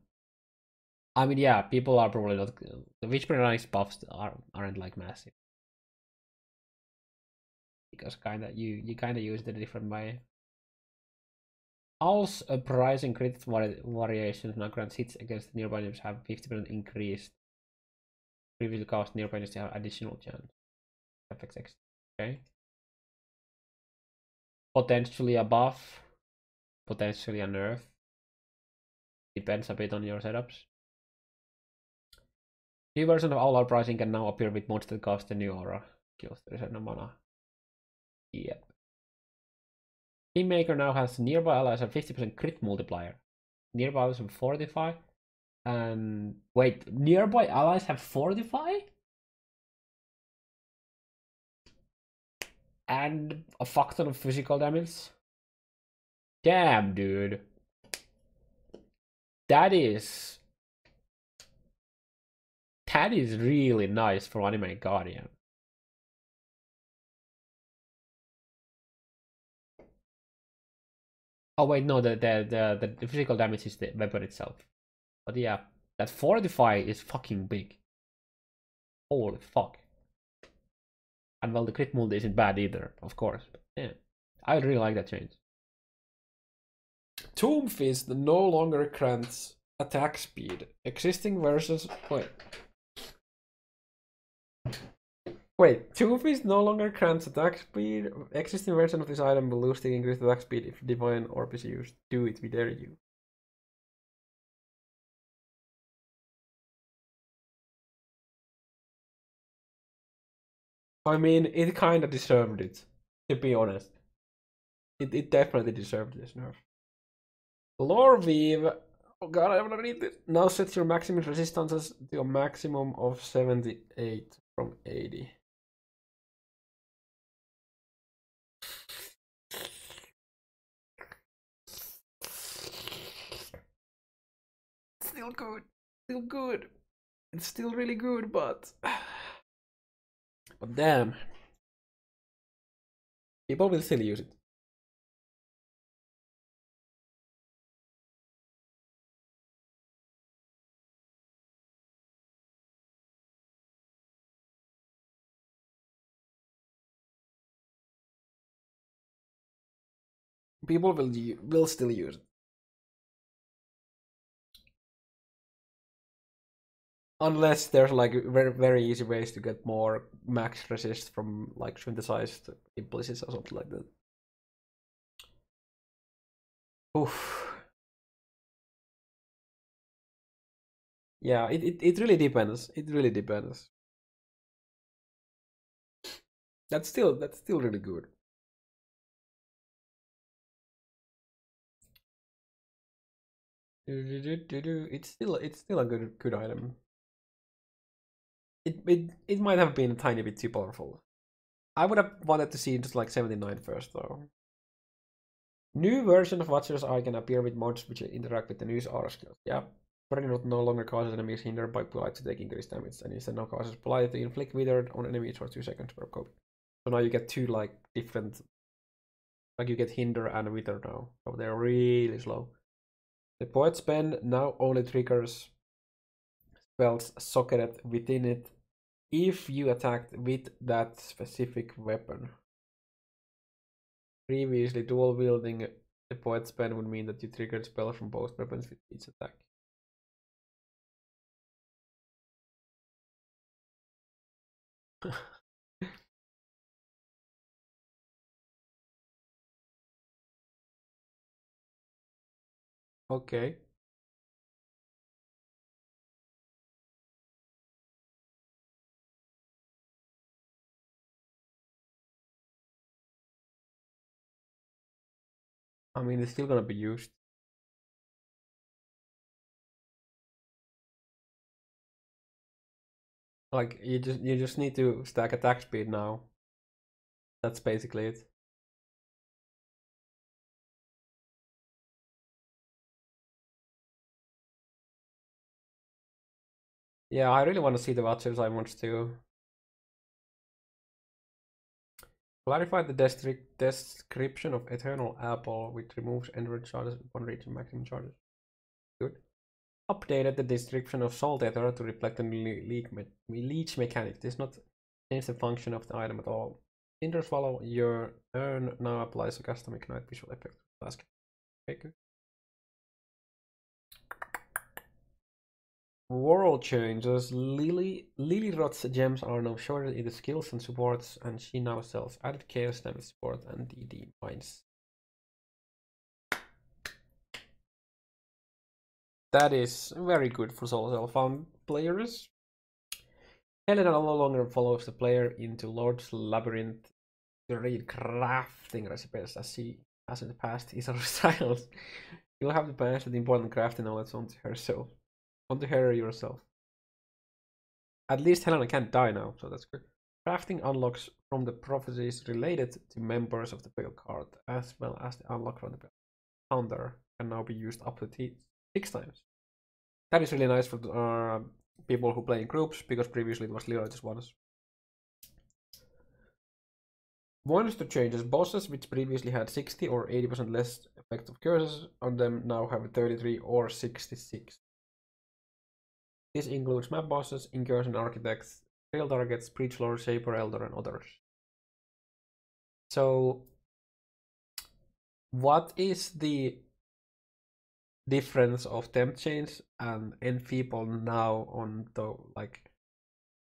I mean, yeah, people are probably not. The Whispering buffs aren't like massive. Because you kinda use it a different way. Owl's uprising crit variations now grants hits against nearby enemies have 50% increased. Previously cast nearby enemies have additional chance. FXX. Okay. Potentially a buff. Potentially a nerf. Depends a bit on your setups. New version of Owl Uprising can now appear with mods that cost a new aura. Kills 37 mana. Yep. Kingmaker now has nearby allies have 50% crit multiplier. Nearby allies have fortify. And wait, nearby allies have fortify? And a fuck ton of physical damage? Damn, dude. That is really nice for Anime Guardian. Oh wait, no, the physical damage is the weapon itself. But yeah, that fortify is fucking big. Holy fuck. And well, the crit multi isn't bad either, of course. But yeah, I really like that change. Tomb Fist no longer grants attack speed. Existing versions. Wait, Tomb Fist no longer grants attack speed. Existing version of this item will lose the increased attack speed if Divine Orb is used. Do it, we dare you. I mean, it kinda deserved it, to be honest. It definitely deserved this nerf. Lore Weave. Oh god, I wanna read this. Now set your maximum resistances to a maximum of 78 from 80. Still good. Still good. It's still really good, but damn. People will still use it. People will still use it. Unless there's like very easy ways to get more max resist from like synthesized implicits or something like that. Oof. Yeah, it really depends. It really depends. That's still really good. It's still a good item. It might have been a tiny bit too powerful. I would have wanted to see just like 79 first though. New version of Watcher's Eye can appear with mods which interact with the news aura skills. Yeah. Burning no longer causes enemies hindered by polite to take increased damage, and instead now causes polite to inflict withered on enemies for 2 seconds per copy. So now you get two like different, like you get hinder and wither now. So they're really slow. The Poet's Pen now only triggers spells socketed within it if you attacked with that specific weapon. Previously, dual wielding the Poet's Pen would mean that you triggered spells from both weapons with each attack. Okay. I mean, it's still gonna be used. Like you just need to stack attack speed now. That's basically it. Yeah, I really want to see the Watcher's Eye mods too. Clarify the description of Eternal Apple, which removes entered charges upon reaching maximum charges. Good. Updated the description of Soul Tether to reflect the leech mechanic. This not change the function of the item at all. Cinder Swallow, your turn now applies a custom ignite visual effect. Basket. Okay, good. World changes. Lilyrot's gems are now shorted in the skills and supports, and she now sells added chaos damage support and DD mines. That is very good for Soul Found players. Helena no longer follows the player into Lord's Labyrinth to read crafting recipes as she as in the past, is our styles. You'll have to pass the important crafting knowledge onto herself. Onto her yourself. At least Helena can't die now, so that's good. Crafting unlocks from the prophecies related to members of the Pale card, as well as the unlock from the counter, can now be used up to 6 times. That is really nice for people who play in groups, because previously it was literally just once. Monster changes. Bosses which previously had 60 or 80% less effective curses on them now have 33 or 66. This includes map bosses, incursion architects, fail targets, breach lord, shaper, elder, and others. So, what is the difference of temp change and enfeeble now on the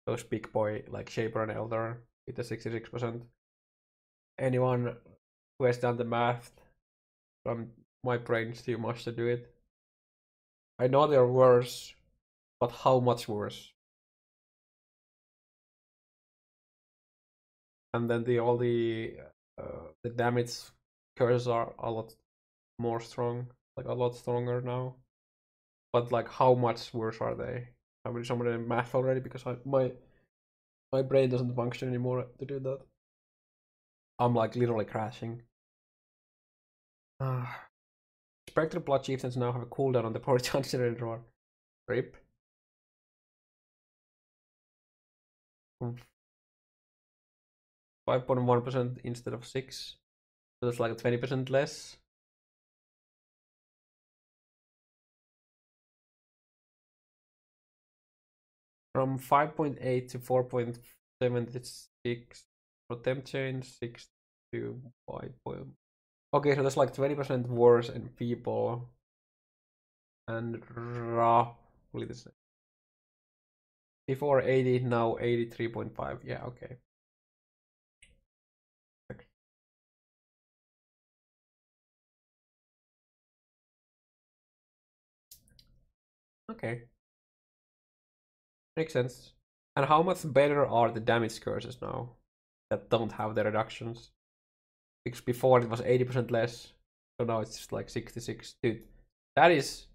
those big boy like shaper and elder with the 66%? Anyone who has done the math? My brain's too much to do it. I know they're worse, but how much worse? And then all the damage curses are a lot more strong, like a lot stronger now. But like, how much worse are they? I'm doing some of the math already because my brain doesn't function anymore to do that. I'm like literally crashing. Spectre Blood Chieftains now have a cooldown on the power chance generator. Rip. 5.1% instead of 6. So that's like 20% less. From 5.8 to 4.76 for temp change, 6 to 5. Okay, so that's like 20% worse in people. And roughly the same. Before 80, now 83.5. Yeah, okay. Okay. Makes sense. And how much better are the damage curses now that don't have the reductions? Because before it was 80% less, so now it's just like 66. Dude, that's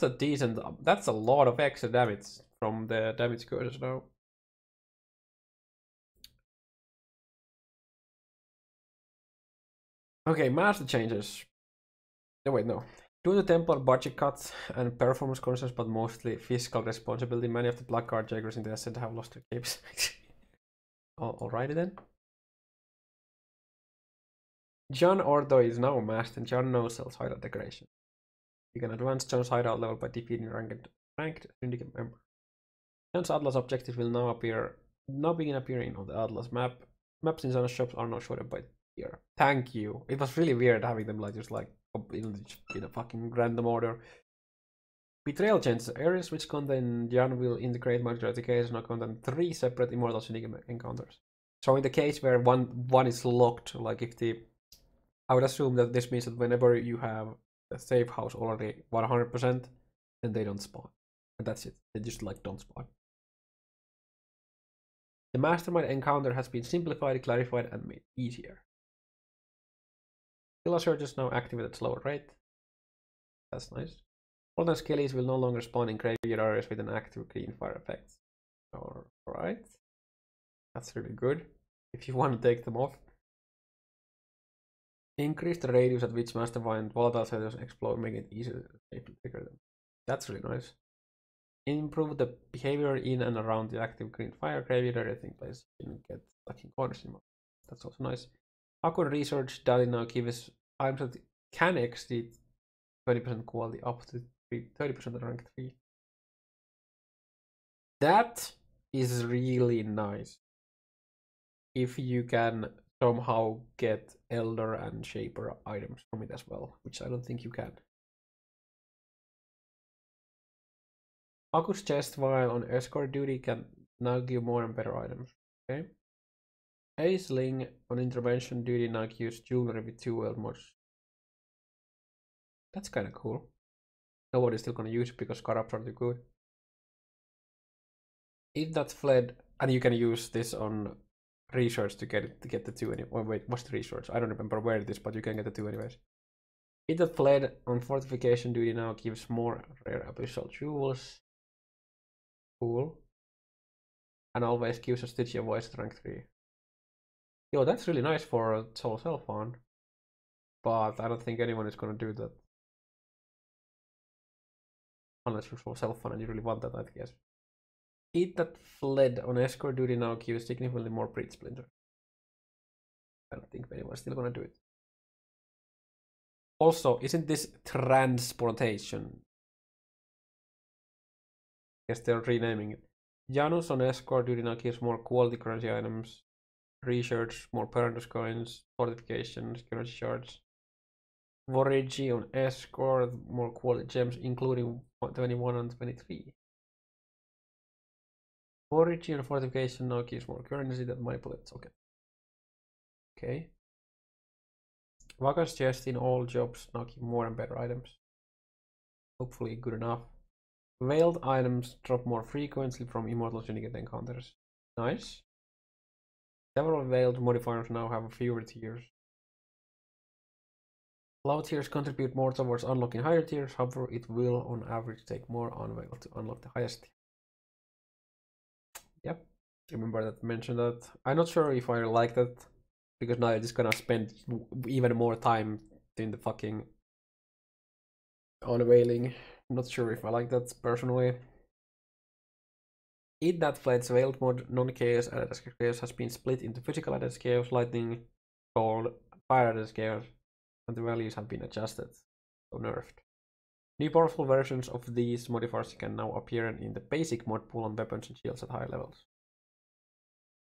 a decent, that's a lot of extra damage from the damage curses now. Okay, master changes. No, wait, no. Due to temple budget cuts and performance concerns, but mostly fiscal responsibility, many of the black card jaggers in the Ascent have lost their capes. Alrighty then. John Ordo is now a master, and John no sells hideout decoration. You can advance John's hideout level by defeating ranked syndicate member. John's Atlas objectives will now begin appearing on the Atlas map. Maps in John's shops are now shorted by here. Thank you. It was really weird having them like just like in a fucking random order. Betrayal changes. Areas which contain John will integrate majority cases now contain 3 separate immortal syndicate encounters. So in the case where one is locked, like if I would assume that this means that whenever you have a safe house already 100%, then they don't spawn. And that's it. They just like don't spawn. The mastermind encounter has been simplified, clarified, and made easier. Killer searches now activate at slower rate. That's nice. All the Skellies will no longer spawn in graveyard areas with an active green fire effect. Alright. That's really good. If you want to take them off. Increase the radius at which mastermind volatile settings explode, making it easier to safely trigger them. That's really nice. Improve the behavior in and around the active green fire graveyard area thing place. You can get fucking corners anymore. That's also nice. Hakun research that now gives items that can exceed 20% quality up to 30% at rank 3. That is really nice. If you can somehow get Elder and Shaper items from it as well, which I don't think you can. Aku's chest while on escort duty can now give more and better items. Okay. Aisling on intervention duty now gives jewelry with 2 world mods. That's kind of cool. Nobody's still gonna use it because corrupts are too good. If that's fled, and you can use this on research to get the 2 anyway. Wait, what's the research? I don't remember where it is, but you can get the 2 anyways. Hit that fled on fortification duty now gives more rare abyssal jewels. Cool. And always gives a Stygia voice at rank 3. Yo, that's really nice for Soul Self-Found. But I don't think anyone is gonna do that. Unless you're Soul Self-Found and you really want that, I guess. Hit that fled on escort duty now gives significantly more Breed Splinter. I don't think anyone's still gonna do it. Also, isn't this transportation? Guess they're renaming it. Janus on escort duty now gives more quality currency items, research, more Parandos coins, fortifications, currency shards. Vorigi on escort, more quality gems, including 21 and 23. Vorigi on fortification now gives more currency than my bullets. Okay. Okay. Vacan's chest in all jobs now give more and better items. Hopefully good enough. Veiled items drop more frequently from Immortal Syndicate encounters. Nice. Several veiled modifiers now have fewer tiers. Low tiers contribute more towards unlocking higher tiers, however it will on average take more unveiled to unlock the highest tier. Yep, remember that mentioned that. I'm not sure if I like that, because now I'm just gonna spend even more time in the fucking unveiling. I'm not sure if I like that personally. Eat that Flight's veiled mod non-chaos and chaos has been split into physical added chaos, lightning, cold, fire added chaos, and the values have been adjusted, so nerfed. New powerful versions of these modifiers can now appear in the basic mod pool on weapons and shields at high levels.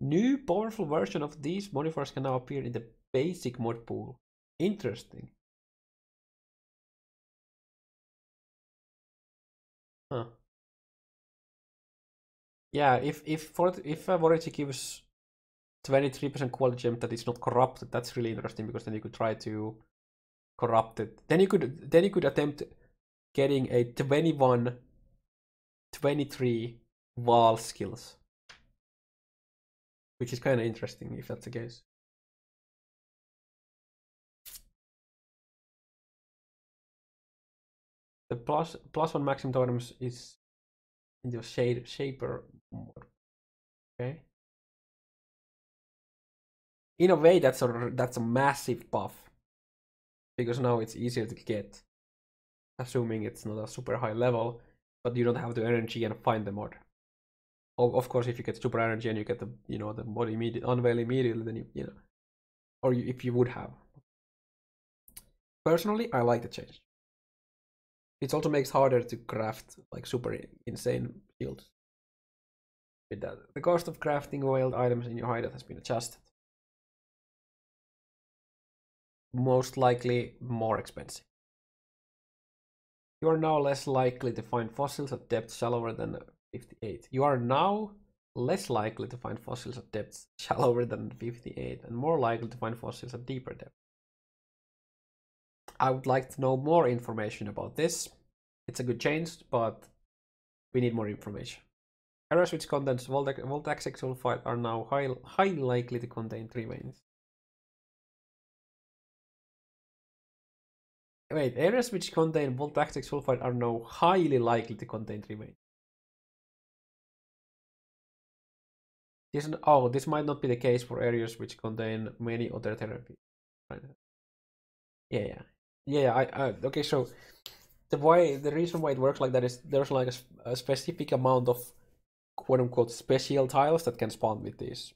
New powerful version of these modifiers can now appear in the basic mod pool. Interesting. Huh. Yeah, if Vorigi gives 23% quality gem that is not corrupted, that's really interesting, because then you could try to corrupt it. Then you could attempt getting a 21, 23 Vaal skills, which is kind of interesting if that's the case. The plus 1 maximum totems is in the shaper mode. Okay. In a way, that's a massive buff, because now it's easier to get, assuming it's not a super high level, but you don't have the energy and find the mod. Of course, if you get super energy and you get the the mod unveil immediately, then you know, or if you would have. Personally, I like the change. It also makes harder to craft like super insane shields. With that, the cost of crafting veiled items in your hideout has been adjusted. Most likely more expensive. You are now less likely to find fossils at depths shallower than 58. You are now less likely to find fossils at depths shallower than 58, and more likely to find fossils at deeper depths. I would like to know more information about this. It's a good change, but we need more information. Areas which contains voltaic sulfide are now highly likely to contain 3 veins. Wait, areas which contain voltaic sulfide are now highly likely to contain 3 veins. This might not be the case for areas which contain many other therapies. Right. Yeah. Okay, so the reason why it works like that is there's like a specific amount of quote unquote special tiles that can spawn with these.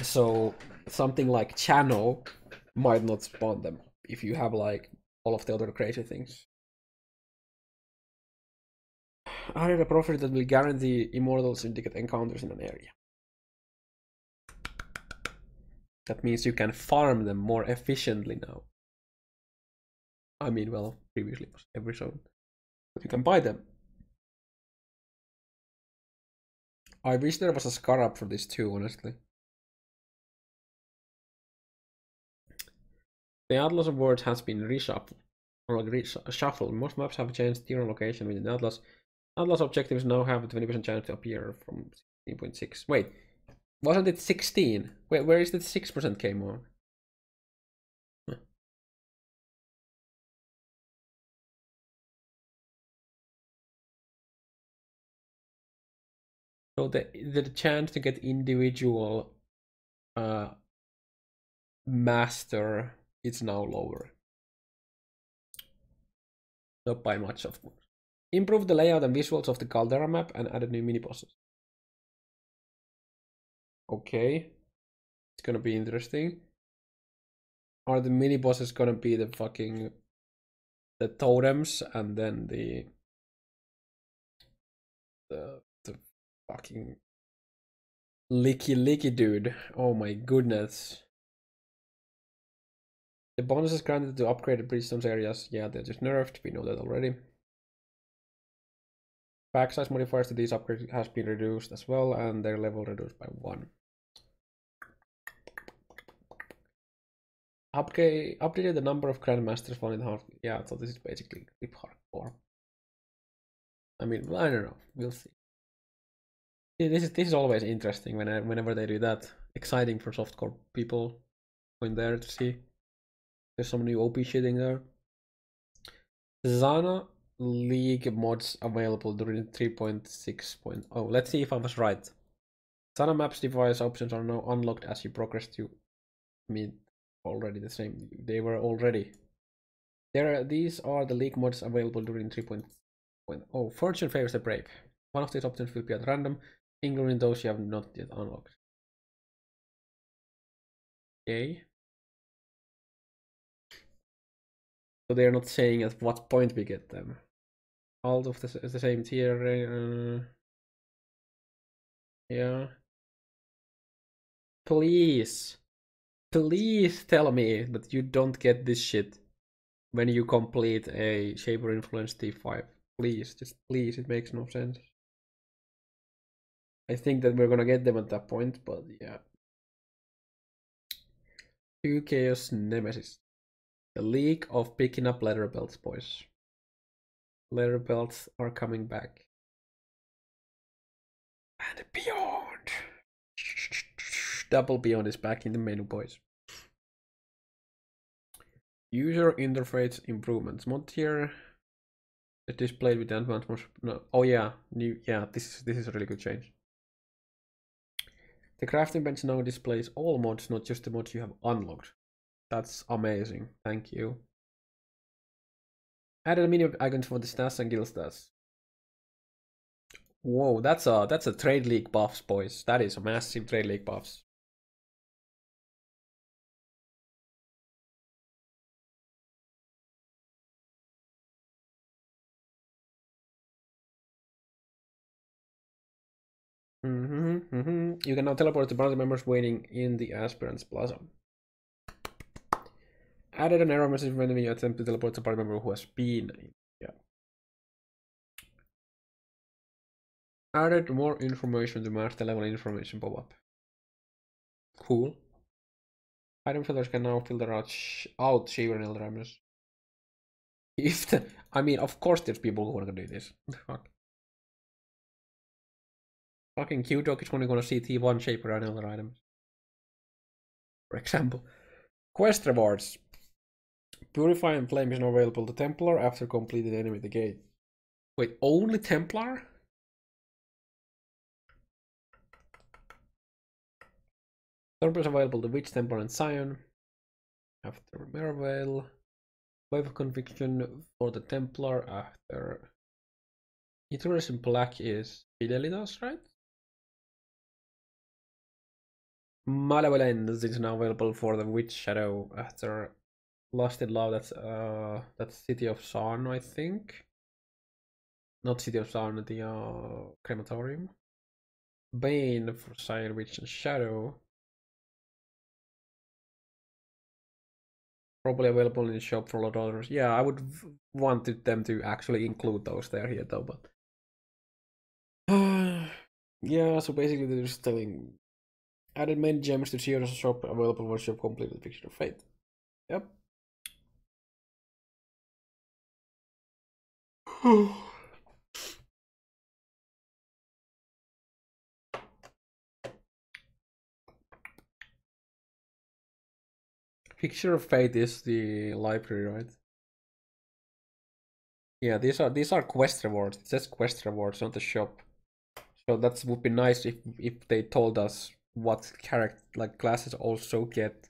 So something like channel might not spawn them if you have like all of the other crazy things. Added a profit that will guarantee Immortal Syndicate encounters in an area. That means you can farm them more efficiently now. I mean, well, previously it was every zone, but you can buy them. I wish there was a scarab for this too, honestly. The Atlas of Words has been reshuffled. Reshuffled. Most maps have changed tier location within the Atlas. Atlas objectives now have a 20% chance to appear from 16.6. Wait, Wasn't it 16? Where is that 6% came on? So the chance to get individual master is now lower. Not by much, of course. Improve the layout and visuals of the Caldera map and added new mini bosses. Okay. It's gonna be interesting. Are the mini bosses gonna be the fucking the totems and then the fucking licky dude? Oh my goodness. The bonuses granted to upgraded Bridgestone's areas, yeah, they're just nerfed, we know that already. Pack size modifiers to these upgrades has been reduced as well, and their level reduced by 1. Updated the number of Grandmasters found in hard. Yeah, so this is basically clip hardcore. I mean, I don't know. We'll see. This is always interesting whenever they do that. Exciting for softcore people going there to see. There's some new OP shit in there. Zana League mods available during 3.6.0. Let's see if I was right. Zana maps device options are now unlocked as you progress to meet already the same. They were already. These are the League mods available during 3.0. Fortune favors the brave. One of these options will be at random, including those you have not yet unlocked. Okay. So they're not saying at what point we get them. All of the same tier. Yeah. Please. Please tell me that you don't get this shit when you complete a Shaper Influence T5. Please, just please, it makes no sense. I think that we're gonna get them at that point, but yeah. 2 Chaos Nemesis. The League of picking up leather belts, boys. Leather belts are coming back. And beyond. Double beyond is back in the menu, boys. User interface improvements. Mod here. It's displayed with the advanced. No. Oh yeah, new. Yeah, this is a really good change. The crafting bench now displays all mods, not just the mods you have unlocked. That's amazing. Thank you. Added mini icons for the stats and guild stats. Whoa, that's a trade league buffs, boys. That is a massive trade league buffs. You can now teleport to party members waiting in the Aspirants Plaza. Added an error message when you attempt to teleport to a party member who has been. Yeah. Added more information to master level information pop-up. Cool. Item filters can now filter out Shaver and Eldramas. I mean, of course there's people who want to do this. Fuck. Fucking Q-Dog is only gonna see T1 Shaper and other items. For example. Quest rewards. Purify and Flame is now available to Templar after completed enemy the gate. Wait, only Templar? Storm is available to Witch, Templar, and Scion. After Merveil. Wave of Conviction for the Templar after. Iteration Black is Fidelitas, right? Malevolence is now available for the Witch Shadow after Lost in Love. That's City of Sarn, I think. Not City of Sarn, the Crematorium. Bane for Scion, Witch, and Shadow. Probably available in the shop for $1. Yeah, I would want them to actually include those there here though, but yeah, so basically they're just telling added main gems to Geo's shop available once you've completed Picture of Fate. Yep. Picture of Fate is the library, right? Yeah, these are quest rewards. It says quest rewards, not the shop. So that would be nice if they told us what character like classes also get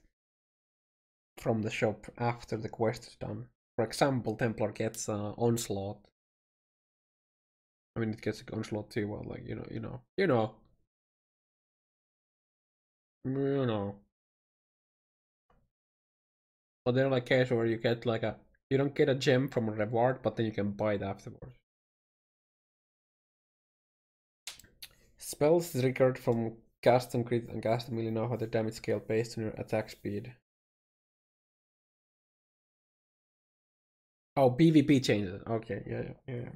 from the shop after the quest is done. For example, Templar gets Onslaught. I mean, it gets Onslaught too. Well, like you know. But there are like cases where you get like you don't get a gem from a reward, but then you can buy it afterwards. Spells triggered from cast and crit and cast immediately now have the damage scale based on your attack speed. Oh, PvP changes. Okay, yeah.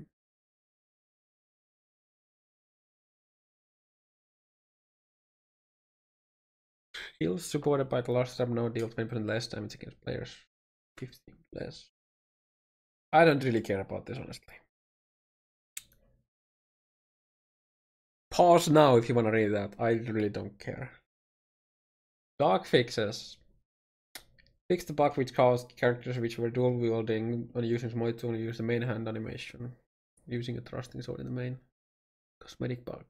Heals supported by the last step now deal 20% less damage against players. 15 less. I don't really care about this, honestly. Pause now if you want to read that. I really don't care. Dog fixes. Fix the bug which caused characters which were dual wielding on using smite to only use the main hand animation. Using a thrusting sword in the main. Cosmetic bug.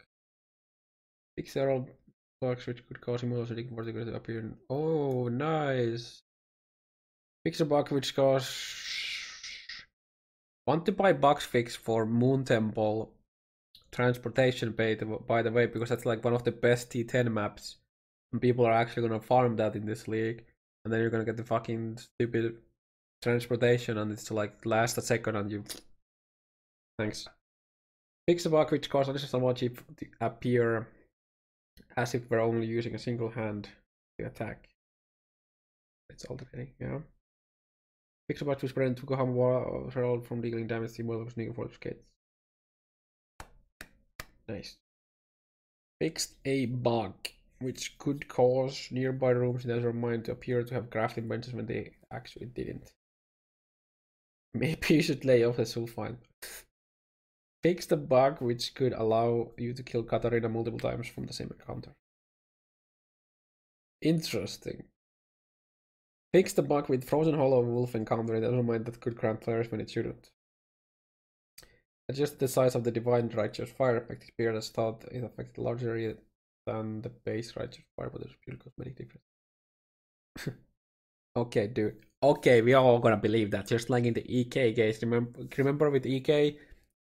Fix several bugs which could cause immortality particularly to appear in... Oh, nice! Fix a bug which cause... Want to buy bug fix for Moon Temple transportation by the way, because that's like one of the best T10 maps. And people are actually gonna farm that in this league. And then you're gonna get the fucking stupid transportation and it's to like last a second and you... Thanks. Fix the bug which causes additional emoji to appear as if we're only using a single hand to attack. It's already, yeah. Fix the bug to spread to Goham Herald from dealing damage to multiple sneaker for skates. Nice. Fixed a bug which could cause nearby rooms in Azure Mine to appear to have crafting benches when they actually didn't. Maybe you should lay off the sulfide. Fix the bug which could allow you to kill Katarina multiple times from the same encounter. Interesting. Fix the bug with Frozen Hollow Wolf encounter in Azure Mine that could grant players when it shouldn't. Adjust the size of the Divine Righteous Fire effect appeared as thought it affected a larger area than the base Righteous Fire, but there's pure cosmetic difference. Okay, dude. Okay, we are all gonna believe that. Just like in the EK case. Remember with EK?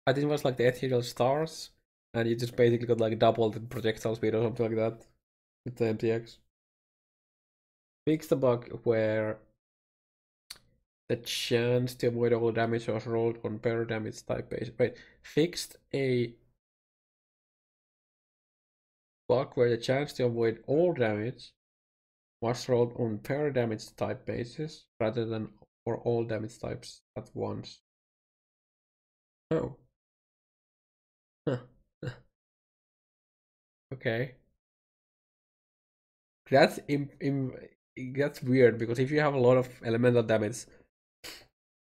I think it was like the Ethereal Stars, and you just basically got like double the projectile speed or something like that with the MTX. Fix the bug where the chance to avoid all damage was rolled on pair damage type base. Wait, fixed a bug where the chance to avoid all damage was rolled on pair damage type basis rather than for all damage types at once. Oh. Huh. Okay. That's that's weird because if you have a lot of elemental damage,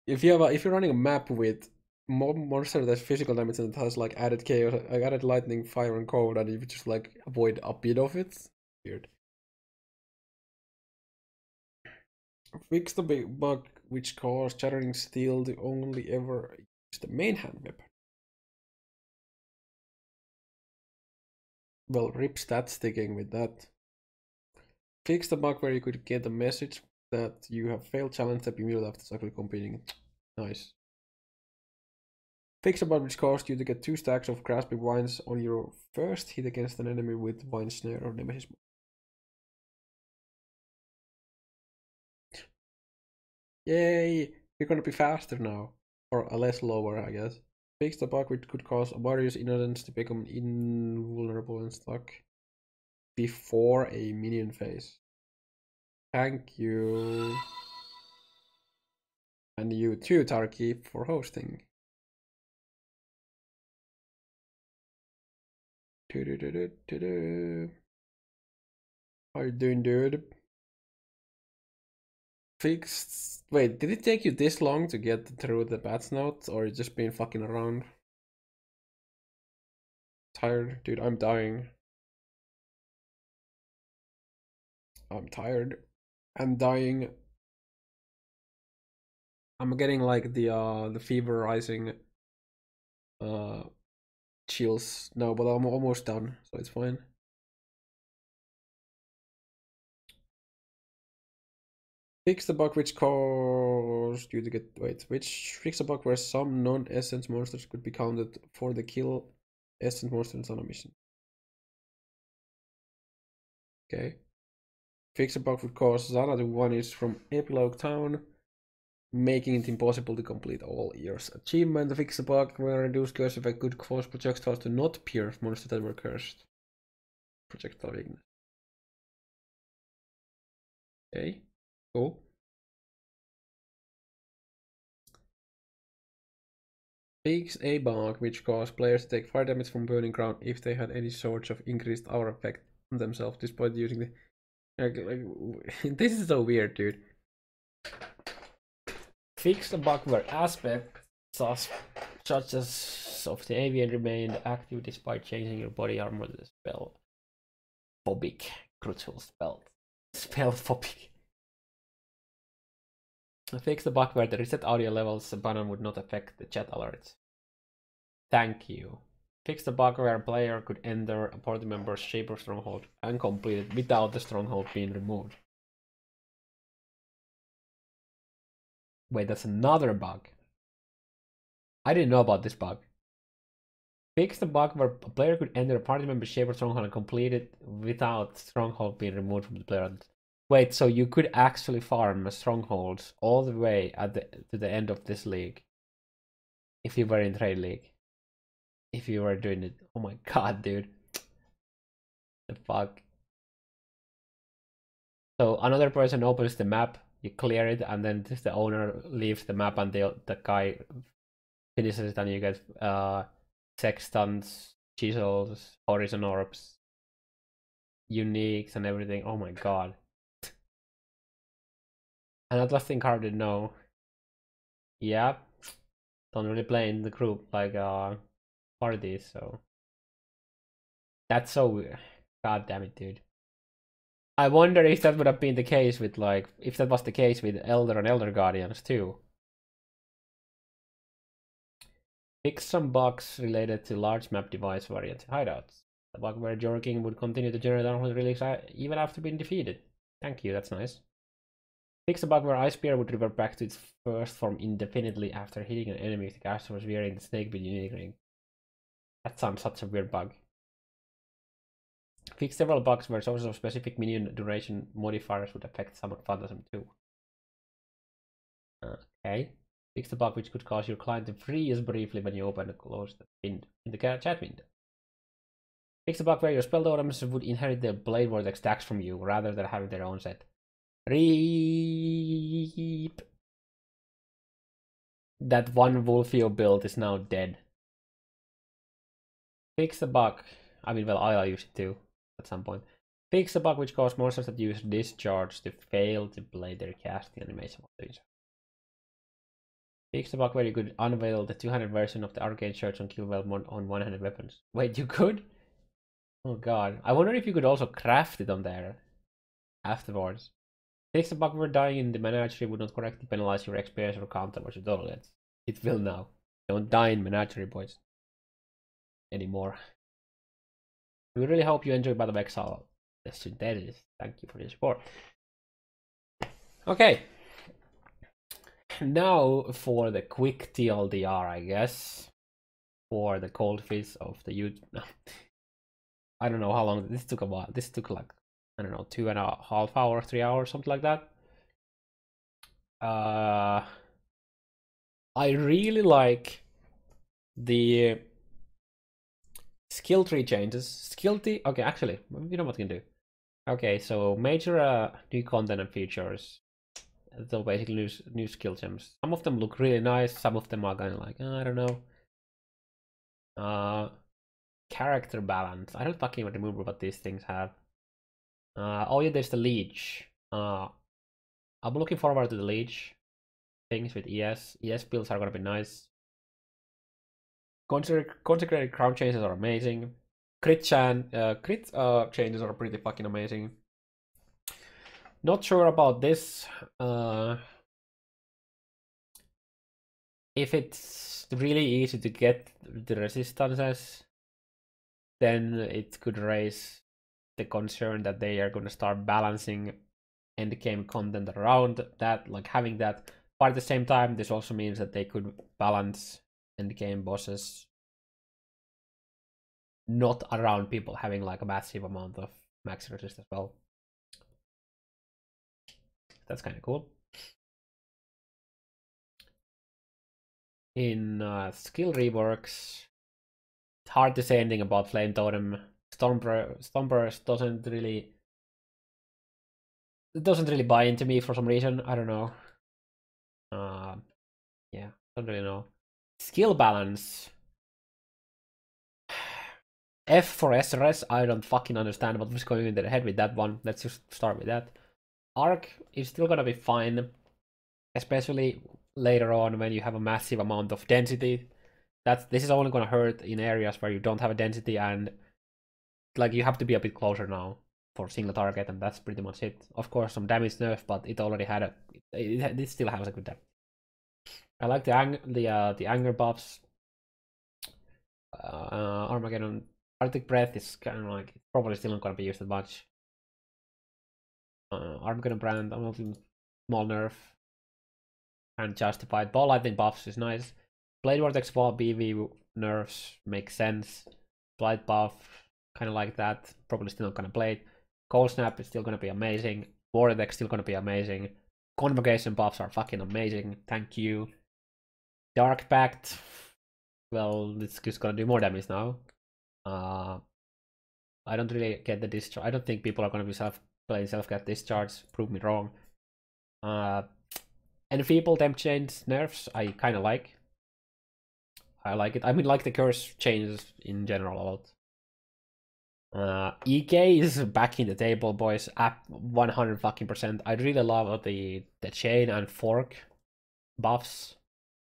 if you're running a map with more monster that's physical damage and it has like added chaos, like added lightning, fire, and cold, and you just like avoid a bit of it, weird. Fix the big bug which caused Shattering Steel to only ever use the main hand weapon. Well, rip stat sticking with that. Fix the bug where you could get a message that you have failed challenge step immediately after successfully completing it. Nice. Fix a bug which caused you to get 2 stacks of grasping vines on your first hit against an enemy with vine snare or nemesis. Yay! You're gonna be faster now. Or less lower, I guess. Fix the bug which could cause various innocents to become invulnerable and stuck before a minion phase. Thank you. And you too, Tarky, for hosting. How you doing, dude? Fixed. Wait, did it take you this long to get through the bats notes, or you just been fucking around? Tired, dude. I'm dying. I'm tired. I'm dying. I'm getting like the fever rising chills now, but I'm almost done, so it's fine. Fix the bug which caused you to get fix the bug where some non-essence monsters could be counted for the kill essence monsters on a mission. Okay. Fix the bug would cause Zana to vanish from Epilogue Town, making it impossible to complete all year's achievement. Fix the bug where reduced curse effect could cause projectiles to not pierce monsters that were cursed. Projectile weakness. Okay, cool. Fix a bug which caused players to take fire damage from burning ground if they had any sorts of increased aura effect on themselves despite using the... this is so weird, dude. Fix the bug where aspects such as of the avian remained active despite changing your body armor to the spell. Phobic. Crucial spell. Spell phobic. Fix the bug where the reset audio levels button would not affect the chat alerts. Thank you. Fix the bug where a player could enter a party member's shape or stronghold and complete it without the stronghold being removed. Wait, that's another bug. I didn't know about this bug. Fix the bug where a player could enter a party member's shape or stronghold and complete it without stronghold being removed from the player. Wait, so you could actually farm strongholds all the way to the end of this league if you were in trade league. If you were doing it. Oh my god, dude. The fuck. So another person opens the map, you clear it, and then just the owner leaves the map and the guy finishes it, and you get sextants, chisels, horizon orbs, uniques and everything. Oh my god. And Atlas carded no. Yeah. Don't really play in the group like parties, so that's so weird. God damn it, dude. I wonder if that would have been the case with like if that was the case with Elder and Elder Guardians too. Fix some bugs related to large map device variant hideouts. The bug where Jorking would continue to generate unholy relics even after being defeated. Thank you, that's nice. Fix the bug where Ice Spear would revert back to its first form indefinitely after hitting an enemy if the caster was wearing the Snakebit unique ring. That sounds such a weird bug. Fix several bugs where sources of specific minion duration modifiers would affect Summon Phantasm too. Okay. Fix the bug which could cause your client to freeze briefly when you open and close the pin in the chat window. Fix the bug where your spell totems would inherit the Blade Vortex stacks from you rather than having their own set. Reap. That one Wolfio build is now dead. Fix the bug. I mean, well, I'll use it too at some point. Fix the bug which caused monsters that use discharge to fail to play their casting animation. Fix the bug where you could unveil the 200 version of the Arcane Church on Killwell on 100 weapons. Wait, you could? Oh god. I wonder if you could also craft it on there afterwards. Fix the bug where dying in the menagerie would not correctly penalize your experience or count towards your total hits. It will now. Don't die in menagerie, boys. Anymore. We really hope you enjoy Battle of Exile. Thank you for the support. Okay. Now for the quick TLDR, I guess. For the cold fizz of the YouTube. I don't know how long this took. This took like, I don't know, 2.5 hours, 3 hours, something like that. I really like the skill tree changes. Skill tree. Okay, actually, you know what we can do. Okay, so major new content and features. So basically new skill gems. Some of them look really nice. Some of them are kind of like, I don't know. Character balance. I don't fucking remember what these things have. Oh yeah, there's the leech. I'm looking forward to the leech things with ES. ES builds are gonna be nice. Consecrated crown changes are amazing. Crit changes are pretty fucking amazing. Not sure about this if it's really easy to get the resistances, then it could raise the concern that they are going to start balancing endgame content around that, like having that. But at the same time, this also means that they could balance endgame bosses not around people having like a massive amount of max resist as well. That's kind of cool. In skill reworks, it's hard to say anything about Flame Totem. Stormburst doesn't really buy into me for some reason. I don't know. Yeah, don't really know. Skill balance. F for SRS. I don't fucking understand what was going in their head with that one. Let's just start with that. Arc is still gonna be fine, especially later on when you have a massive amount of density. This is only gonna hurt in areas where you don't have a density, and like you have to be a bit closer now for single target, and that's pretty much it. Of course, some damage nerf, but it already had it still has a good damage. I like the anger buffs. Armageddon Arctic Breath is kind of like probably still not gonna be used as much. Armageddon Brand, I'm not small nerf and justified. Ball lightning buffs is nice. Blade Vortex Vaal BV nerfs make sense. Blight buff, kind of like that. Probably still not gonna play it. Cold Snap is still gonna be amazing. Vortex still gonna be amazing. Convocation buffs are fucking amazing. Thank you. Dark Pact. Well, it's just gonna do more damage now. I don't really get the discharge. I don't think people are gonna be playing self-get discharge. Prove me wrong. Enfeeble temp chains nerfs I kind of like. I like it. I mean, like the curse changes in general a lot. EK is back in the table, boys. Up 100 fucking %. I really love the chain and fork buffs.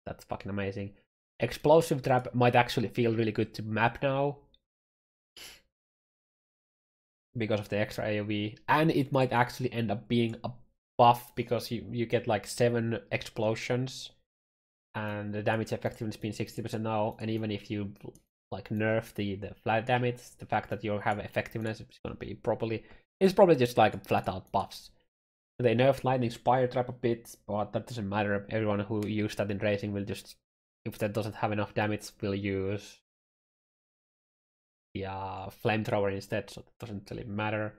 That's fucking amazing. Explosive trap might actually feel really good to map now because of the extra AoE, and it might actually end up being a buff because you get like 7 explosions and the damage effectiveness being 60% now, and even if you like nerf the flat damage, the fact that you have effectiveness is going to be it's probably just like flat out buffs. They nerfed Lightning Spire Trap a bit, but that doesn't matter. Everyone who used that in racing will just, if that doesn't have enough damage, will use the flamethrower instead, so that doesn't really matter.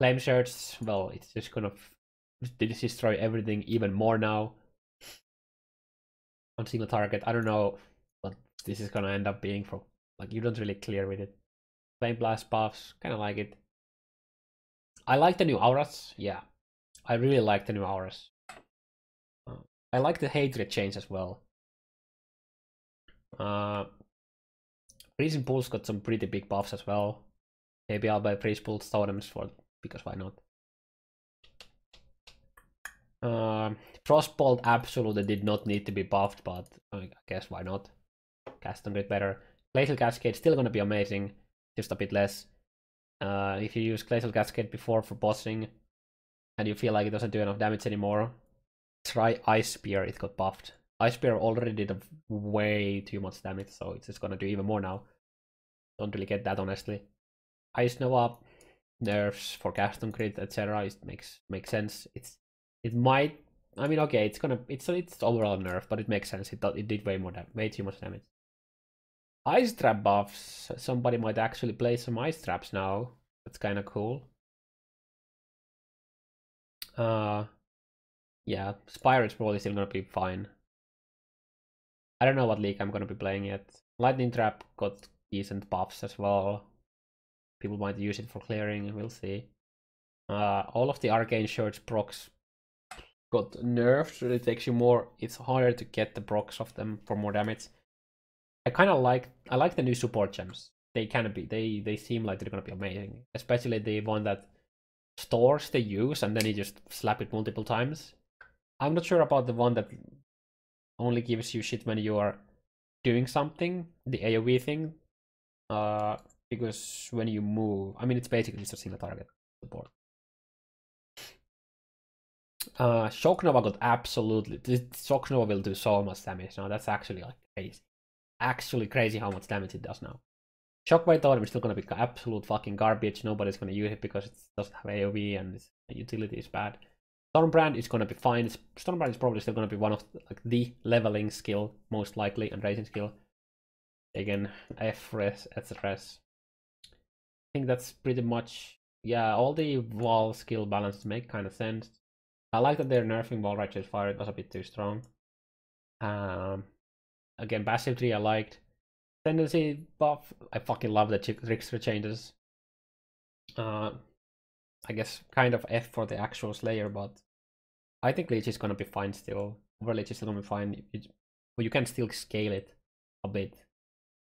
Flame Surge, well, it's just gonna destroy everything even more now on single target. I don't know what this is gonna end up being for. Like, you don't really clear with it. Flame Blast buffs, kind of like it. I like the new auras. Yeah, I really like the new auras. I like the hatred change as well. Freezing Pulse got some pretty big buffs as well. Maybe I'll buy Freeze Pulse totems because why not? Frostbolt absolutely did not need to be buffed, but I guess why not? Cast on Grid better. Glacial Cascade still gonna be amazing, just a bit less. If you use Glacial Cascade before for bossing and you feel like it doesn't do enough damage anymore, try Ice Spear, it got buffed. Ice Spear already did way too much damage, so it's just gonna do even more now. Don't really get that, honestly. Ice Nova nerfs for cast on crit, etc. It makes sense. It might. I mean, okay, it's overall nerf, but it makes sense. It did way too much damage. Ice trap buffs. Somebody might actually play some ice traps now. That's kind of cool. Yeah, Spire is probably still gonna be fine. I don't know what league I'm gonna be playing yet. Lightning Trap got decent buffs as well. People might use it for clearing, we'll see. All of the Arcane Shirts procs got nerfed, so it takes you more. It's harder to get the procs of them for more damage. I like the new support gems. They seem like they're gonna be amazing. Especially the one that stores the use and then you just slap it multiple times. I'm not sure about the one that only gives you shit when you are doing something, the AoE thing. Because when you move, I mean, it's basically just a single target support. Shock Nova got absolutely. This Shock Nova will do so much damage now. That's actually like crazy. Actually crazy how much damage it does now. Shockwave Totem is still gonna be absolute fucking garbage. Nobody's gonna use it because it doesn't have AoE and its utility is bad. Stormbrand is gonna be fine. Stormbrand is probably still gonna be one of like the leveling skill most likely and raising skill. Again, F-res, etc. I think that's pretty much, yeah, all the Vaal skill balances make kind of sense. I like that they're nerfing Vaal Righteous Fire. It was a bit too strong. Again, passive tree I liked. Ascendancy buff, I fucking love the trickster changes. I guess kind of F for the actual Slayer, but I think Leech is gonna be fine still. Overleech is still gonna be fine. But you can still scale it a bit.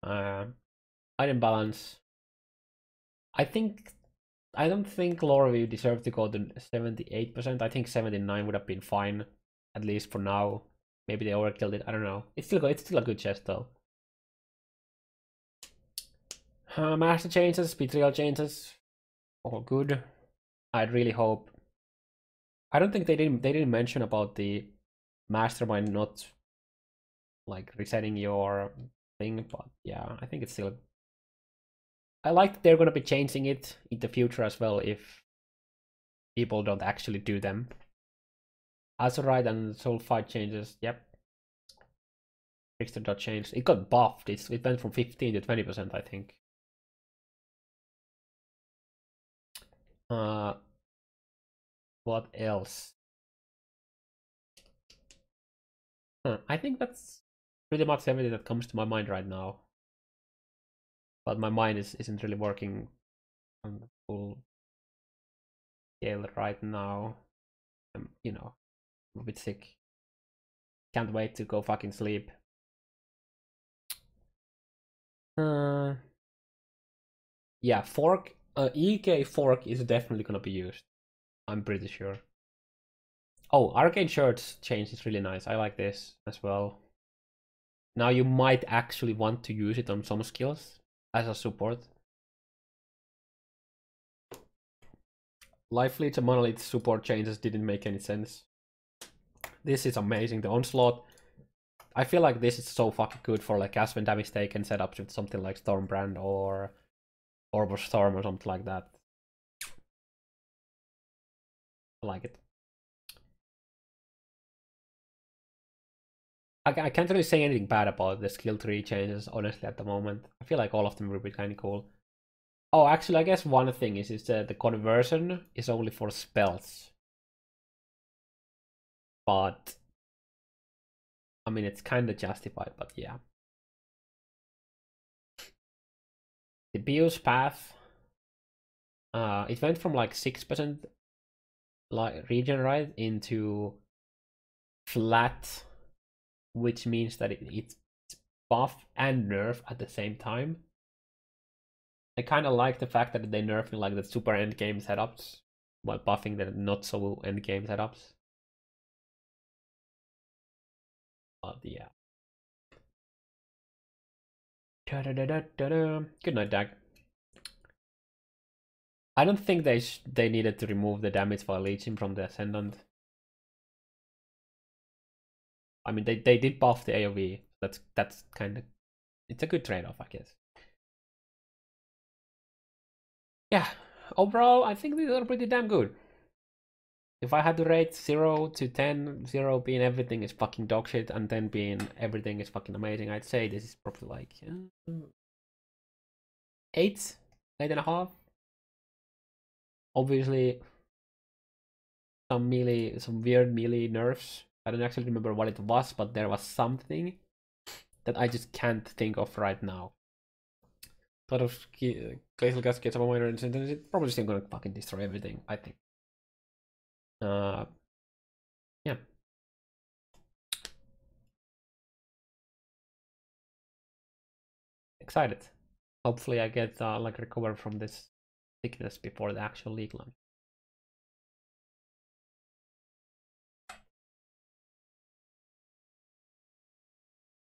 Item balance. I don't think Lore View deserved to go to 78%. I think 79 would have been fine, at least for now. Maybe they overkilled it. I don't know. It's still a good chest though. Master changes, betrayal changes, all good. I'd really hope. I don't think they didn't mention about the mastermind not like resetting your thing, but yeah, I think it's still. I like that they're gonna be changing it in the future as well if people don't actually do them. Azurite and Soulfight changes, yep. Trickster dot change. It got buffed. It went from 15 to 20%, I think. What else? I think that's pretty much everything that comes to my mind right now. But my mind isn't really working on the full scale right now. I'm a bit sick. Can't wait to go fucking sleep. Yeah, fork. EK fork is definitely gonna be used. I'm pretty sure. Oh, Arcane Shirts change is really nice. I like this as well. Now you might actually want to use it on some skills as a support. Life Leech and Monolith support changes didn't make any sense. This is amazing. The Onslaught. I feel like this is so fucking good for like Aspen damage taken setups with something like Stormbrand or Orb of Storm or something like that. I like it. I can't really say anything bad about the skill tree changes, honestly, at the moment. I feel like all of them will be kind of cool. Oh, actually, I guess one thing is that the conversion is only for spells. But, I mean, it's kind of justified, but yeah. The BIOS path, it went from like 6% like region, right, into flat, which means that it's buff and nerf at the same time. I kind of like the fact that they nerfing like the super endgame setups while buffing the not so endgame setups. But yeah. Good night, Dag. I don't think they needed to remove the damage while leeching from the Ascendant. I mean, they did buff the AoE. That's kind of, it's a good trade-off, I guess. Yeah, overall, I think these are pretty damn good. If I had to rate 0 to 10, 0 being everything is fucking dog shit, and 10 being everything is fucking amazing, I'd say this is probably like 8, 8.5. Obviously, some weird melee nerfs. I don't actually remember what it was, but there was something that I just can't think of right now. A lot of Glacial Cascades of a minor incident, it's probably still gonna fucking destroy everything, I think. Yeah. Excited. Hopefully I get like recover from this sickness before the actual league launch.